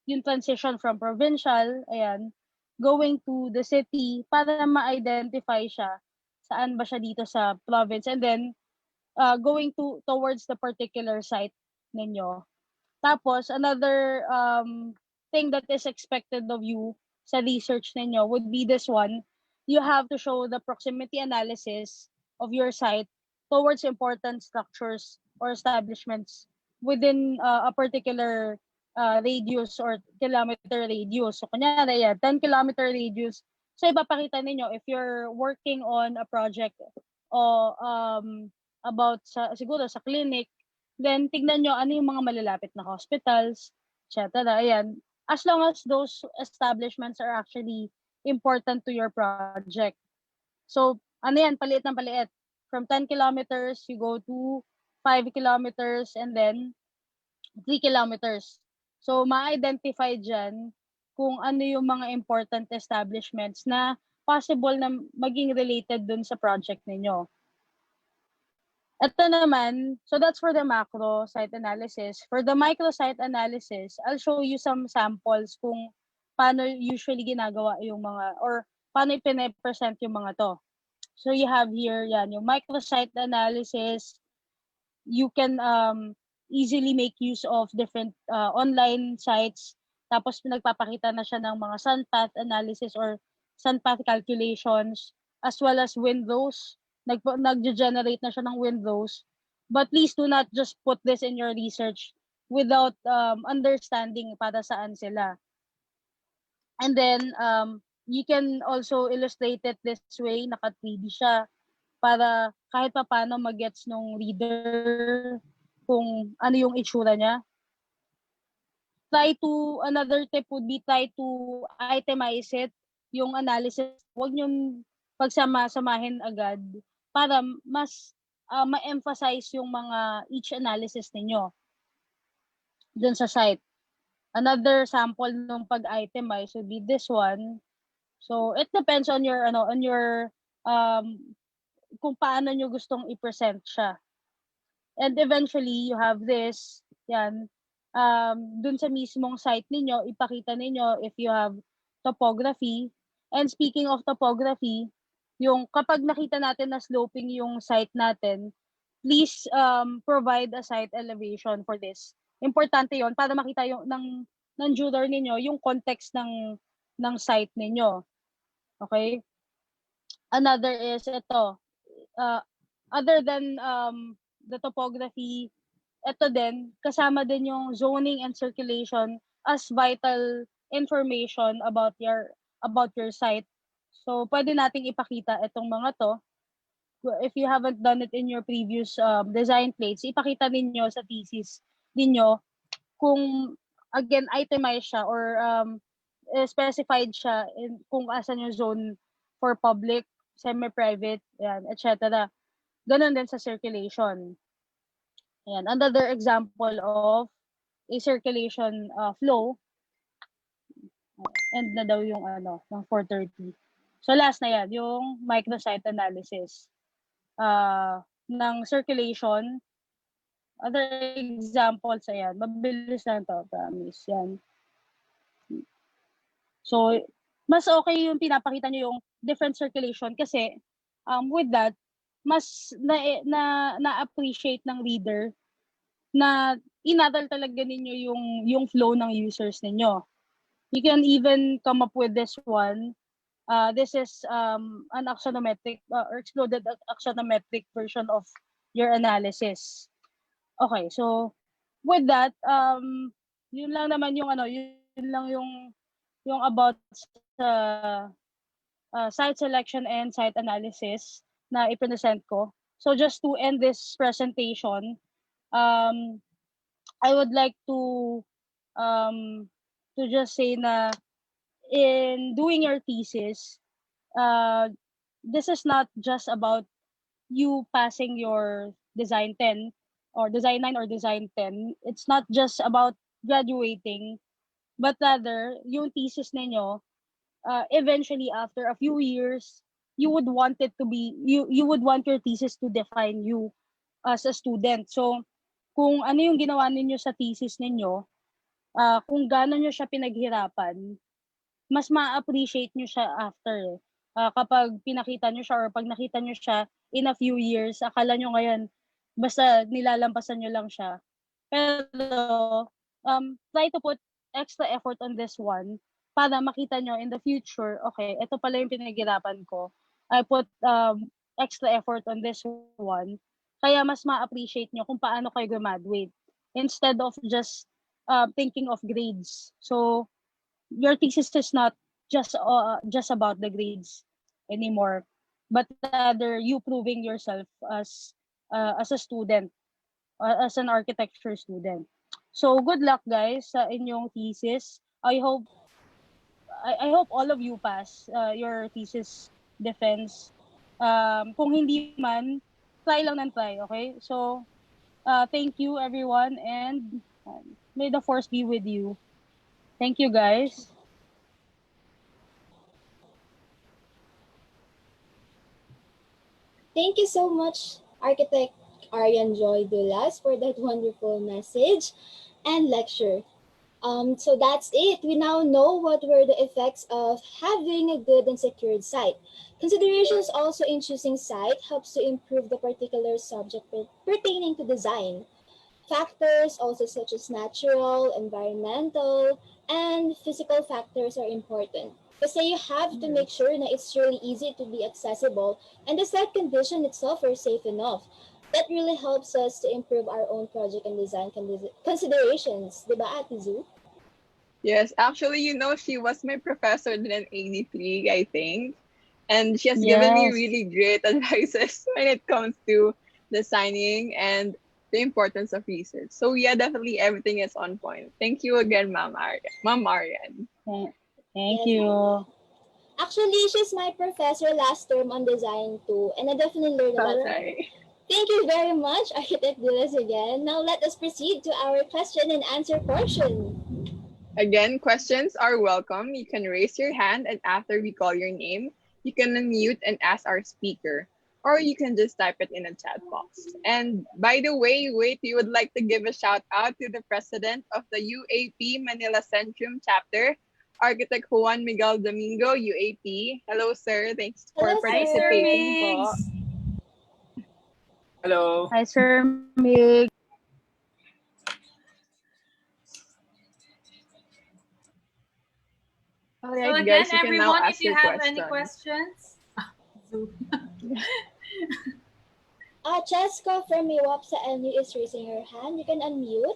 yung transition from provincial, ayan, going to the city para ma-identify siya saan ba siya dito sa province and then going towards the particular site ninyo. Tapos another thing that is expected of you sa research ninyo would be this one. You have to show the proximity analysis of your site towards important structures or establishments within a particular radius or kilometer radius. So kunyari, 10-kilometer radius. So ipapakita ninyo if you're working on a project o about siguro sa clinic, then tignan nyo ano yung mga malalapit na hospitals, etc. Ayan. As long as those establishments are actually important to your project. So, paliit ng paliit. From 10 kilometers, you go to 5 kilometers, and then 3 kilometers. So, ma-identify dyan kung ano yung mga important establishments na possible na maging related dun sa project ninyo. Ito naman, so that's for the macro site analysis. For the micro site analysis, I'll show you some samples kung paano usually ginagawa yung mga, or paano ipine-present yung mga to. So you have here, yung micro site analysis. You can easily make use of different online sites. Tapos nagpapakita na siya ng mga sun path analysis or sun path calculations, as well as windows. Nag-generate na siya ng windows. But please do not just put this in your research without understanding para saan sila. And then, you can also illustrate it this way, naka-3D siya, para kahit pa paano mag-gets nung reader kung ano yung itsura niya. Another tip would be try to itemize it, yung analysis. Huwag niyong pagsama-samahin agad para mas ma-emphasize yung mga each analysis ninyo dun sa site. Another sample ng pag-itemize would be this one. So it depends on your kung paano nyo gustong i-present siya. And eventually you have this, dun sa mismong site ninyo, ipakita ninyo if you have topography. And speaking of topography, yung kapag nakita natin na sloping yung site natin, please provide a site elevation for this. Importante 'yon para makita yung ng juror ninyo yung context ng site ninyo. Okay? Another is ito. Other than the topography, ito din kasama din yung zoning and circulation as vital information about your site. So pwede nating ipakita itong mga to. If you haven't done it in your previous design plates, ipakita ninyo sa thesis ninyo kung again itemized siya or specified siya in kung asan yung zone for public, semi-private, yan, etc. Ganon din sa circulation. Ayan, another example of a circulation flow. End na daw yung ng 4:30. So last na yan, yung microsite analysis ng circulation. Other examples, ayan, mabilis lang to, promise, yan. So, mas okay yung pinapakita nyo yung different circulation kasi with that, mas na-appreciate ng reader na inaral talaga ninyo yung flow ng users ninyo. You can even come up with this one. This is an axonometric or exploded axonometric version of your analysis. Okay, so with that, yun lang naman yung yun lang yung about sa site selection and site analysis na i-present ko. So just to end this presentation, I would like to just say na in doing your thesis, this is not just about you passing your design 10 or design 9 or design 10. It's not just about graduating, but rather yung thesis ninyo, eventually after a few years, you would want it to be you would want your thesis to define you as a student. So kung ano yung ginawa ninyo sa thesis ninyo, kung gaano nyo siya pinaghirapan, mas ma-appreciate nyo siya after. Kapag pinakita nyo siya or pag nakita nyo siya in a few years, akala nyo ngayon, basta nilalampasan nyo lang siya. Pero, try to put extra effort on this one para makita nyo in the future, okay, ito pala yung pinaghirapan ko. I put extra effort on this one. Kaya mas ma-appreciate nyo kung paano kayo graduate instead of just thinking of grades. So, your thesis is not just about the grades anymore, but rather you proving yourself as a student, as an architecture student. So good luck guys sa inyong thesis. I hope all of you pass your thesis defense. Kung hindi man, try lang ng try, okay? So thank you everyone and may the force be with you. Thank you guys. Thank you so much, Architect Aryan Joy Dulas, for that wonderful message and lecture. So that's it. We now know what were the effects of having a good and secured site. Considerations also in choosing site helps to improve the particular subject pertaining to design. Factors also such as natural, environmental, and physical factors are important. Kasi you have to make sure that it's really easy to be accessible and the site condition itself are safe enough. That really helps us to improve our own project and design considerations. Diba, Ate Zu? Yes, actually, she was my professor in 83, I think. And she has given me really great advices when it comes to designing and the importance of research. So yeah, definitely everything is on point. Thank you again, Ma'am Arian. Thank you. Actually, she's my professor last term on design too, and I definitely learned a lot from her. Thank you very much, Architect Dilas again. Now let us proceed to our question and answer portion. Again, questions are welcome. You can raise your hand, and after we call your name, you can unmute and ask our speaker, or you can just type it in a chat box. And by the way, we would like to give a shout out to the president of the UAP Manila Centrum chapter, Architect Juan Miguel Domingo, UAP. Hello, sir. Thanks for participating. Hello. Hi, Sir Mig. All So right, again, guys, you can now everyone, if ask you your have any question. questions, Cheska from Iwapsa NU is raising her hand. You can unmute.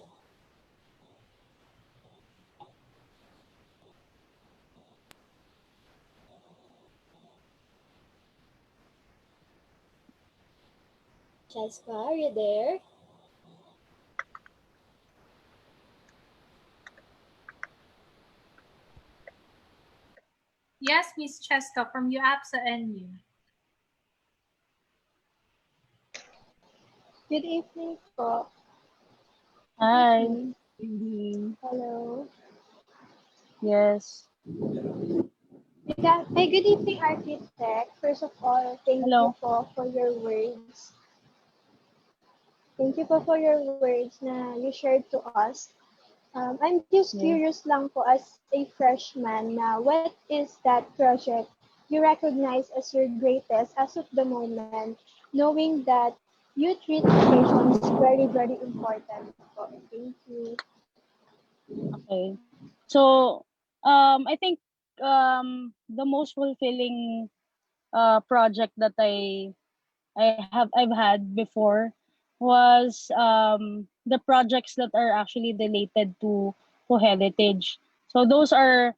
Cheska, are you there? yes, Miss Cheska from UAPSA NU. Good evening po. Hi. Hello. Yes. Good evening, Architect. First of all, thank you Hello. po for your words. Thank you po for your words na you shared to us. I'm just Yeah. curious lang po as a freshman na what is that project you recognize as your greatest as of the moment, knowing that you treat education is very, very important po. Thank you. Okay. So, I think the most fulfilling project that I've had before was the projects that are actually related to heritage. So those are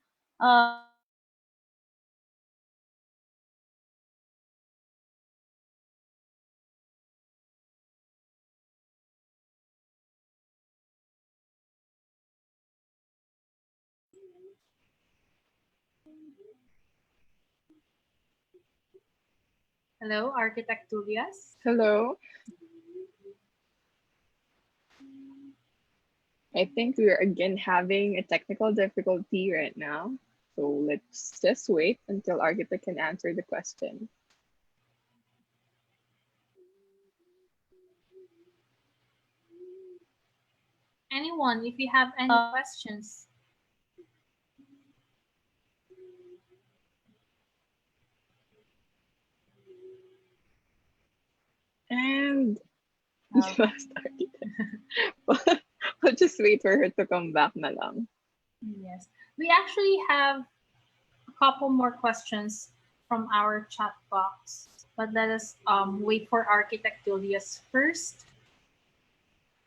Hello, Architect Julius. Hello. I think we're again having a technical difficulty right now. So let's just wait until Architect can answer the question. Anyone, if you have any questions. And we lost Architect. We'll just wait for her to come back na lang. Yes. We actually have a couple more questions from our chat box. But let us wait for Architect Julius first.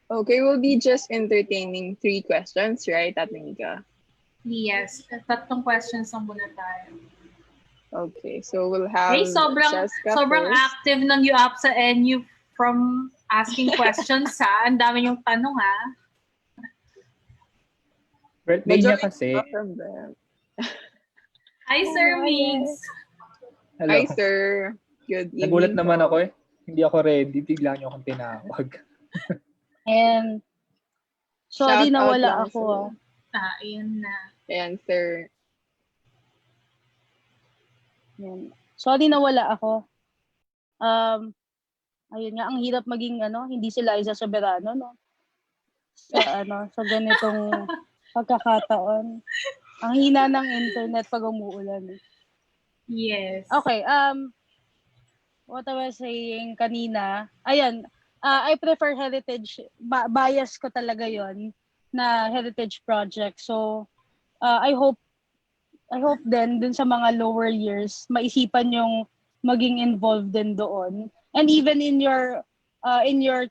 Okay, we'll be just entertaining 3 questions, right, Ate Nika? Yes. Tatlong questions ang muna tayo. Okay, so we'll have Hey, sobrang first. active ng UAPSA NU from asking questions ha. Ang dami yung tanong ha. Birthday niya kasi. From them. Hi, Sir Migs. Hello. Hi, sir. Good evening. Nagulat naman ako eh. Hindi ako ready. Bigla niyo akong tinawag. And sorry na wala ako. Ayun na. Ayan, sir. Yan. Sorry na wala ako. Ayun nga, ang hirap maging hindi sila Liza Soberano, no? Sa ganitong pagkakataon. Ang hina ng internet pag umuulan. Yes. Okay, what I was saying kanina, ayan, I prefer heritage, bias ko talaga yon na heritage project. So, I hope din dun sa mga lower years, maisipan yung maging involved din doon. And even in your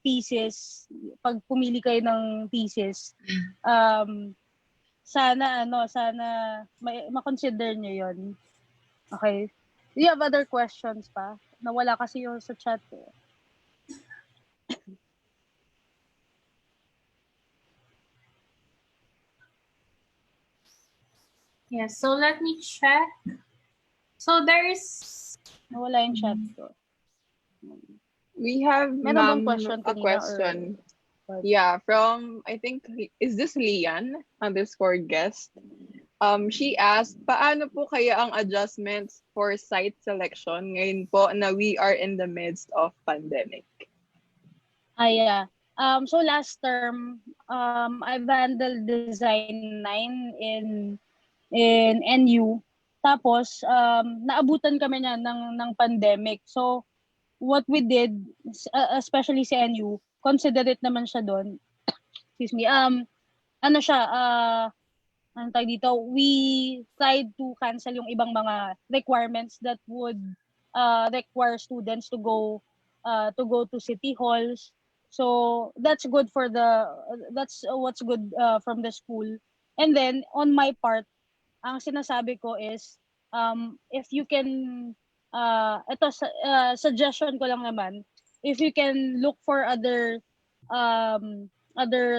thesis, pag pumili kayo ng thesis, sana ma-consider nyo yun. Okay. Do you have other questions pa? Nawala kasi yung sa chat eh. Yes, so let me check. So there's... Nawala yung chat ko. We have Meron bang question a question. Yeah, from, I think, is this Lian_guest? She asked, paano po kaya ang adjustments for site selection ngayon po na we are in the midst of pandemic? Yeah. So last term, I've handled design 9 in NU. Tapos naabutan kami niya ng pandemic. So what we did, especially si NU, considerate naman siya doon. Excuse me. Ano siya, ano tawag dito, we tried to cancel yung ibang mga requirements that would require students to go to city halls. So that's good for that's what's good from the school. And then on my part, ang sinasabi ko is if you can suggestion ko lang naman, if you can look for other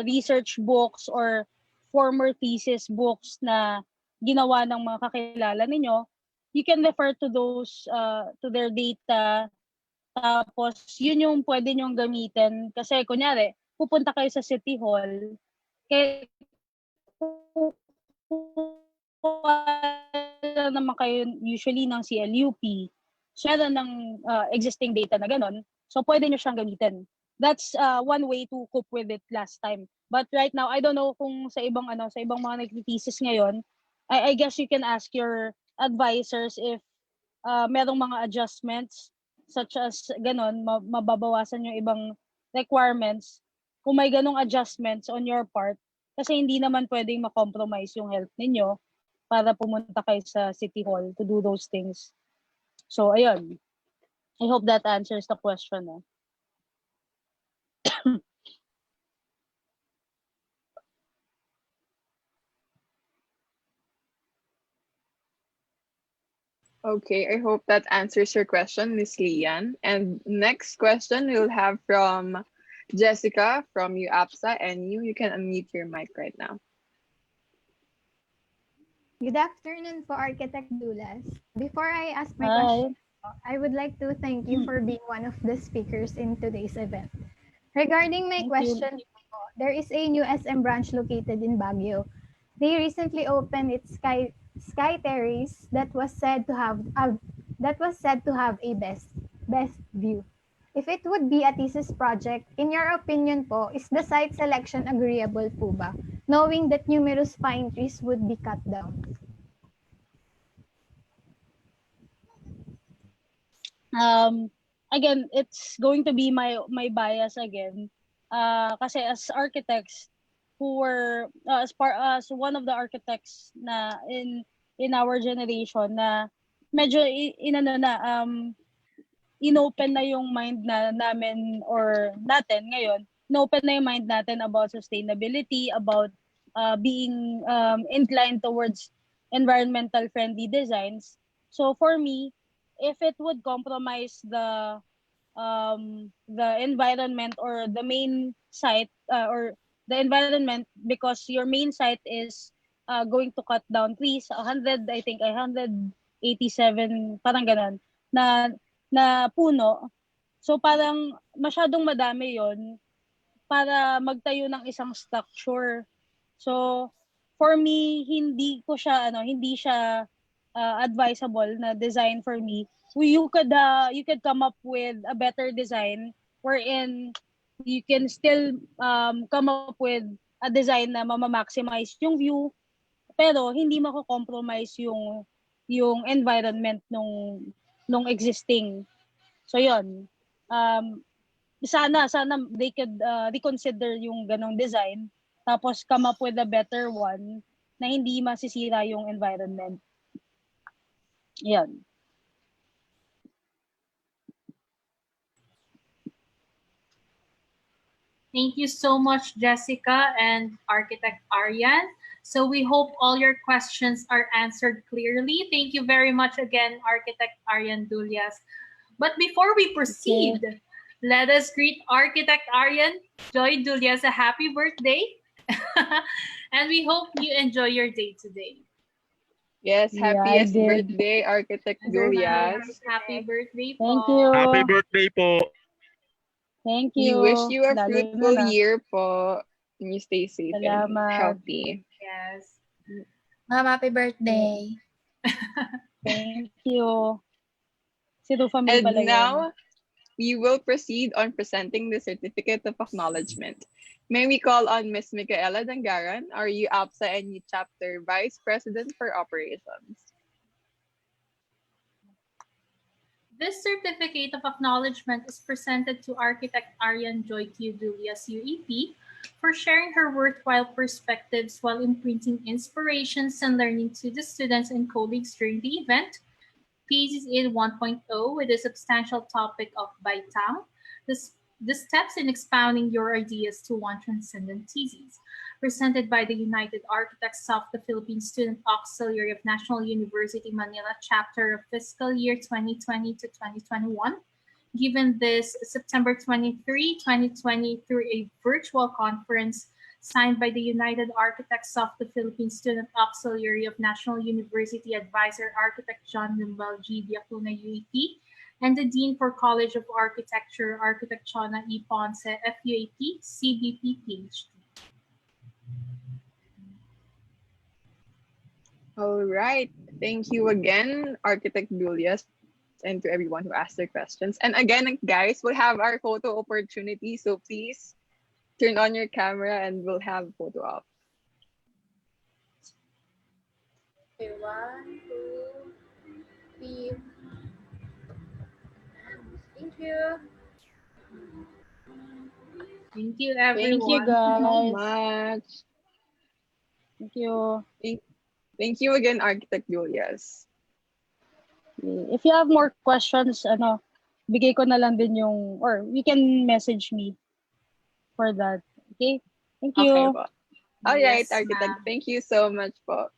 research books or former thesis books na ginawa ng mga kakilala ninyo, you can refer to those to their data. Tapos yun yung pwede nyong gamitin kasi kunyari pupunta kayo sa City Hall, kaya naman kayo usually ng CLUP, so meron ng existing data na ganun, so pwede nyo siyang gamitin. That's one way to cope with it last time. But right now, I don't know kung sa ibang mga nagtithesis ngayon, I guess you can ask your advisors if merong mga adjustments such as ganun, mababawasan yung ibang requirements. Kung may ganong adjustments on your part, kasi hindi naman pwedeng ma-compromise yung health ninyo para pumunta kayo sa City Hall to do those things. So, ayun. I hope that answers the question. Okay, I hope that answers your question, Miss Lian. And next question we'll have from Jessica from UAPSA, and you can unmute your mic right now. Good afternoon po, Architect Dulas. Before I ask my question, I would like to thank you for being one of the speakers in today's event. Regarding my question, there is a new SM branch located in Baguio. They recently opened its Sky Terrace that was said to have a best view. If it would be a thesis project, in your opinion po, is the site selection agreeable po ba, knowing that numerous pine trees would be cut down? Again, it's going to be my bias again. Kasi as architects who were as one of the architects na in our generation na medyo inopen na yung mind namin or natin ngayon, inopen na yung mind natin about sustainability, about being inclined towards environmental friendly designs. So for me, if it would compromise the environment or the main site or the environment, because your main site is going to cut down trees, 187 parang ganun na puno. So parang masyadong madami yon para magtayo ng isang structure. So for me, hindi siya advisable na design for me. You could come up with a better design wherein you can still come up with a design na ma-maximize yung view pero hindi mako-compromise yung environment nung existing. So yon. Sana they could reconsider yung ganong design tapos come up with a better one na hindi masisira yung environment. Yan. Thank you so much, Jessica and Architect Aryan. So we hope all your questions are answered clearly. Thank you very much again, Architect Aryan Dulias. But before we proceed, let us greet Architect Aryan Joy Dulias a happy birthday. And we hope you enjoy your day today. Yes, happiest birthday, Architect Dulias. Happy birthday po. Thank you. Happy birthday po. Thank you. We wish you a fruitful year po. And you stay safe and healthy. Yes. Ma'am, happy birthday. Thank you. And now, we will proceed on presenting the Certificate of Acknowledgement. May we call on Ms. Micaela Dangaran, our UAPSA NU Chapter Vice President for Operations. This certificate of acknowledgement is presented to architect Arian Joy Q. Dulias, UEP, for sharing her worthwhile perspectives while imprinting inspirations and learning to the students and colleagues during the event. THESIS IT 1.0 with the substantial topic of BAITANG, the steps in expounding your ideas to one transcendent thesis, presented by the United Architects of the Philippines Student Auxiliary of National University Manila chapter of fiscal year 2020 to 2021, given this September 23, 2020 through a virtual conference signed by the United Architects of the Philippines Student Auxiliary of National University Advisor Architect John Limbal G. Diacuna UEP and the Dean for College of Architecture Architect Chona E. Ponce FUAP CBP PhD. All right. Thank you again, Architect Julius, and to everyone who asked their questions. And again, guys, we'll have our photo opportunity. So please turn on your camera and we'll have photo op. Okay, 1, 2, 3. Thank you. Thank you, Thank you, everyone. So guys. much. Thank you. Thank you again, Architect Julius. If you have more questions, bigay ko na lang din yung, or you can message me for that. Okay? Thank you. Okay po. All right, Yes, Architect. ma'am. Thank you so much po.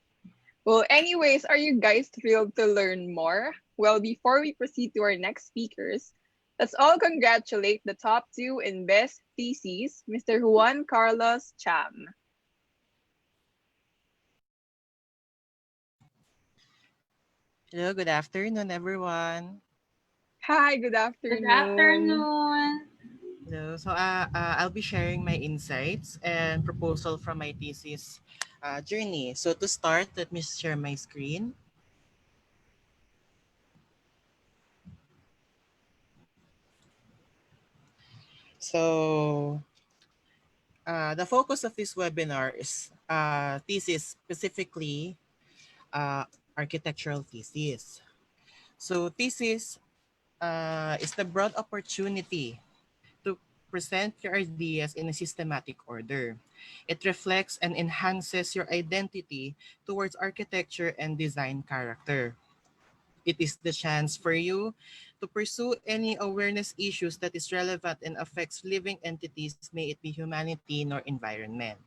Well, anyways, are you guys thrilled to learn more? Well, before we proceed to our next speakers, let's all congratulate the top two in Best Theses, Mr. Juan Carlos Cham. Hello, good afternoon, everyone. Hi, good Good afternoon. afternoon. Hello. So, I'll be sharing my insights and proposal from my thesis journey. So, to start, let me share my screen. So, the focus of this webinar is thesis, specifically architectural thesis. So, thesis is the broad opportunity to present your ideas in a systematic order. It reflects and enhances your identity towards architecture and design character. It is the chance for you to pursue any awareness issues that is relevant and affects living entities, may it be humanity nor environment.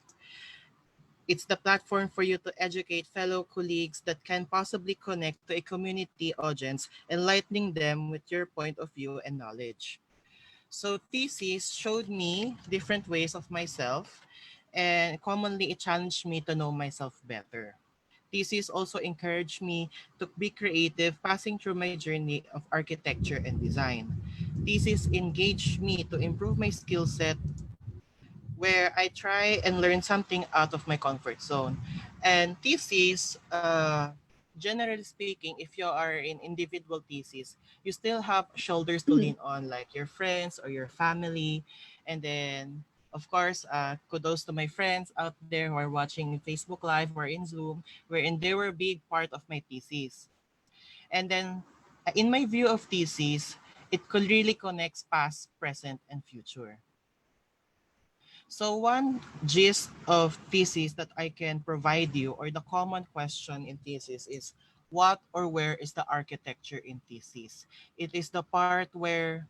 It's the platform for you to educate fellow colleagues that can possibly connect to a community audience, enlightening them with your point of view and knowledge. So thesis showed me different ways of myself, and commonly it challenged me to know myself better. Thesis also encouraged me to be creative, passing through my journey of architecture and design. Thesis engaged me to improve my skill set where I try and learn something out of my comfort zone. And thesis, generally speaking, if you are in individual thesis, you still have shoulders to lean on, like your friends or your family. And then, of course, kudos to my friends out there who are watching Facebook Live or in Zoom, wherein they were a big part of my thesis. And then, in my view of thesis, it could really connect past, present, and future. So one gist of thesis that I can provide you, or the common question in thesis, is what or where is the architecture in thesis? It is the part where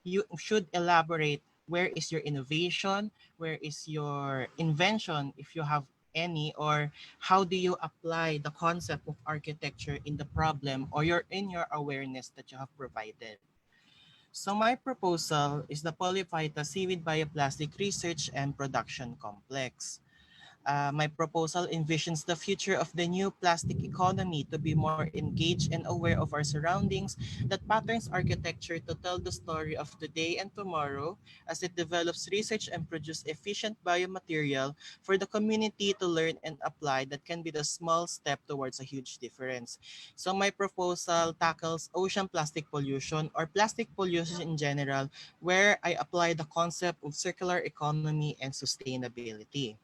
you should elaborate where is your innovation, where is your invention if you have any, or how do you apply the concept of architecture in the problem or in your awareness that you have provided. So my proposal is the Polyphyta Seaweed Bioplastic Research and Production Complex. My proposal envisions the future of the new plastic economy to be more engaged and aware of our surroundings that patterns architecture to tell the story of today and tomorrow as it develops research and produce efficient biomaterial for the community to learn and apply that can be the small step towards a huge difference. So my proposal tackles ocean plastic pollution or plastic pollution in general, where I apply the concept of circular economy and sustainability.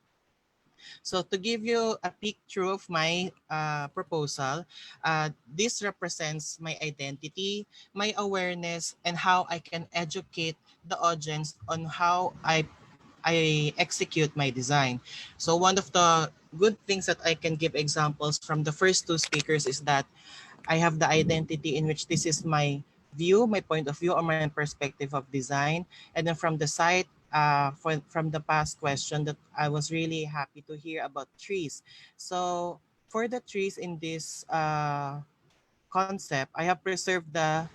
So to give you a picture of my proposal, this represents my identity, my awareness, and how I can educate the audience on how I execute my design. So one of the good things that I can give examples from the first two speakers is that I have the identity in which this is my view, my point of view, or my perspective of design. And then from the side, from the past question that I was really happy to hear about trees. So for the trees in this concept, I have preserved the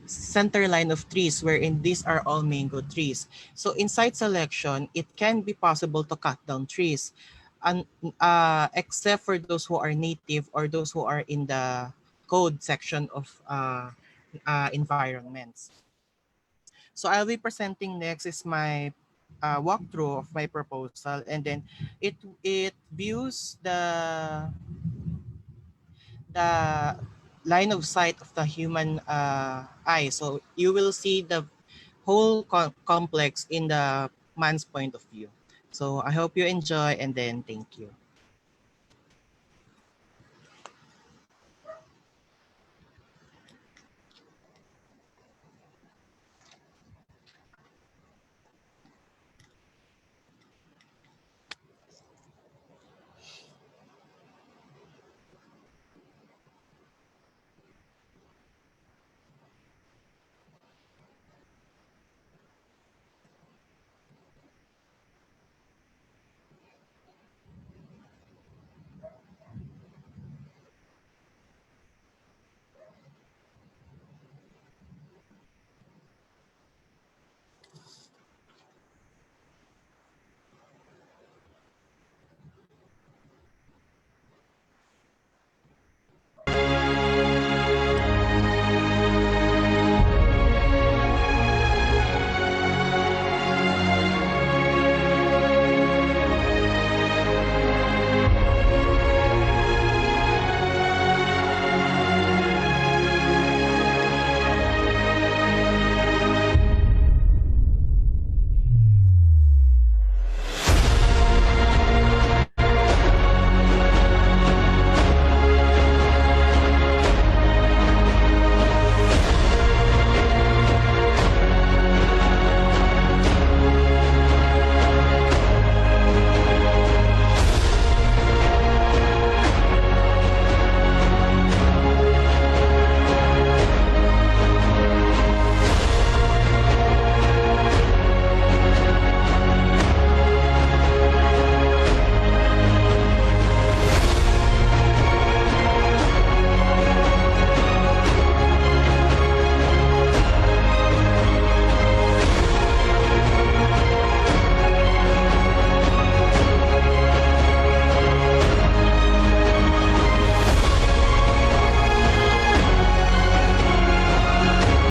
center line of trees wherein these are all mango trees. So in site selection, it can be possible to cut down trees, and except for those who are native or those who are in the code section of environments. So I'll be presenting next is my walkthrough of my proposal, and then it views the line of sight of the human eye. So you will see the whole complex in the man's point of view. So I hope you enjoy, and then thank you.